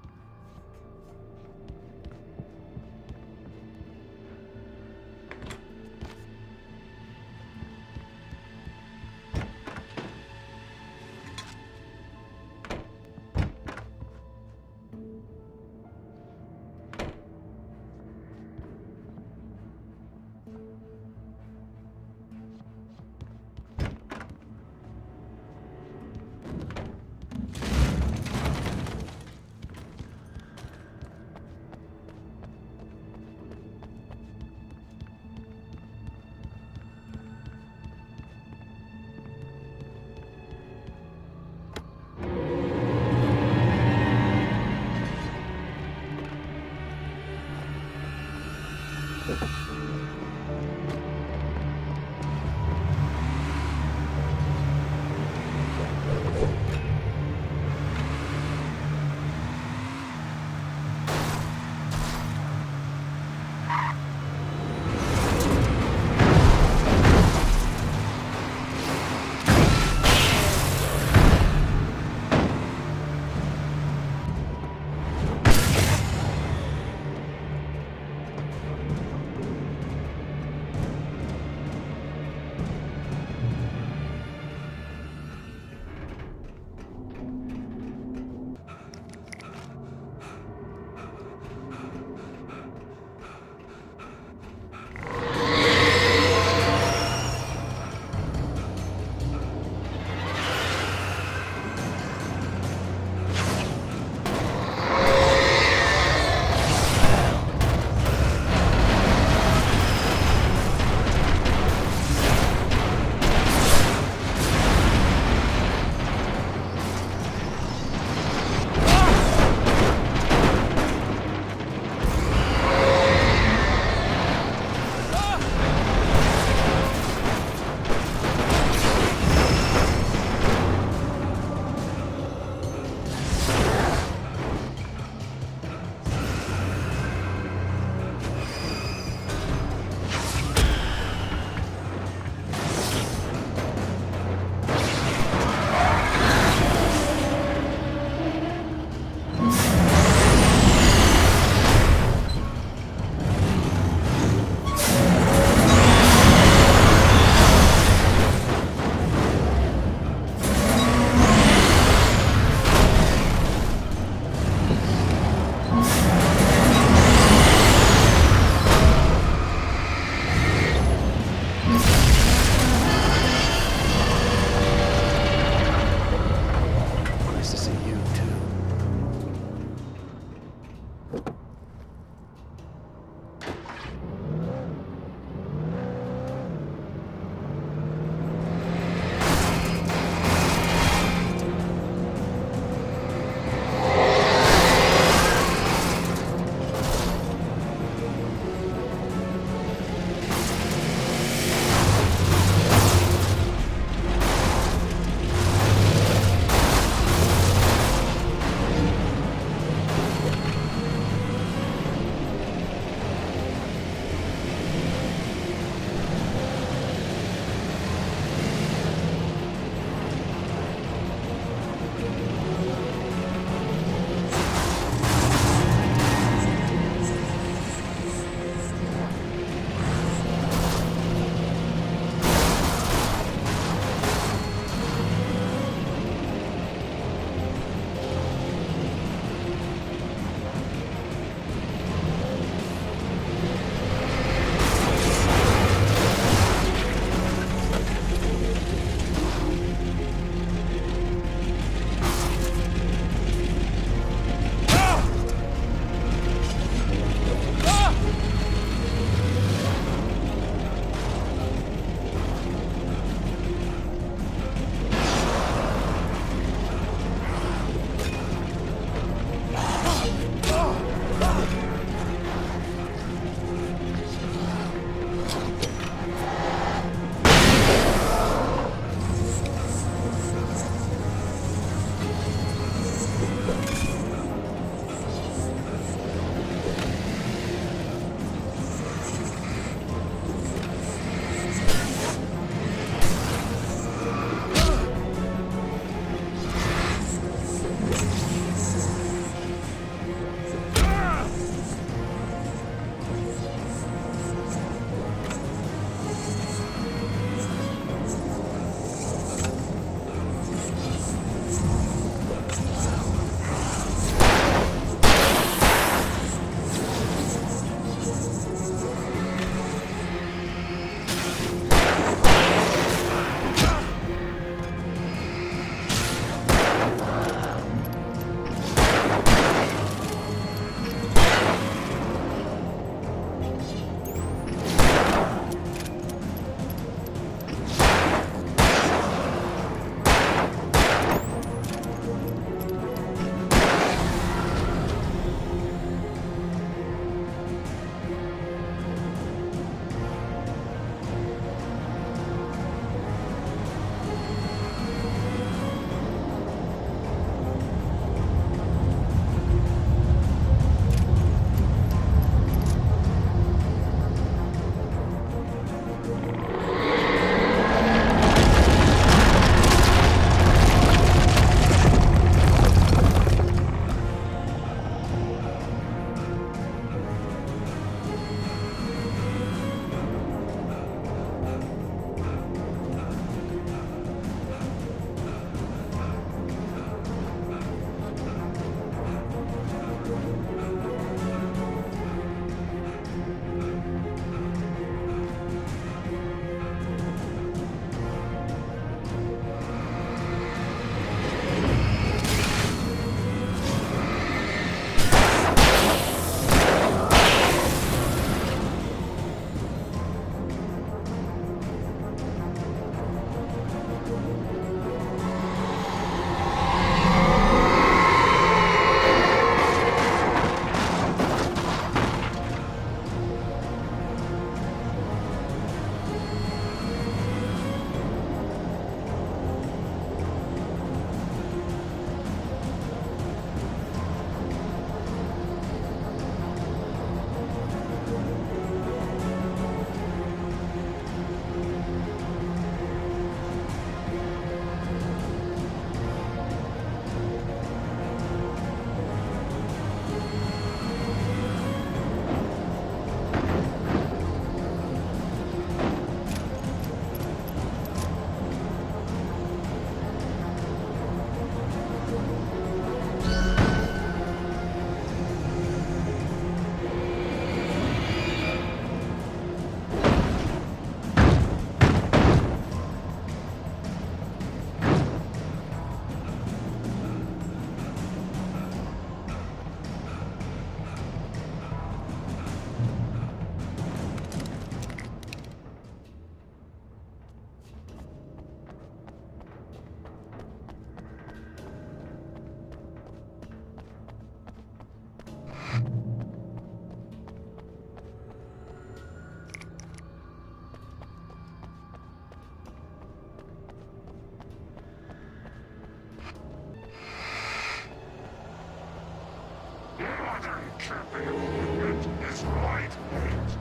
It is lightweight.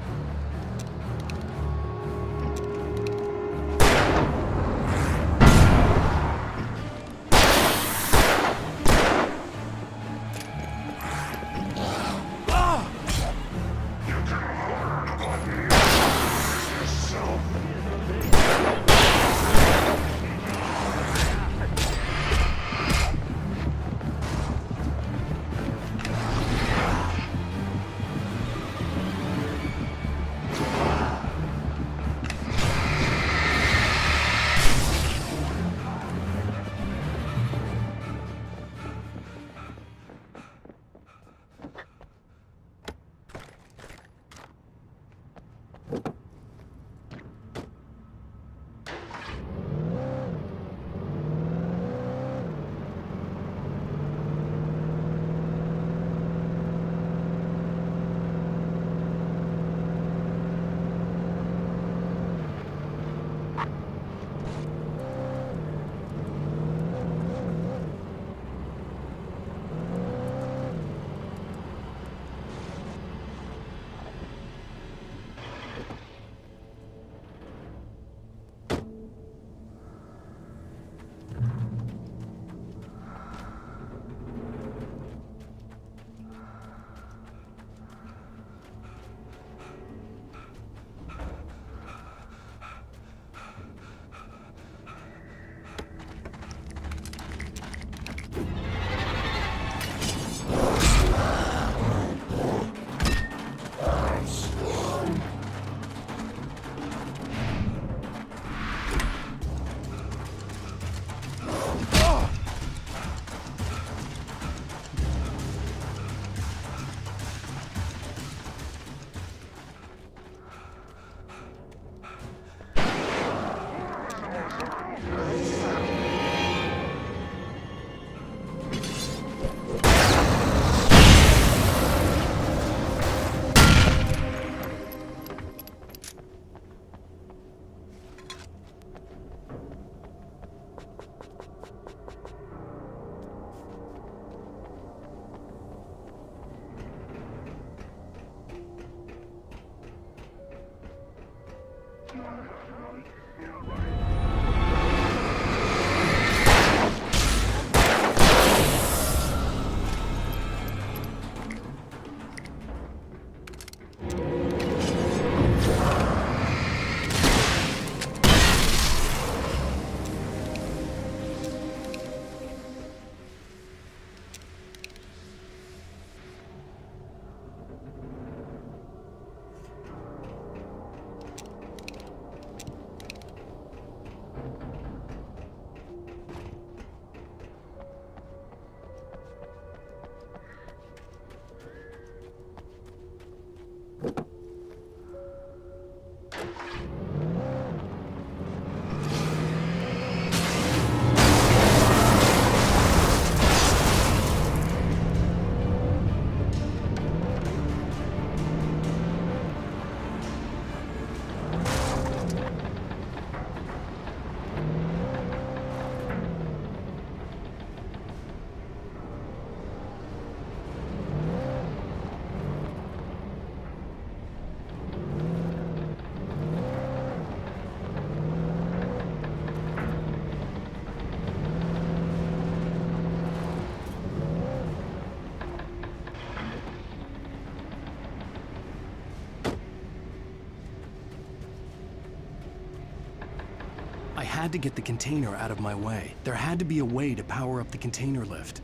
I had to get the container out of my way. There had to be a way to power up the container lift.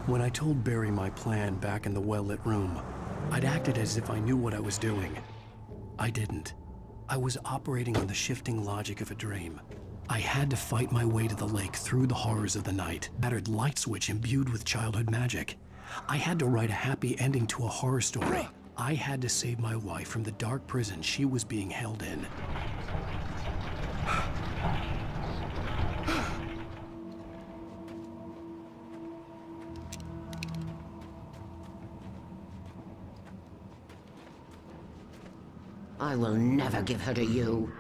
When I told Barry my plan back in the well-lit room, I'd acted as if I knew what I was doing. I didn't. I was operating on the shifting logic of a dream. I had to fight my way to the lake through the horrors of the night, battered light switch imbued with childhood magic. I had to write a happy ending to a horror story. I had to save my wife from the dark prison she was being held in. I will never give her to you.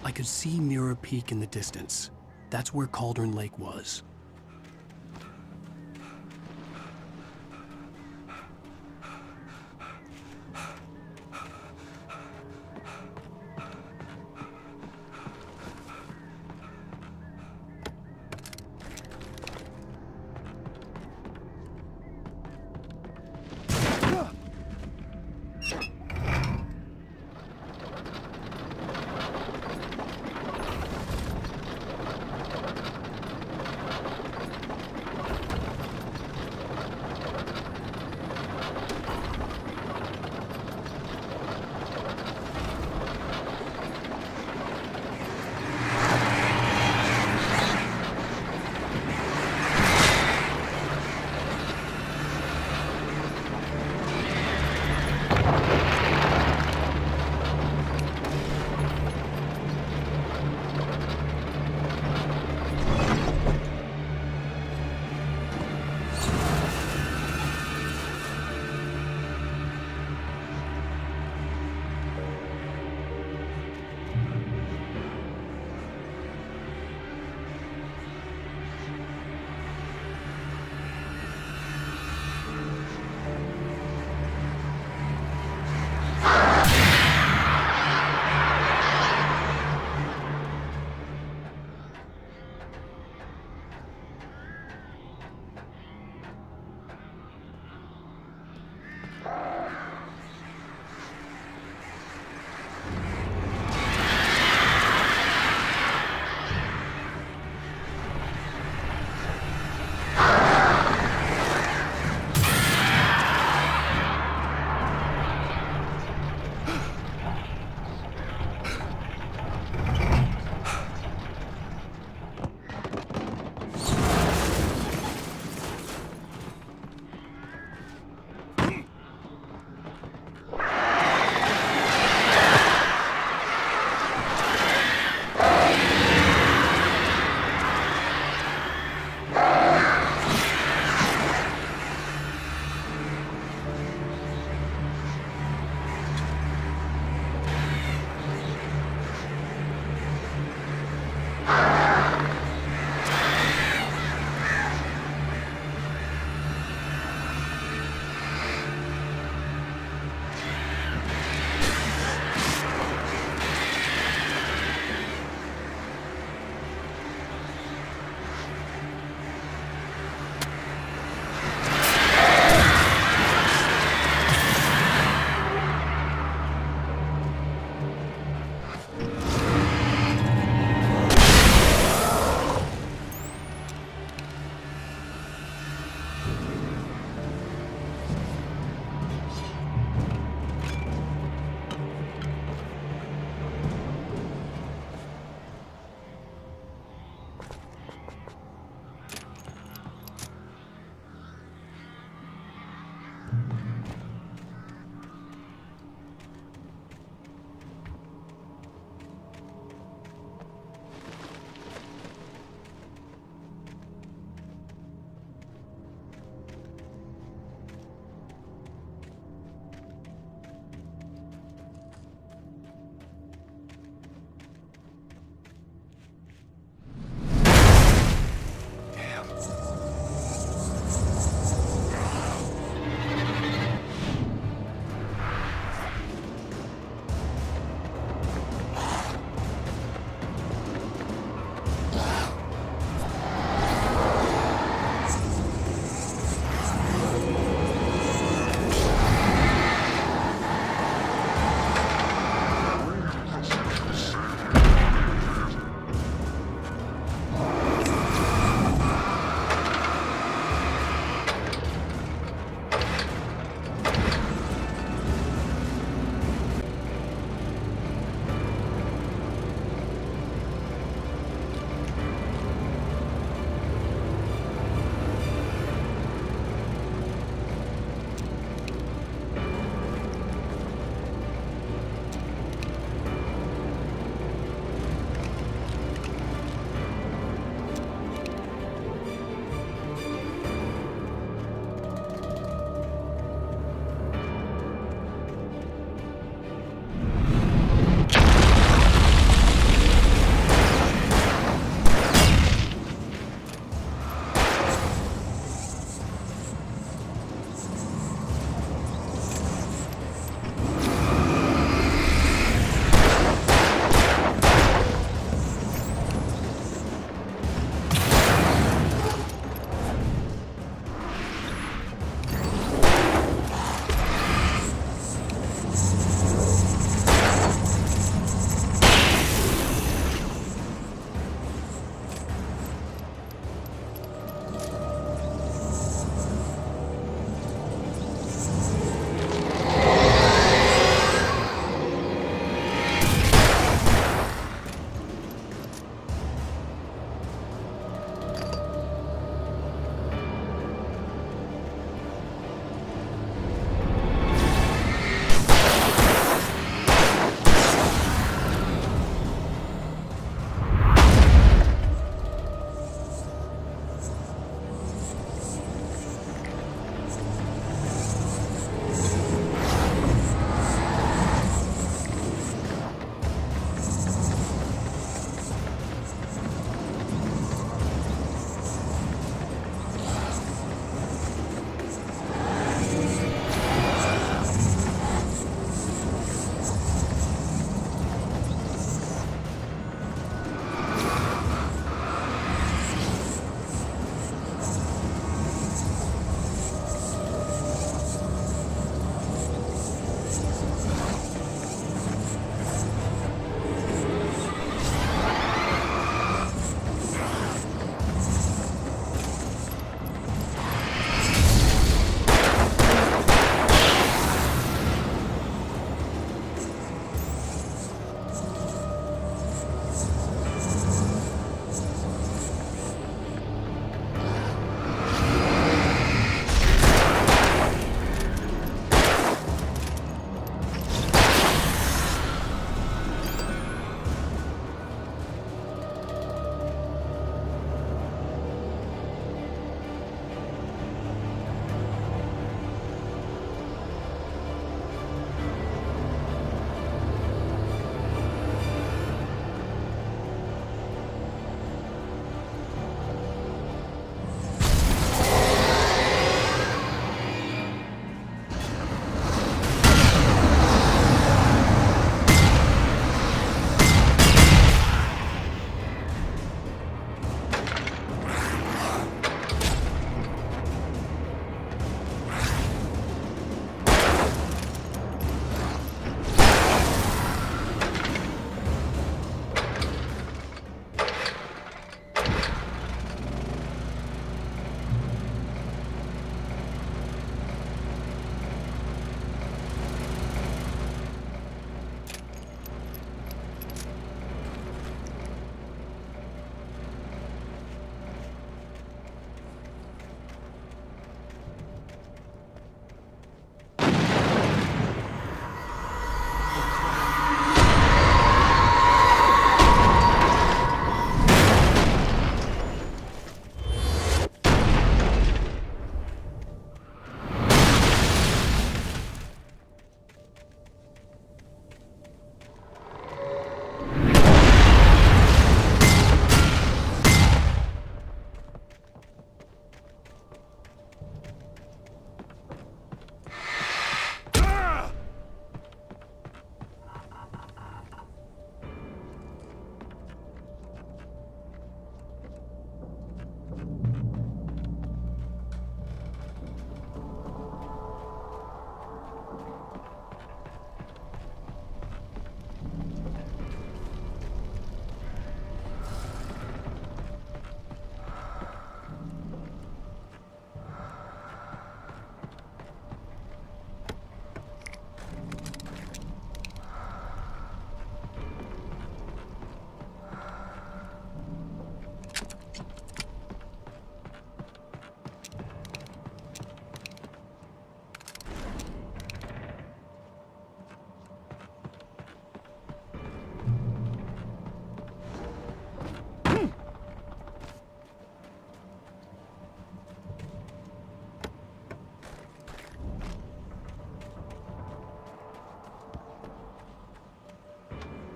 I could see Mirror Peak in the distance. That's where Cauldron Lake was.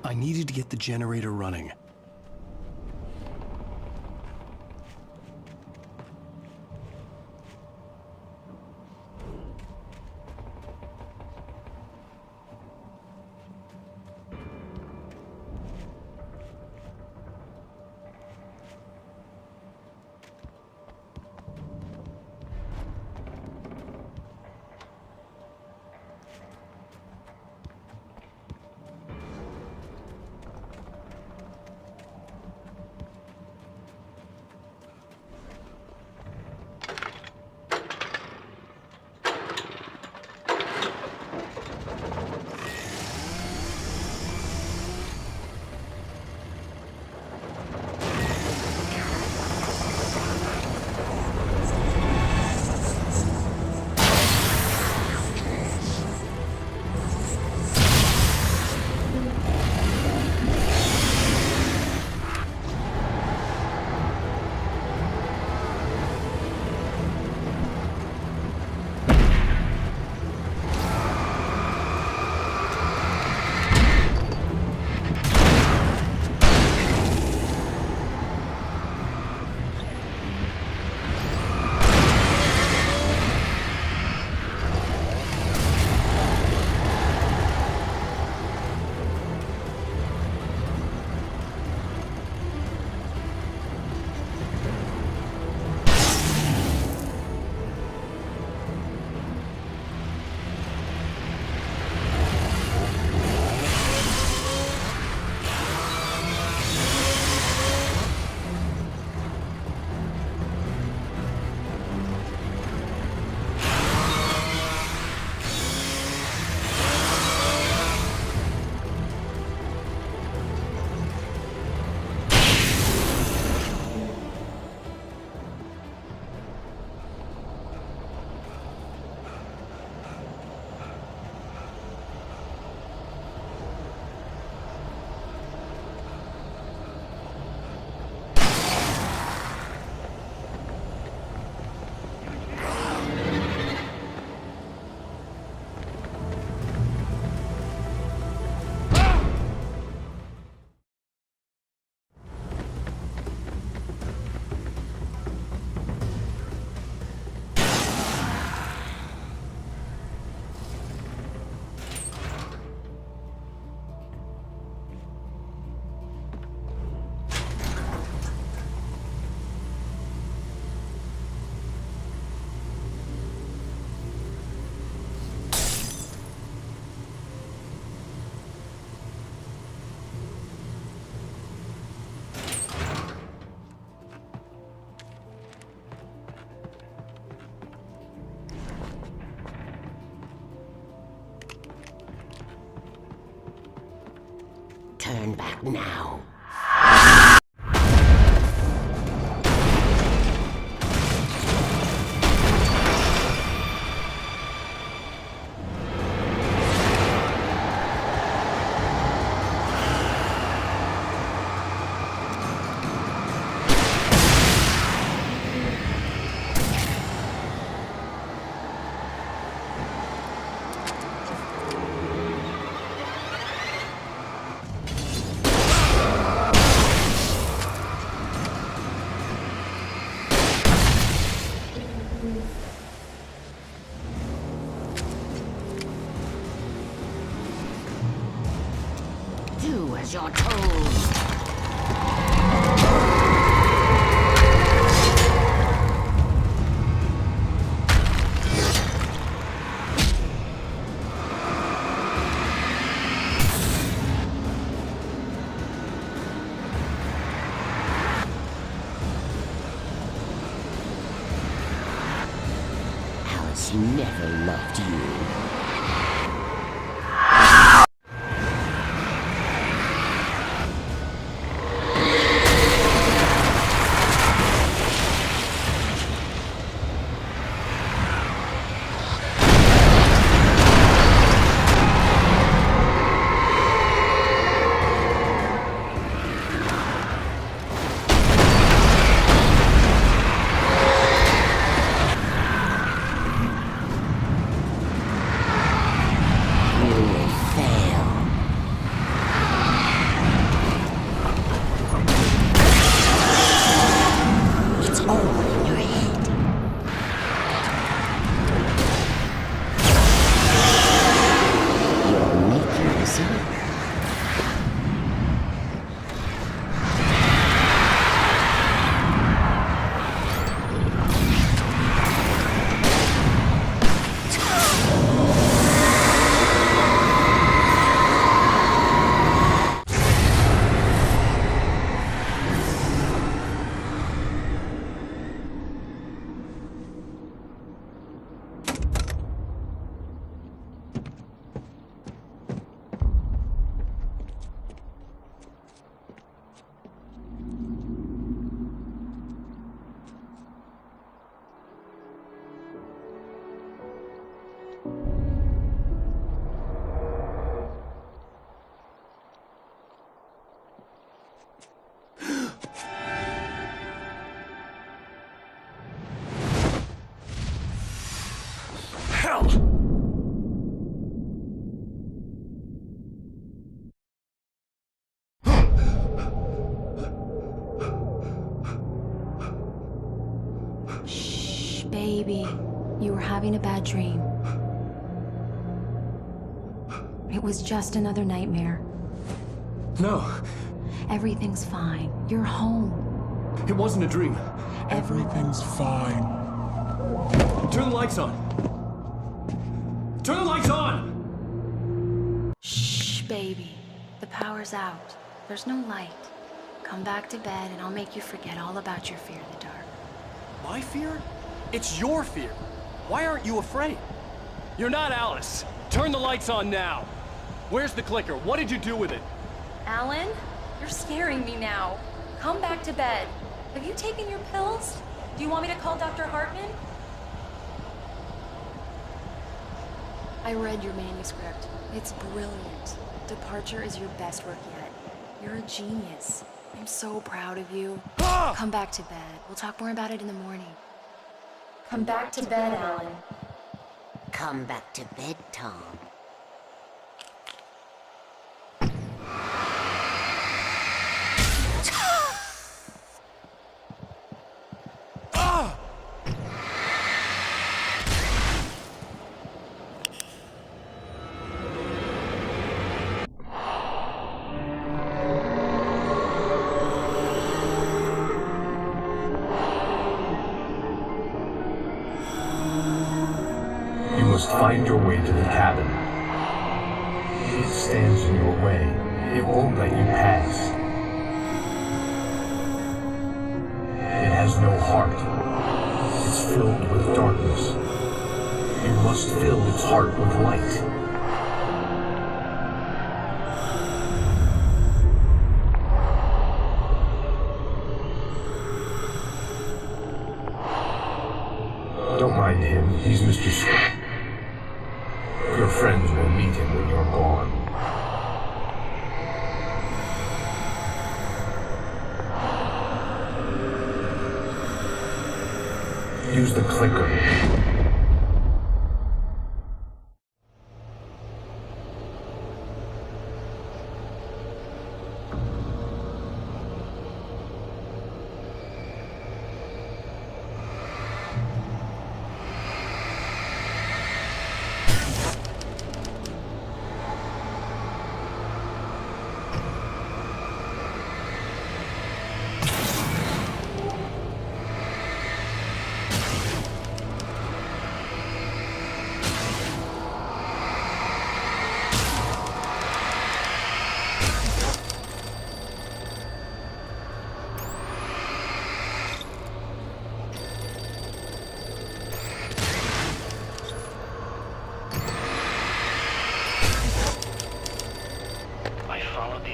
I needed to get the generator running. Turn back now. Do as you're told. Alice never loved you. baby. You were having a bad dream. It was just another nightmare. No. Everything's fine. You're home. It wasn't a dream. Everything's fine. Turn the lights on. Turn the lights on! Shh, baby. The power's out. There's no light. Come back to bed and I'll make you forget all about your fear of the dark. My fear? It's your fear. Why aren't you afraid? You're not Alice. Turn the lights on now. Where's the clicker? What did you do with it? Alan, you're scaring me now. Come back to bed. Have you taken your pills? Do you want me to call Dr. Hartman? I read your manuscript. It's brilliant. Departure is your best work yet. You're a genius. I'm so proud of you. Come back to bed. We'll talk more about it in the morning. Come back to bed, Alan. Come back to bed, Tom. Find your way to the cabin. It stands in your way. It won't let you pass. It has no heart. It's filled with darkness. You must fill its heart with light. Don't mind him. He's Mr. Scott. Your friends will meet him when you're gone. Use the clicker.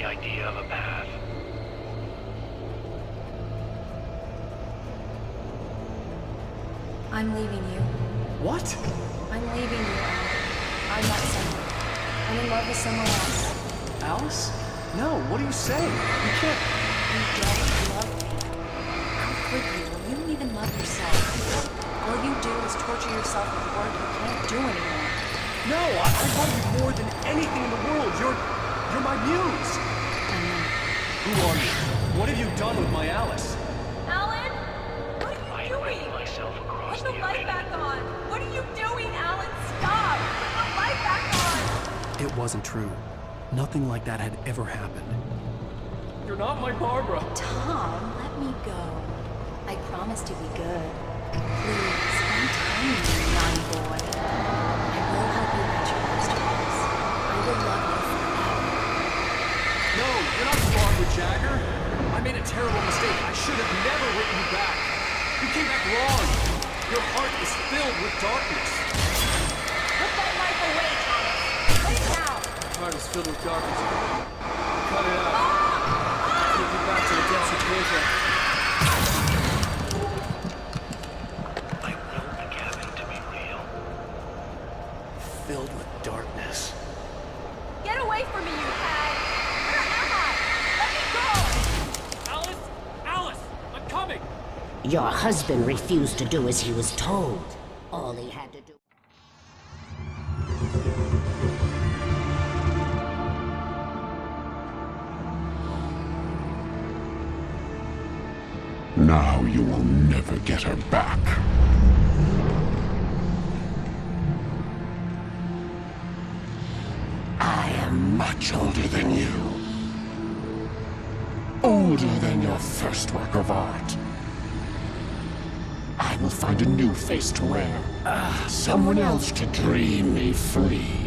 Idea of a path. I'm leaving you. What? I'm leaving you, Alan. I met someone. I'm in love with someone else. Alice? No, what are you saying? You can't... You don't love me. How could you? You don't even love yourself. All you do is torture yourself with work you can't do anymore. No, I love you more than anything in the world. You're my muse. I know. Who are you? What have you done with my Alice? Alan? What are you doing? Put the light back on. What are you doing, Alan? Stop! Put the light back on! It wasn't true. Nothing like that had ever happened. You're not my Barbara. Tom, let me go. I promise to be good. Please, don't tell me, young boy. I will help you reach your first choice. I will love you forever. No, you're not Barbara Jagger. I made a terrible mistake. I should have never written you back. You came back wrong. Your heart is filled with darkness. Put that knife away, Thomas. Lay it down. My heart is filled with darkness. Cut it out. Take it back to the depths of prison. I will the cabin to be real. Filled with darkness. Get away from me, you hag! Where am I? Let me go! Alice! Alice! I'm coming! Your husband refused to do as he was told. All he had to do... Now you will never get her back. much older than you. Older than your first work of art. I will find a new face to wear. Someone else to dream me free.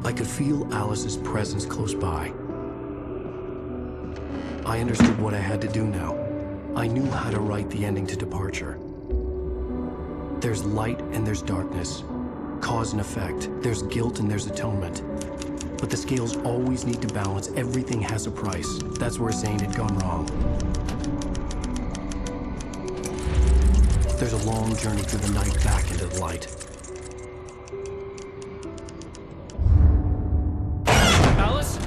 I could feel Alice's presence close by. I understood what I had to do now. I knew how to write the ending to Departure. There's light and there's darkness. Cause and effect. There's guilt and there's atonement. But the scales always need to balance. Everything has a price. That's where Zane had gone wrong. There's a long journey through the night back into the light. Alice?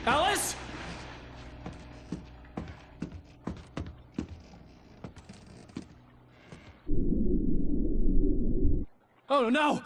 Alice? Oh no!